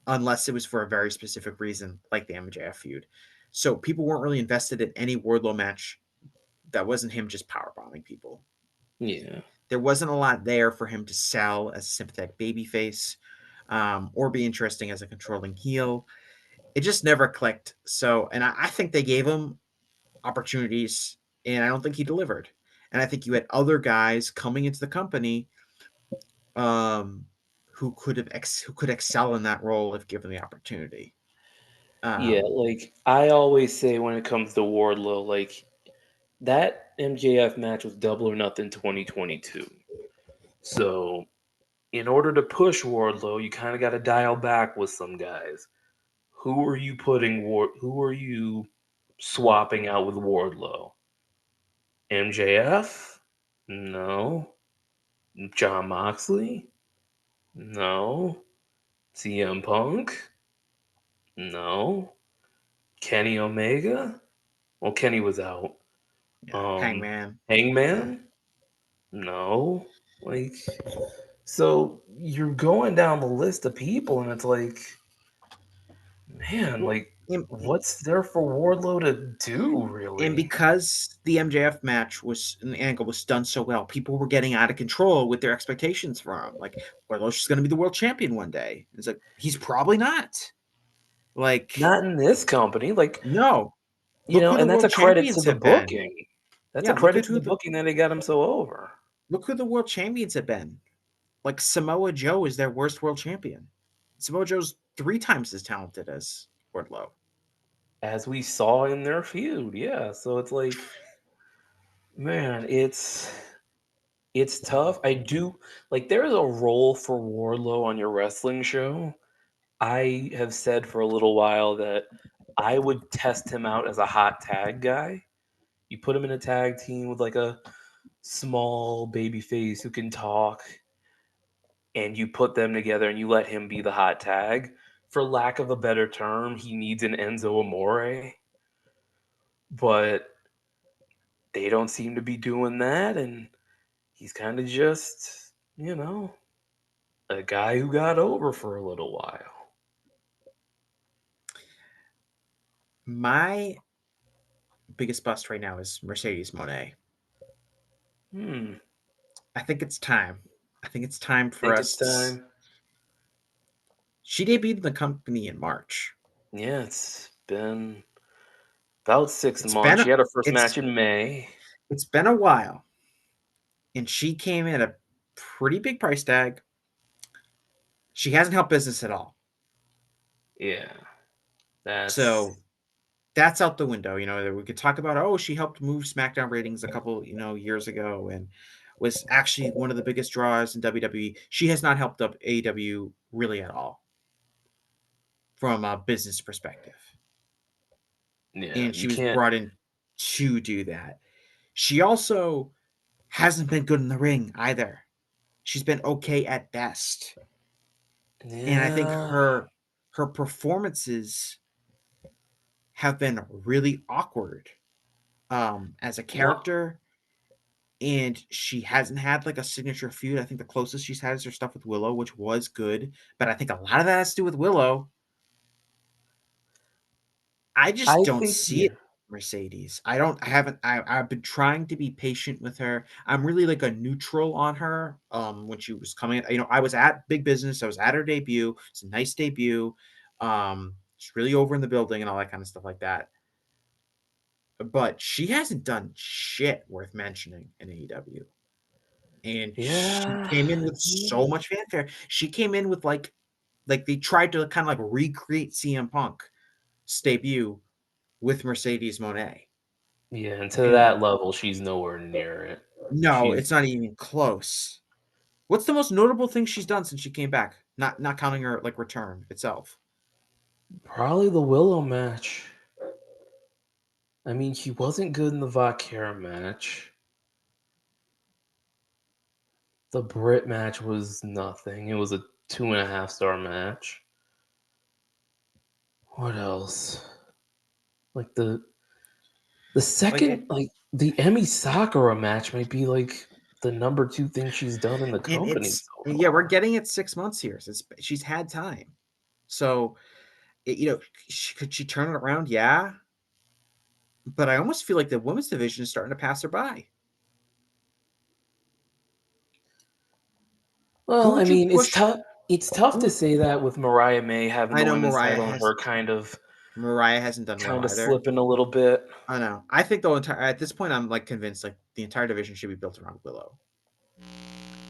unless it was for a very specific reason, like the MJF feud. So people weren't really invested in any Wardlow match that wasn't him just power bombing people. Yeah. There wasn't a lot there for him to sell as a sympathetic babyface, or be interesting as a controlling heel. It just never clicked. So, and I think they gave him opportunities, and I don't think he delivered. and I think you had other guys coming into the company who could excel in that role if given the opportunity. Yeah, Um, like I always say when it comes to Wardlow, like that MJF match was Double or Nothing 2022. So in order to push Wardlow, you kind of got to dial back with some guys. Who are you swapping out with Wardlow? MJF? No. John Moxley? No. CM Punk? No. Kenny Omega? Well, Kenny was out. yeah, Hangman. Yeah. Hangman? No. Like, so you're going down the list of people, and it's like, man, Well, like, what's there for Wardlow to do, and really? because the MJF match was and the angle was done so well, people were getting out of control with their expectations for him. Like, Wardlow's just going to be the world champion one day. It's like he's probably not. Like, Not in this company. Like, no. Look who the and that's world a credit to champions the have been. booking. That's a Yeah, look credit at to the booking that they got him so over. look who the world champions have been. Like Samoa Joe is their worst world champion. Samoa Joe's 3 times as talented as Wardlow. As we saw in their feud, yeah. So it's like, man, it's tough. I do like there's a role for Wardlow on your wrestling show. I have said for a little while that I would test him out as a hot tag guy. You put him in a tag team with like a small baby face who can talk, and you put them together and you let him be the hot tag. For lack of a better term, he needs an Enzo Amore, but they don't seem to be doing that, and he's kind of just, a guy who got over for a little while. My biggest bust right now is Mercedes Monet. Hmm. I think it's time. I think it's time for Think us it's to. time. She debuted in the company in March. Yeah, it's been about six It's been months. She a, had her first it's match in May. it's been a while, and she came in at a pretty big price tag. She hasn't helped business at all. Yeah, that's So that's out the window. We could talk about, oh, she helped move SmackDown ratings a couple, years ago and was actually one of the biggest draws in WWE. She has not helped up AEW really at all from a business perspective. yeah. And You she was can't. brought in to do that. She also hasn't been good in the ring either. She's been okay at best. And I think Yeah. her performances have been really awkward as a Well, character, and she hasn't had like a signature feud. I think the closest she's had is her stuff with Willow, which was good, but I think a lot of that has to do with Willow. I just I don't think see it, yeah. Mercedes. I've been trying to be patient with her. I'm really like a neutral on her. When she was coming, I was at Big Business. I was at her debut. It's a nice debut. She's really over in the building and all that kind of stuff like that. But she hasn't done shit worth mentioning in AEW. And she Yeah. came in with so much fanfare. She came in with like they tried to kind of like recreate CM Punk's debut with Mercedes Monet. Yeah, and to And that level, she's nowhere near it. no, She's it's not even close. What's the most notable thing she's done since she came back? Not counting her like return itself. probably the Willow match. I mean, he wasn't good in the Vakira match. The Brit match was nothing. It was a 2.5 star match. What else? Like the Like it, second, like the Emi Sakura match might be like the number two thing she's done in the and company it's so yeah, we're far. getting it 6 months here. So she's had time. So could she turn it around? Yeah, but I almost feel like the women's division is starting to pass her by. Who Well, I would you mean, it's push? tough. It's tough Who to would, say that with Mariah May having I the know women's Mariah title and has her Mariah hasn't done well kind of either. slipping a little bit. I know. I think the entire at this point I'm like convinced like the entire division should be built around Willow.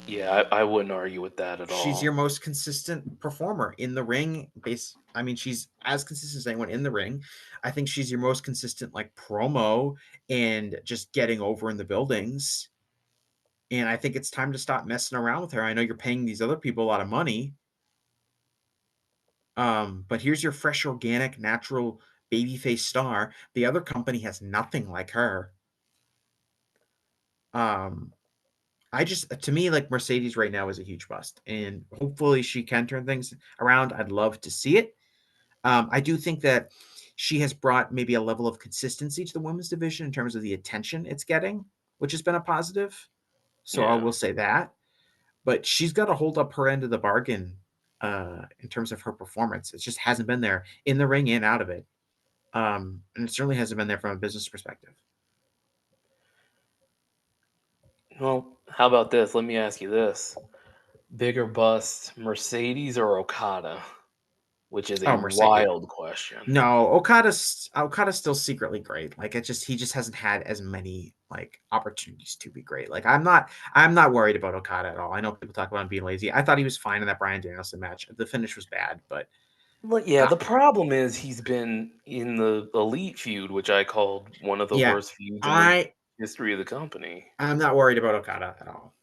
Yeah, I wouldn't argue with that at all. She's your most consistent performer in the ring. She's as consistent as anyone in the ring. I think she's your most consistent like promo and just getting over in the buildings. And I think it's time to stop messing around with her. I know you're paying these other people a lot of money. But here's your fresh, organic, natural babyface star. The other company has nothing like her. To me, like Mercedes right now is a huge bust, and hopefully she can turn things around. I'd love to see it. I do think that she has brought maybe a level of consistency to the women's division in terms of the attention it's getting, which has been a positive. So I will say that. But she's got to hold up her end of the bargain in terms of her performance. It just hasn't been there in the ring and out of it. And it certainly hasn't been there from a business perspective. Well, how about this? Let me ask you this. Bigger bust, Mercedes or Okada? Which is a Mercedes. wild question. No, Okada's still secretly great. Like he just hasn't had as many like opportunities to be great. Like I'm not worried about Okada at all. I know people talk about him being lazy. I thought he was fine in that Bryan Danielson match. The finish was bad, but Well, yeah, the problem is he's been in the Elite feud, which I called one of the worst feuds in the history of the company. I'm not worried about Okada at all.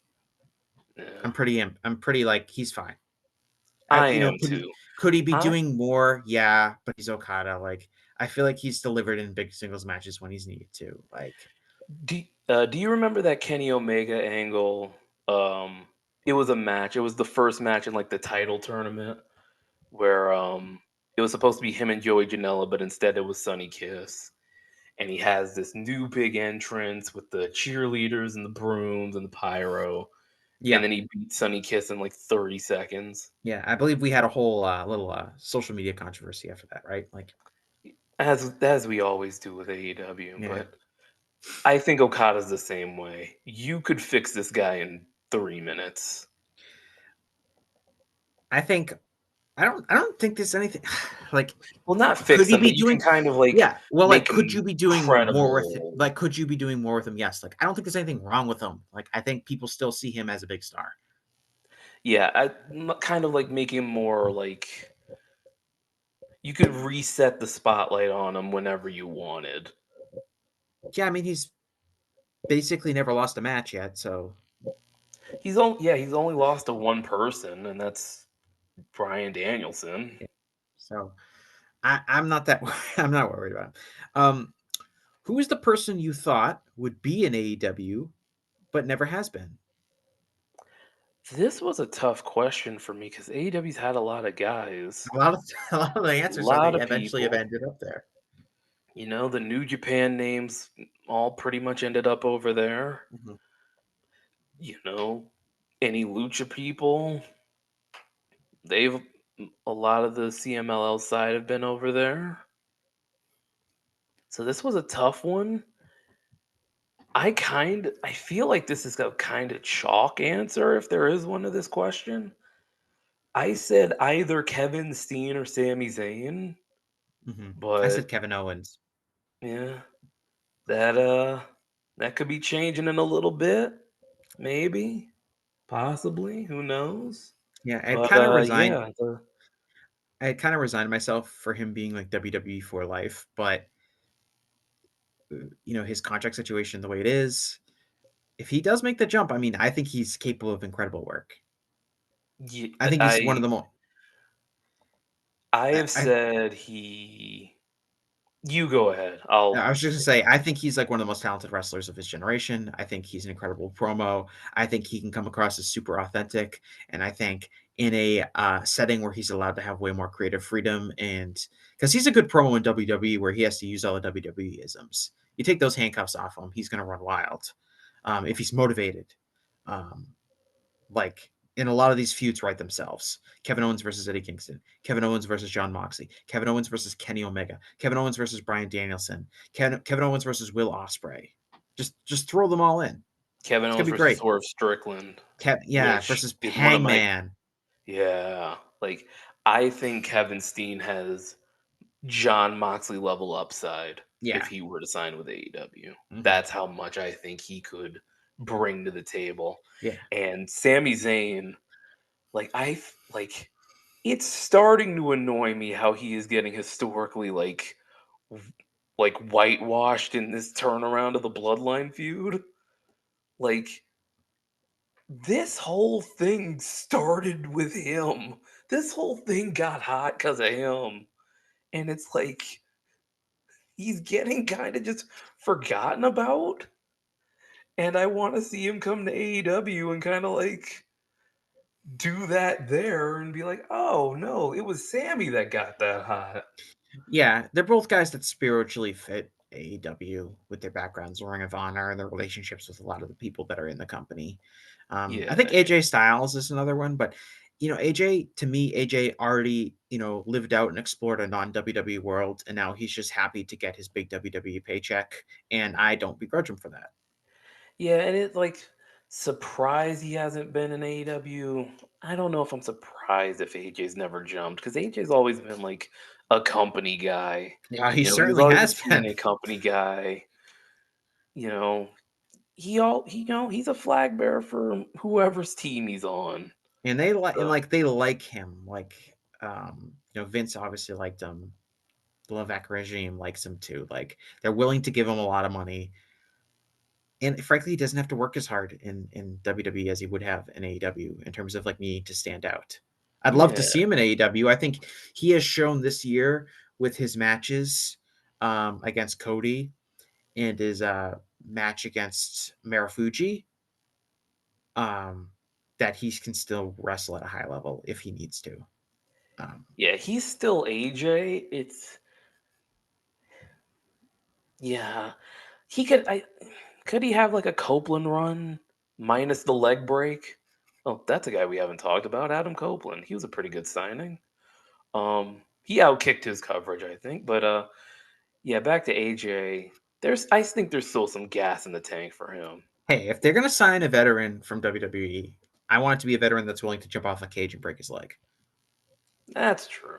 Yeah. I'm pretty like he's fine. I am too. Could he be doing more? Yeah, but he's Okada. Like I feel like he's delivered in big singles matches when he's needed to. Like, do you remember that Kenny Omega angle? It was a match. It was the first match in like the title tournament where it was supposed to be him and Joey Janela, but instead it was Sonny Kiss. And he has this new big entrance with the cheerleaders and the brooms and the pyro. Yeah. And then he beat Sonny Kiss in like 30 seconds. Yeah, I believe we had a whole little social media controversy after that, right? Like as we always do with AEW, but I think Okada's the same way. You could fix this guy in 3 minutes. I don't think there's anything like. Well, not fix could he him, be but doing you can kind of like could you be doing credible. more with him? Like could you be doing more with him? Yes. Like I don't think there's anything wrong with him. Like I think people still see him as a big star. Yeah, I kind of like make him more like you could reset the spotlight on him whenever you wanted. Yeah, I mean he's basically never lost a match yet, so he's only lost to one person, and that's Bryan Danielson. Yeah. So I'm not I'm not worried about him. Who is the person you thought would be in AEW but never has been? This was a tough question for me because AEW's had a lot of guys. A lot of the answers I think eventually have ended up there. You know, the New Japan names all pretty much ended up over there. Mm-hmm. You know, any Lucha people, a lot of the CMLL side have been over there. So this was a tough one. I feel like this is a kind of chalk answer if there is one to this question. I said either Kevin Steen or Sami Zayn. Mm-hmm. But I said Kevin Owens. Yeah. That could be changing in a little bit. Maybe. Possibly. Who knows? Yeah, I kind of resigned. I kind of resigned myself for him being like WWE for life, but you know, his contract situation the way it is, if he does make the jump, I mean, I think he's capable of incredible work. Yeah, I think he's one of the more. I have said he. You go ahead. I was just gonna say, I think he's like one of the most talented wrestlers of his generation. I think he's an incredible promo. I think he can come across as super authentic, and I think in a setting where he's allowed to have way more creative freedom, and because he's a good promo in WWE where he has to use all the WWE isms. You take those handcuffs off him, he's gonna run wild if he's motivated. Like in a lot of these feuds write themselves. Kevin Owens versus Eddie Kingston, Kevin Owens versus Jon Moxley, Kevin Owens versus Kenny Omega, Kevin Owens versus Bryan Danielson, Kevin Owens versus Will Ospreay. Just throw them all in. Kevin Owens versus Swerve Strickland. Versus Hangman. Yeah, like I think Kevin Steen has John Moxley level upside if Yeah. he were to sign with AEW. Hmm. That's how much I think he could bring to the table. Yeah. And Sami Zayn, like it's starting to annoy me how he is getting historically like whitewashed in this turnaround of the bloodline feud. Like this whole thing started with him. This whole thing got hot because of him. And it's like he's getting kind of just forgotten about. And I want to see him come to AEW and kind of like do that there and be like, oh no, it was Sammy that got that hot. Yeah, they're both guys that spiritually fit AEW with their backgrounds in Ring of Honor and their relationships with a lot of the people that are in the company. I think Yeah, yeah. AJ Styles is another one, but AJ, to me, AJ already lived out and explored a non WWE world, and now he's just happy to get his big WWE paycheck, and I don't begrudge him for that. Yeah, and it's like surprised he hasn't been in AEW. I don't know if I'm surprised if AJ's never jumped because AJ's always been like a company guy. Yeah, he He was certainly always a has been. TNA company guy. You know, he's a flag bearer for whoever's team he's on. And they like and So like they like him. Like Vince obviously liked him. The Levesque regime likes him too. Like they're willing to give him a lot of money. And frankly, he doesn't have to work as hard in WWE as he would have in AEW in terms of like needing to stand out. I'd love to yeah, see him in AEW. I think he has shown this year with his matches against Cody and his match against Marufuji um, that he can still wrestle at a high level if he needs to. Um, yeah, he's still AJ. Yeah, he could he have like a Copeland run minus the leg break? Oh, that's a guy we haven't talked about, Adam Copeland. He was a pretty good signing. He outkicked his coverage, I think, but yeah, back to AJ. I think there's still some gas in the tank for him. hey, if they're gonna sign a veteran from WWE, I want it to be a veteran that's willing to jump off a cage and break his leg. That's true.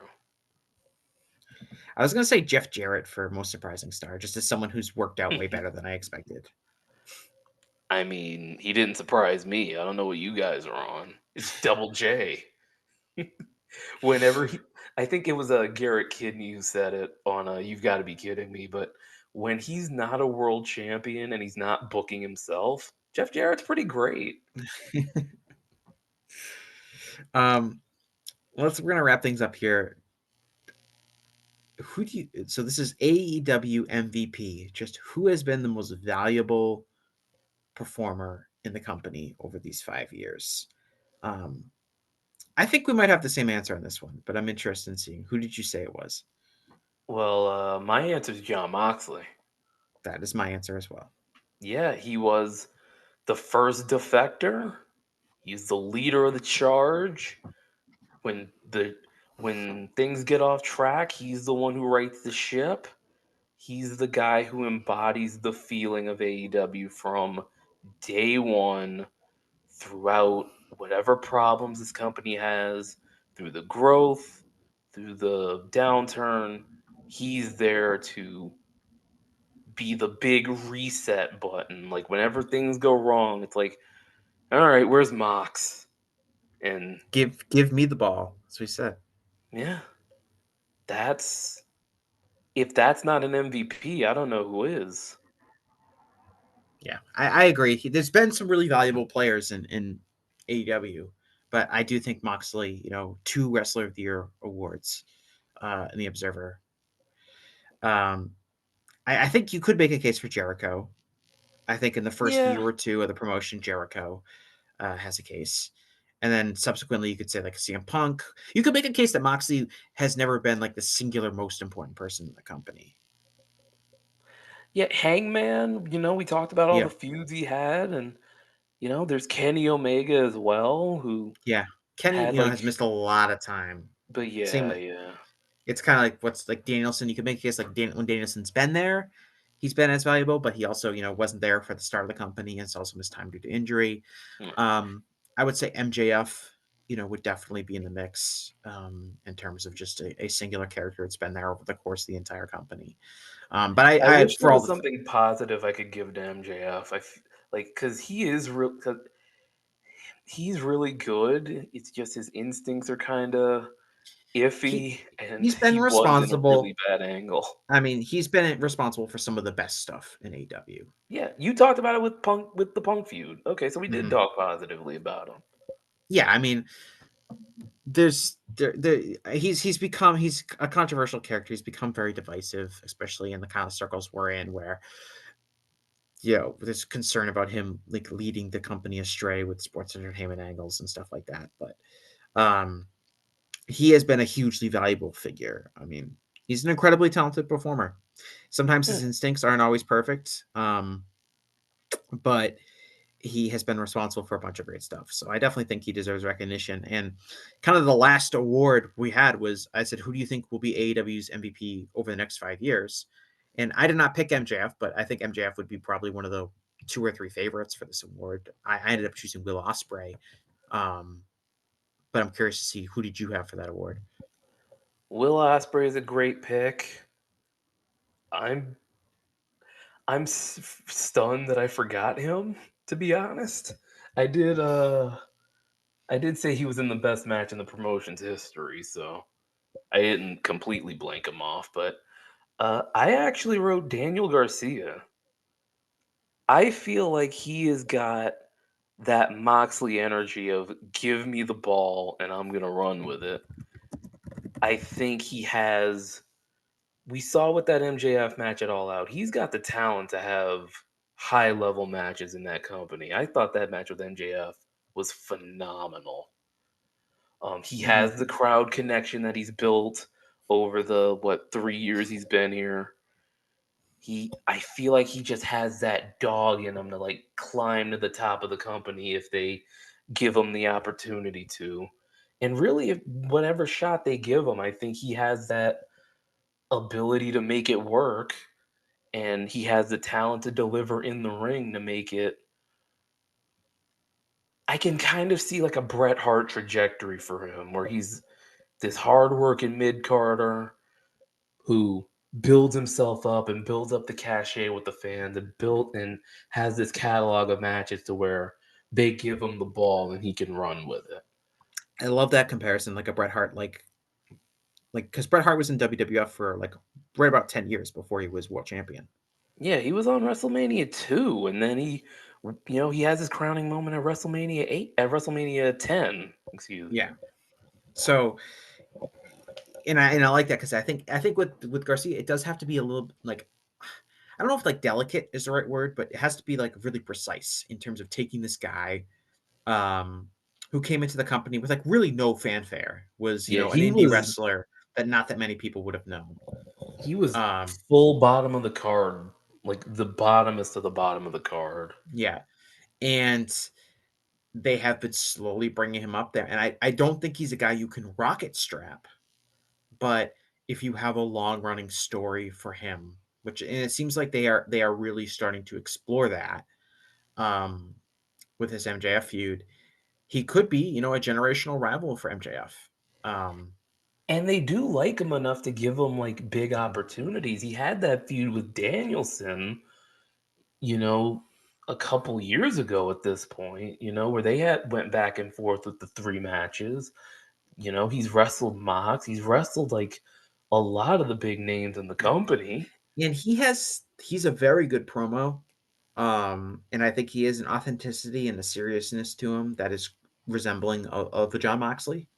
I was gonna say Jeff Jarrett for most surprising star, just as someone who's worked out way better than I expected. I mean, he didn't surprise me. I don't know what you guys are on. It's Double J. Whenever I think it was a Garrett Kidney who said it on You've Got to Be Kidding Me, but when he's not a world champion and he's not booking himself, Jeff Jarrett's pretty great. um, we're gonna wrap things up here. Who do you? So this is AEW MVP. Just who has been the most valuable performer in the company over these 5 years? Um, I think we might have the same answer on this one, but I'm interested in seeing who did you say it was. Well, my answer is John Moxley. That is my answer as well. Yeah, he was the first defector. He's the leader of the charge. When the when things get off track, he's the one who rights the ship. He's the guy who embodies the feeling of AEW from day one throughout whatever problems this company has, through the growth, through the downturn. He's there to be the big reset button. Like whenever things go wrong, it's like, all right, where's Mox? And Give me the ball, as we said. yeah, that's if that's not an MVP, I don't know who is. Yeah, I agree. There's been some really valuable players in AEW, but I do think Moxley, 2 Wrestler of the Year awards in the Observer. Um, I think you could make a case for Jericho. I think in the first Yeah. year or two of the promotion, Jericho has a case. And then subsequently, you could say like CM Punk. You could make a case that Moxley has never been like the singular most important person in the company. Yeah, Hangman, we talked about all Yeah, the feuds he had, and there's Kenny Omega as well, who yeah. Kenny, had has missed a lot of time. but Same. yeah, yeah. It's kind of like what's like Danielson. You could make a case like when Danielson's been there, he's been as valuable, but he also wasn't there for the start of the company, and it's also missed time due to injury. Right. I would say MJF. would definitely be in the mix in terms of just a singular character that's been there over the course of the entire company. But I I wish there for all was the something positive I could give to MJF. Like because he is real. Cause he's really good. It's just his instincts are kind of he iffy, and he's been he was in a really responsible. bad angle. I mean, he's been responsible for some of the best stuff in AEW. Yeah, you talked about it with Punk with the Punk feud. Okay, so we did Mhm. talk positively about him. Yeah, I mean, he's a controversial character. He's become very divisive, especially in the kind of circles we're in, where there's concern about him like leading the company astray with sports entertainment angles and stuff like that. But um, he has been a hugely valuable figure. I mean, he's an incredibly talented performer. Sometimes Yeah. his instincts aren't always perfect, but he has been responsible for a bunch of great stuff. So I definitely think he deserves recognition. And kind of the last award we had was I said, who do you think will be AEW's MVP over the next 5 years? And I did not pick MJF, but I think MJF would be probably one of the 2 or 3 favorites for this award. I ended up choosing Will Ospreay. Um, but I'm curious to see, who did you have for that award? Will Ospreay is a great pick. I'm stunned that I forgot him. To be honest, I did. I did say he was in the best match in the promotion's history, so I didn't completely blank him off. But I actually wrote Daniel Garcia. I feel like he has got that Moxley energy of give me the ball and I'm gonna run with it. I think he has. We saw with that MJF match at All Out. He's got the talent to have high level matches in that company. I thought that match with MJF was phenomenal. He Mhm. has the crowd connection that he's built over the 3 years he's been here. I feel like he just has that dog in him to like climb to the top of the company if they give him the opportunity to. And really, if whatever shot they give him, I think he has that ability to make it work, and he has the talent to deliver in the ring to make it. I can kind of see like a Bret Hart trajectory for him, where he's this hardworking mid carder who builds himself up and builds up the cachet with the fans and built and has this catalog of matches to where they give him the ball and he can run with it. I love that comparison, like a Bret Hart, like because Bret Hart was in WWF for like right about 10 years before he was world champion. Yeah, he was on WrestleMania 2, and then he has his crowning moment at WrestleMania 8, at WrestleMania 10, excuse me. Yeah. So, and I like that because I think with Garcia, it does have to be a little like, I don't know if like delicate is the right word, but it has to be like really precise in terms of taking this guy um who came into the company with like really no fanfare, was Yeah, an indie wrestler that not that many people would have known. he was Um full bottom of the card, like the bottomest of the bottom of the card. yeah. And they have been slowly bringing him up there, and I don't think he's a guy you can rocket strap. But if you have a long running story for him, which, and it seems like they are really starting to explore that um, with his MJF feud, he could be, a generational rival for MJF. Um, And they do like him enough to give him like big opportunities. He had that feud with Danielson, you know, a couple years ago at this point, where they had went back and forth with the 3 matches. He's wrestled Mox, he's wrestled like a lot of the big names in the yeah, company. and he's a very good promo, and I think he has an authenticity and a seriousness to him that is resembling of a John Moxley.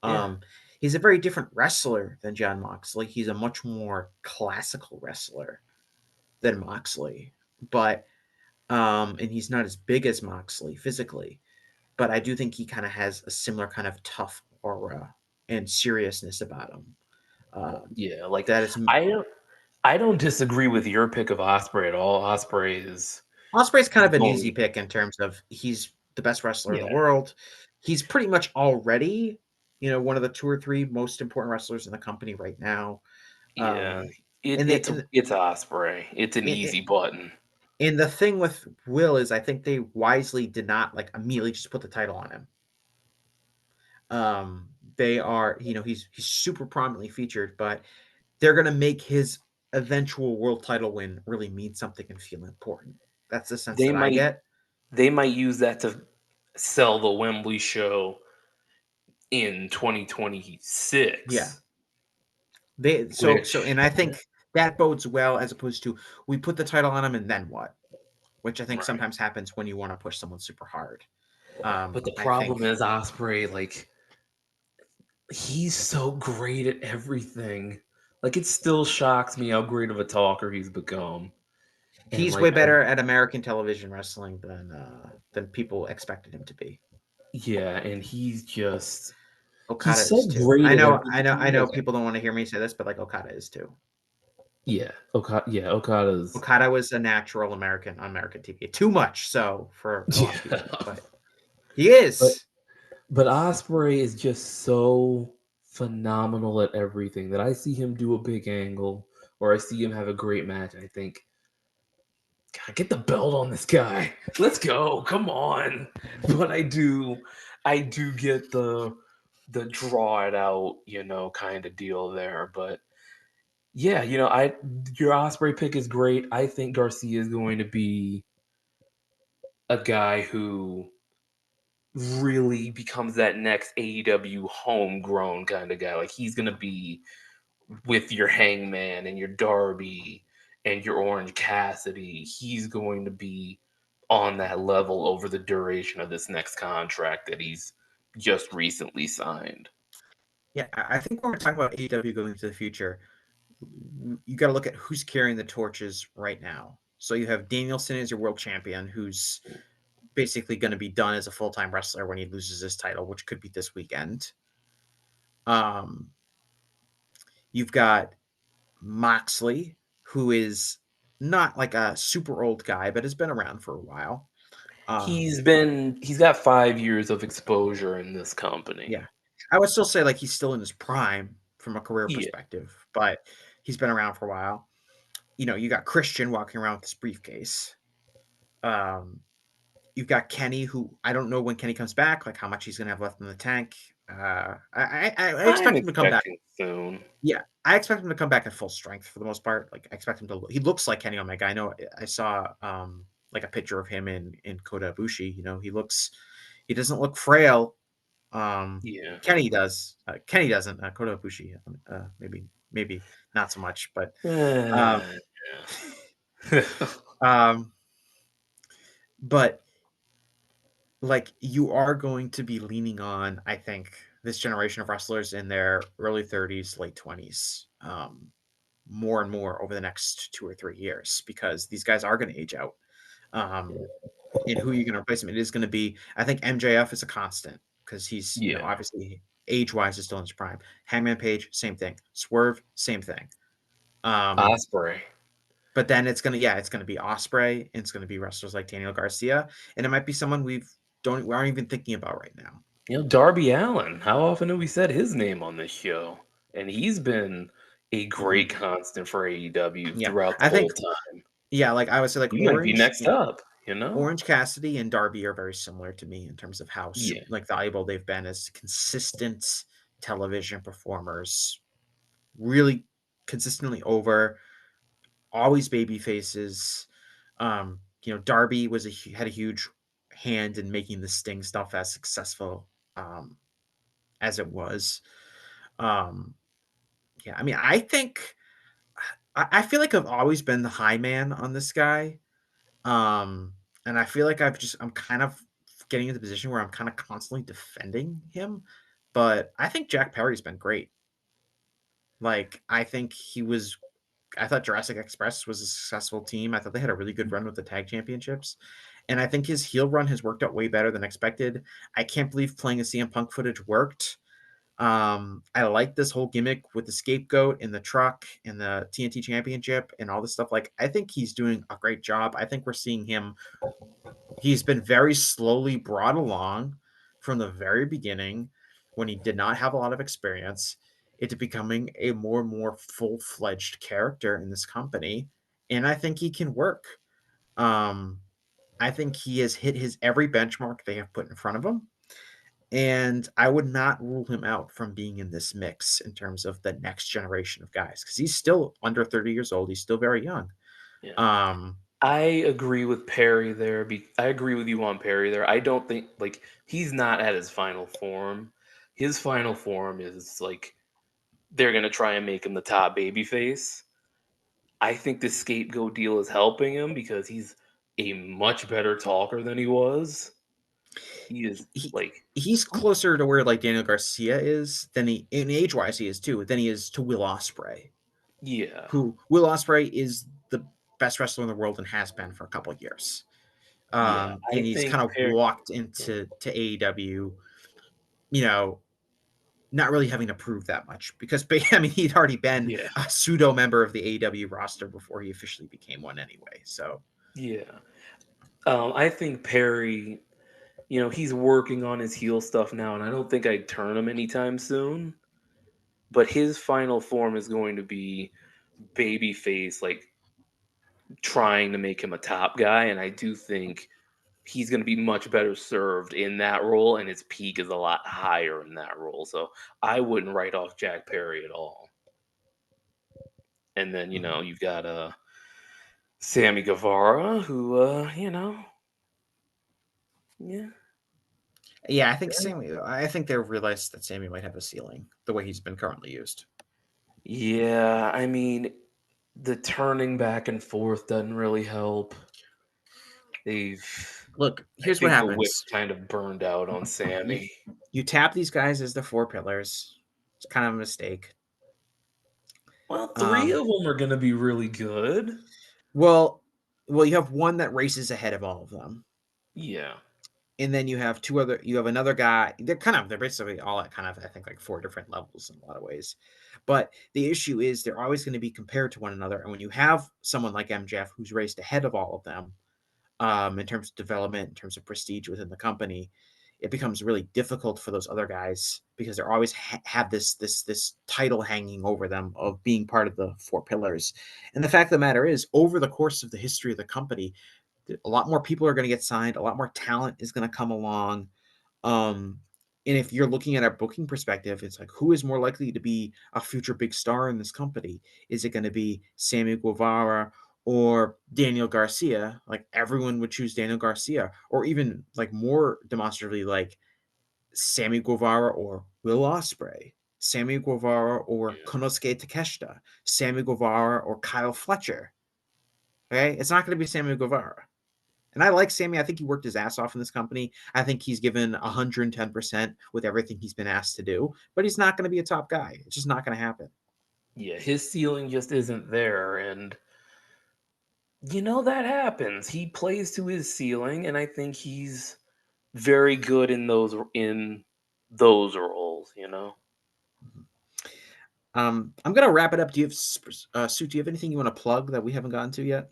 Yeah. Um, he's a very different wrestler than John Moxley. He's a much more classical wrestler than Moxley, but and he's not as big as Moxley physically, but I do think he kind of has a similar kind of tough aura and seriousness about him. Um, Yeah, like that is I don't disagree with your pick of Osprey at all. Osprey is Osprey's kind the of an easy only. pick in terms of he's the best wrestler in the Yeah, world. He's pretty much already, one of the 2 or 3 most important wrestlers in the company right now. yeah. Um, It, and the it's and, it's Osprey. It's an and easy button. and the thing with Will is I think they wisely did not like immediately just put the title on him. They are, he's super prominently featured, but they're gonna make his eventual world title win really mean something and feel important. That's the sense They that I might get. they might use that to sell the Wembley show in Yeah. 2026, And which I think that bodes well as opposed to we put the title on him and then what? Which I think right. sometimes happens when you want to push someone super hard. But the I think problem is Osprey, like, he's so great at everything. Like, it still shocks me how great of a talker he's become. And he's way like, better at American television wrestling than people expected him to be. yeah, and he's Okada so is too. great I at know, I know, everything. I know. Like, People don't want to hear me say this, but like Okada is too. Okada's Okada was a natural American on American TV. Too much so for a lot of yeah. people, but he But is. but Osprey is just so phenomenal at everything that I see him do a big angle or I see him have a great match. I think, God, get the belt on this guy. Let's go. Come on. But I do get the draw it out, kind of deal there. But yeah, your Osprey pick is great. I think Garcia is going to be a guy who really becomes that next AEW homegrown kind of guy. Like, he's gonna be with your Hangman and your Darby and your Orange Cassidy. He's going to be on that level over the duration of this next contract that he's just recently signed. Yeah, I think when we're talking about AEW going into the future, you got to look at who's carrying the torches right now. So you have Danielson as your world champion, who's basically going to be done as a full time wrestler when he loses his title, which could be this weekend. Um, you've got Moxley, who is not like a super old guy, but has been around for a while. Um, He's got 5 years of exposure in this yeah, company. I would still say like he's still in his prime from a career Yeah. perspective, but he's been around for a while. You got Christian walking around with this briefcase. Um, you've got Kenny, who I don't know when Kenny comes back, like how much he's gonna have left in the tank. I I'm expect him to come back. expecting soon. Yeah, I expect him to come back at full strength for the most part. Like I expect him to. He looks like Kenny Omega. I know. I saw like a picture of him in Kota Ibushi. He looks. He doesn't look frail. Yeah. Kenny does. Kenny doesn't. Kota Ibushi. Maybe not so much, but um, Yeah. um, but like you are going to be leaning on, I think, this generation of wrestlers in their early 30s, late 20s, more and more over the next 2 or 3 years because these guys are going to age out. Um, and who you're going to replace them, it is going to be, I think MJF is a constant because he's, Yeah. obviously age wise is still in his prime. Hangman Page, same thing. Swerve, same thing. Um, Osprey. but then it's gonna be Osprey, and it's gonna be wrestlers like Daniel Garcia, and it might be someone we aren't even thinking about right now. Darby Allen. How often have we said his name on this show? And he's been a Mhm. great constant for AEW Yeah, throughout the I think whole time. yeah, like I would say, like He might be next up. Orange Cassidy and Darby are very similar to me in terms of how Yeah. like valuable they've been as consistent television performers, really consistently over, always baby faces. Darby had a huge hand in making the Sting stuff as successful um, as it was. Um, yeah, I mean, I feel like I've always been the high man on this guy. And I feel like I'm kind of getting into the position where I'm kind of constantly defending him. But I think Jack Perry's been great. Like, I thought Jurassic Express was a successful team. I thought they had a really good run with the tag championships. And I think his heel run has worked out way better than expected. I can't believe playing the CM Punk footage worked. I like this whole gimmick with the scapegoat in the truck and the TNT championship and all this stuff. Like, I think he's doing a great job. I think we're seeing him. He's been very slowly brought along from the very beginning when he did not have a lot of experience into becoming a more and more full-fledged character in this company. And I think he can work. Um, I think he has hit his every benchmark they have put in front of him. And I would not rule him out from being in this mix in terms of the next generation of guys, because he's still under 30 years old. He's still very young. Yeah. Um, I agree with Perry there. I agree with you on Perry there. I don't think like he's not at his final form. His final form is like they're gonna try and make him the top babyface. I think the scapegoat deal is helping him because he's a much better talker than he was. He is he like, he's closer to where like Daniel Garcia is than he in age wise he is too than he is to Will Ospreay, yeah, who Will Ospreay is the best wrestler in the world and has been for a couple of years. yeah. And I he's think kind of Perry. walked Yeah, into AEW, you know, not really having to prove that much because I mean he'd already been yeah, a pseudo member of the AEW roster before he officially became one anyway. So yeah. I think Perry. He's working on his heel stuff now, and I don't think I'd turn him anytime soon. But his final form is going to be babyface, like trying to make him a top guy, and I do think he's going to be much better served in that role, and his peak is a lot higher in that role. So I wouldn't write off Jack Perry at all. And then you've got Sammy Guevara, who yeah, yeah, I think they realized that Sammy might have a ceiling the way he's been currently used. yeah. I mean, the turning back and forth doesn't really help. They've Look, I here's what think the whip's happens. kind of burned out on You Sammy. you tap these guys as the four pillars. It's kind of a mistake. Well, three Um, of them are gonna be really good. well, you have one that races ahead of all of them, Yeah. and then you have two other. You have another guy. They're basically all at kind of I think like four different levels in a lot of ways. But the issue is they're always going to be compared to one another, and when you have someone like MJF who's raced ahead of all of them, in terms of development, in terms of prestige within the company, it becomes really difficult for those other guys because they're always have this title hanging over them of being part of the four pillars. And the fact of the matter is, over the course of the history of the company, a lot more people are going to get signed, a lot more talent is going to come along. Um, and if you're looking at a booking perspective, it's like who is more likely to be a future big star in this company? Is it going to be Sammy Guevara or Daniel Garcia? Like everyone would choose Daniel Garcia, or even like more demonstratively, like Sammy Guevara or Will Ospreay, Sammy Guevara or Yeah. Konosuke Takeshita, Sammy Guevara or Kyle Fletcher. Okay, it's not going to be Sammy Guevara. And I like Sammy. I think he worked his ass off in this company. I think he's given 110% with everything he's been asked to do, but he's not going to be a top guy. It's just not going to happen. Yeah, his ceiling just isn't there, and that happens. He plays to his ceiling, and I think he's very good in those roles. I'm going to wrap it up. Do you have, Sue, do you have anything you want to plug that we haven't gotten to yet?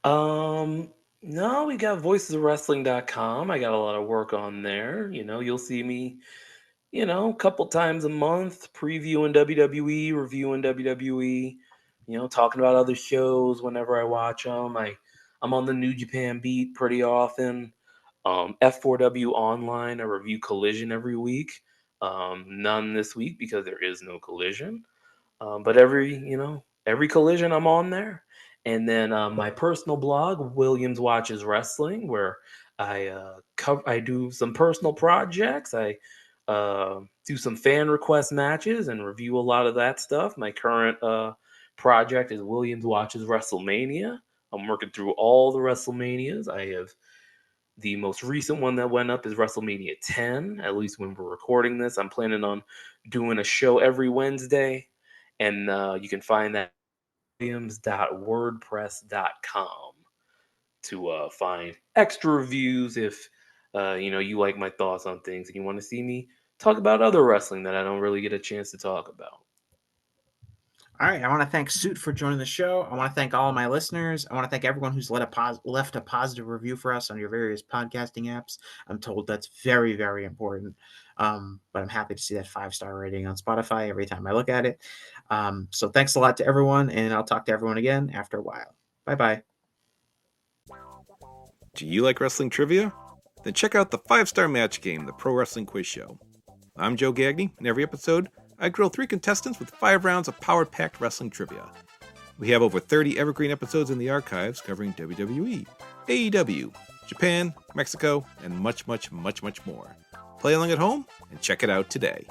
Um, no, we got voicesofwrestling.com. I got a lot of work on there. You'll see me, a couple times a month previewing WWE, reviewing WWE, talking about other shows whenever I watch them. I'm on the New Japan beat pretty often. F4W online, I review Collision every week. None this week because there is no Collision. But every collision I'm on there. And then my personal blog, Williams Watches Wrestling, where I do some personal projects. I do some fan request matches and review a lot of that stuff. My current project is Williams Watches WrestleMania. I'm working through all the WrestleManias. I have the most recent one that went up is WrestleMania 10, at least when we're recording this. I'm planning on doing a show every Wednesday, and you can find that at williams.wordpress.com to find extra reviews if you like my thoughts on things and you want to see me talk about other wrestling that I don't really get a chance to talk about. All right. I want to thank Suit for joining the show. I want to thank all of my listeners. I want to thank everyone who's left a positive review for us on your various podcasting apps. I'm told that's very, very important. But I'm happy to see that 5-star rating on Spotify every time I look at it. So thanks a lot to everyone, and I'll talk to everyone again after a while. Bye bye. Do you like wrestling trivia? then check out the 5-Star Match Game, the Pro Wrestling Quiz Show. I'm Joe Gagney. In every episode, I grill 3 contestants with 5 rounds of power-packed wrestling trivia. We have over 30 evergreen episodes in the archives covering WWE, AEW, Japan, Mexico, and much, much, much, much more. Play along at home and check it out today.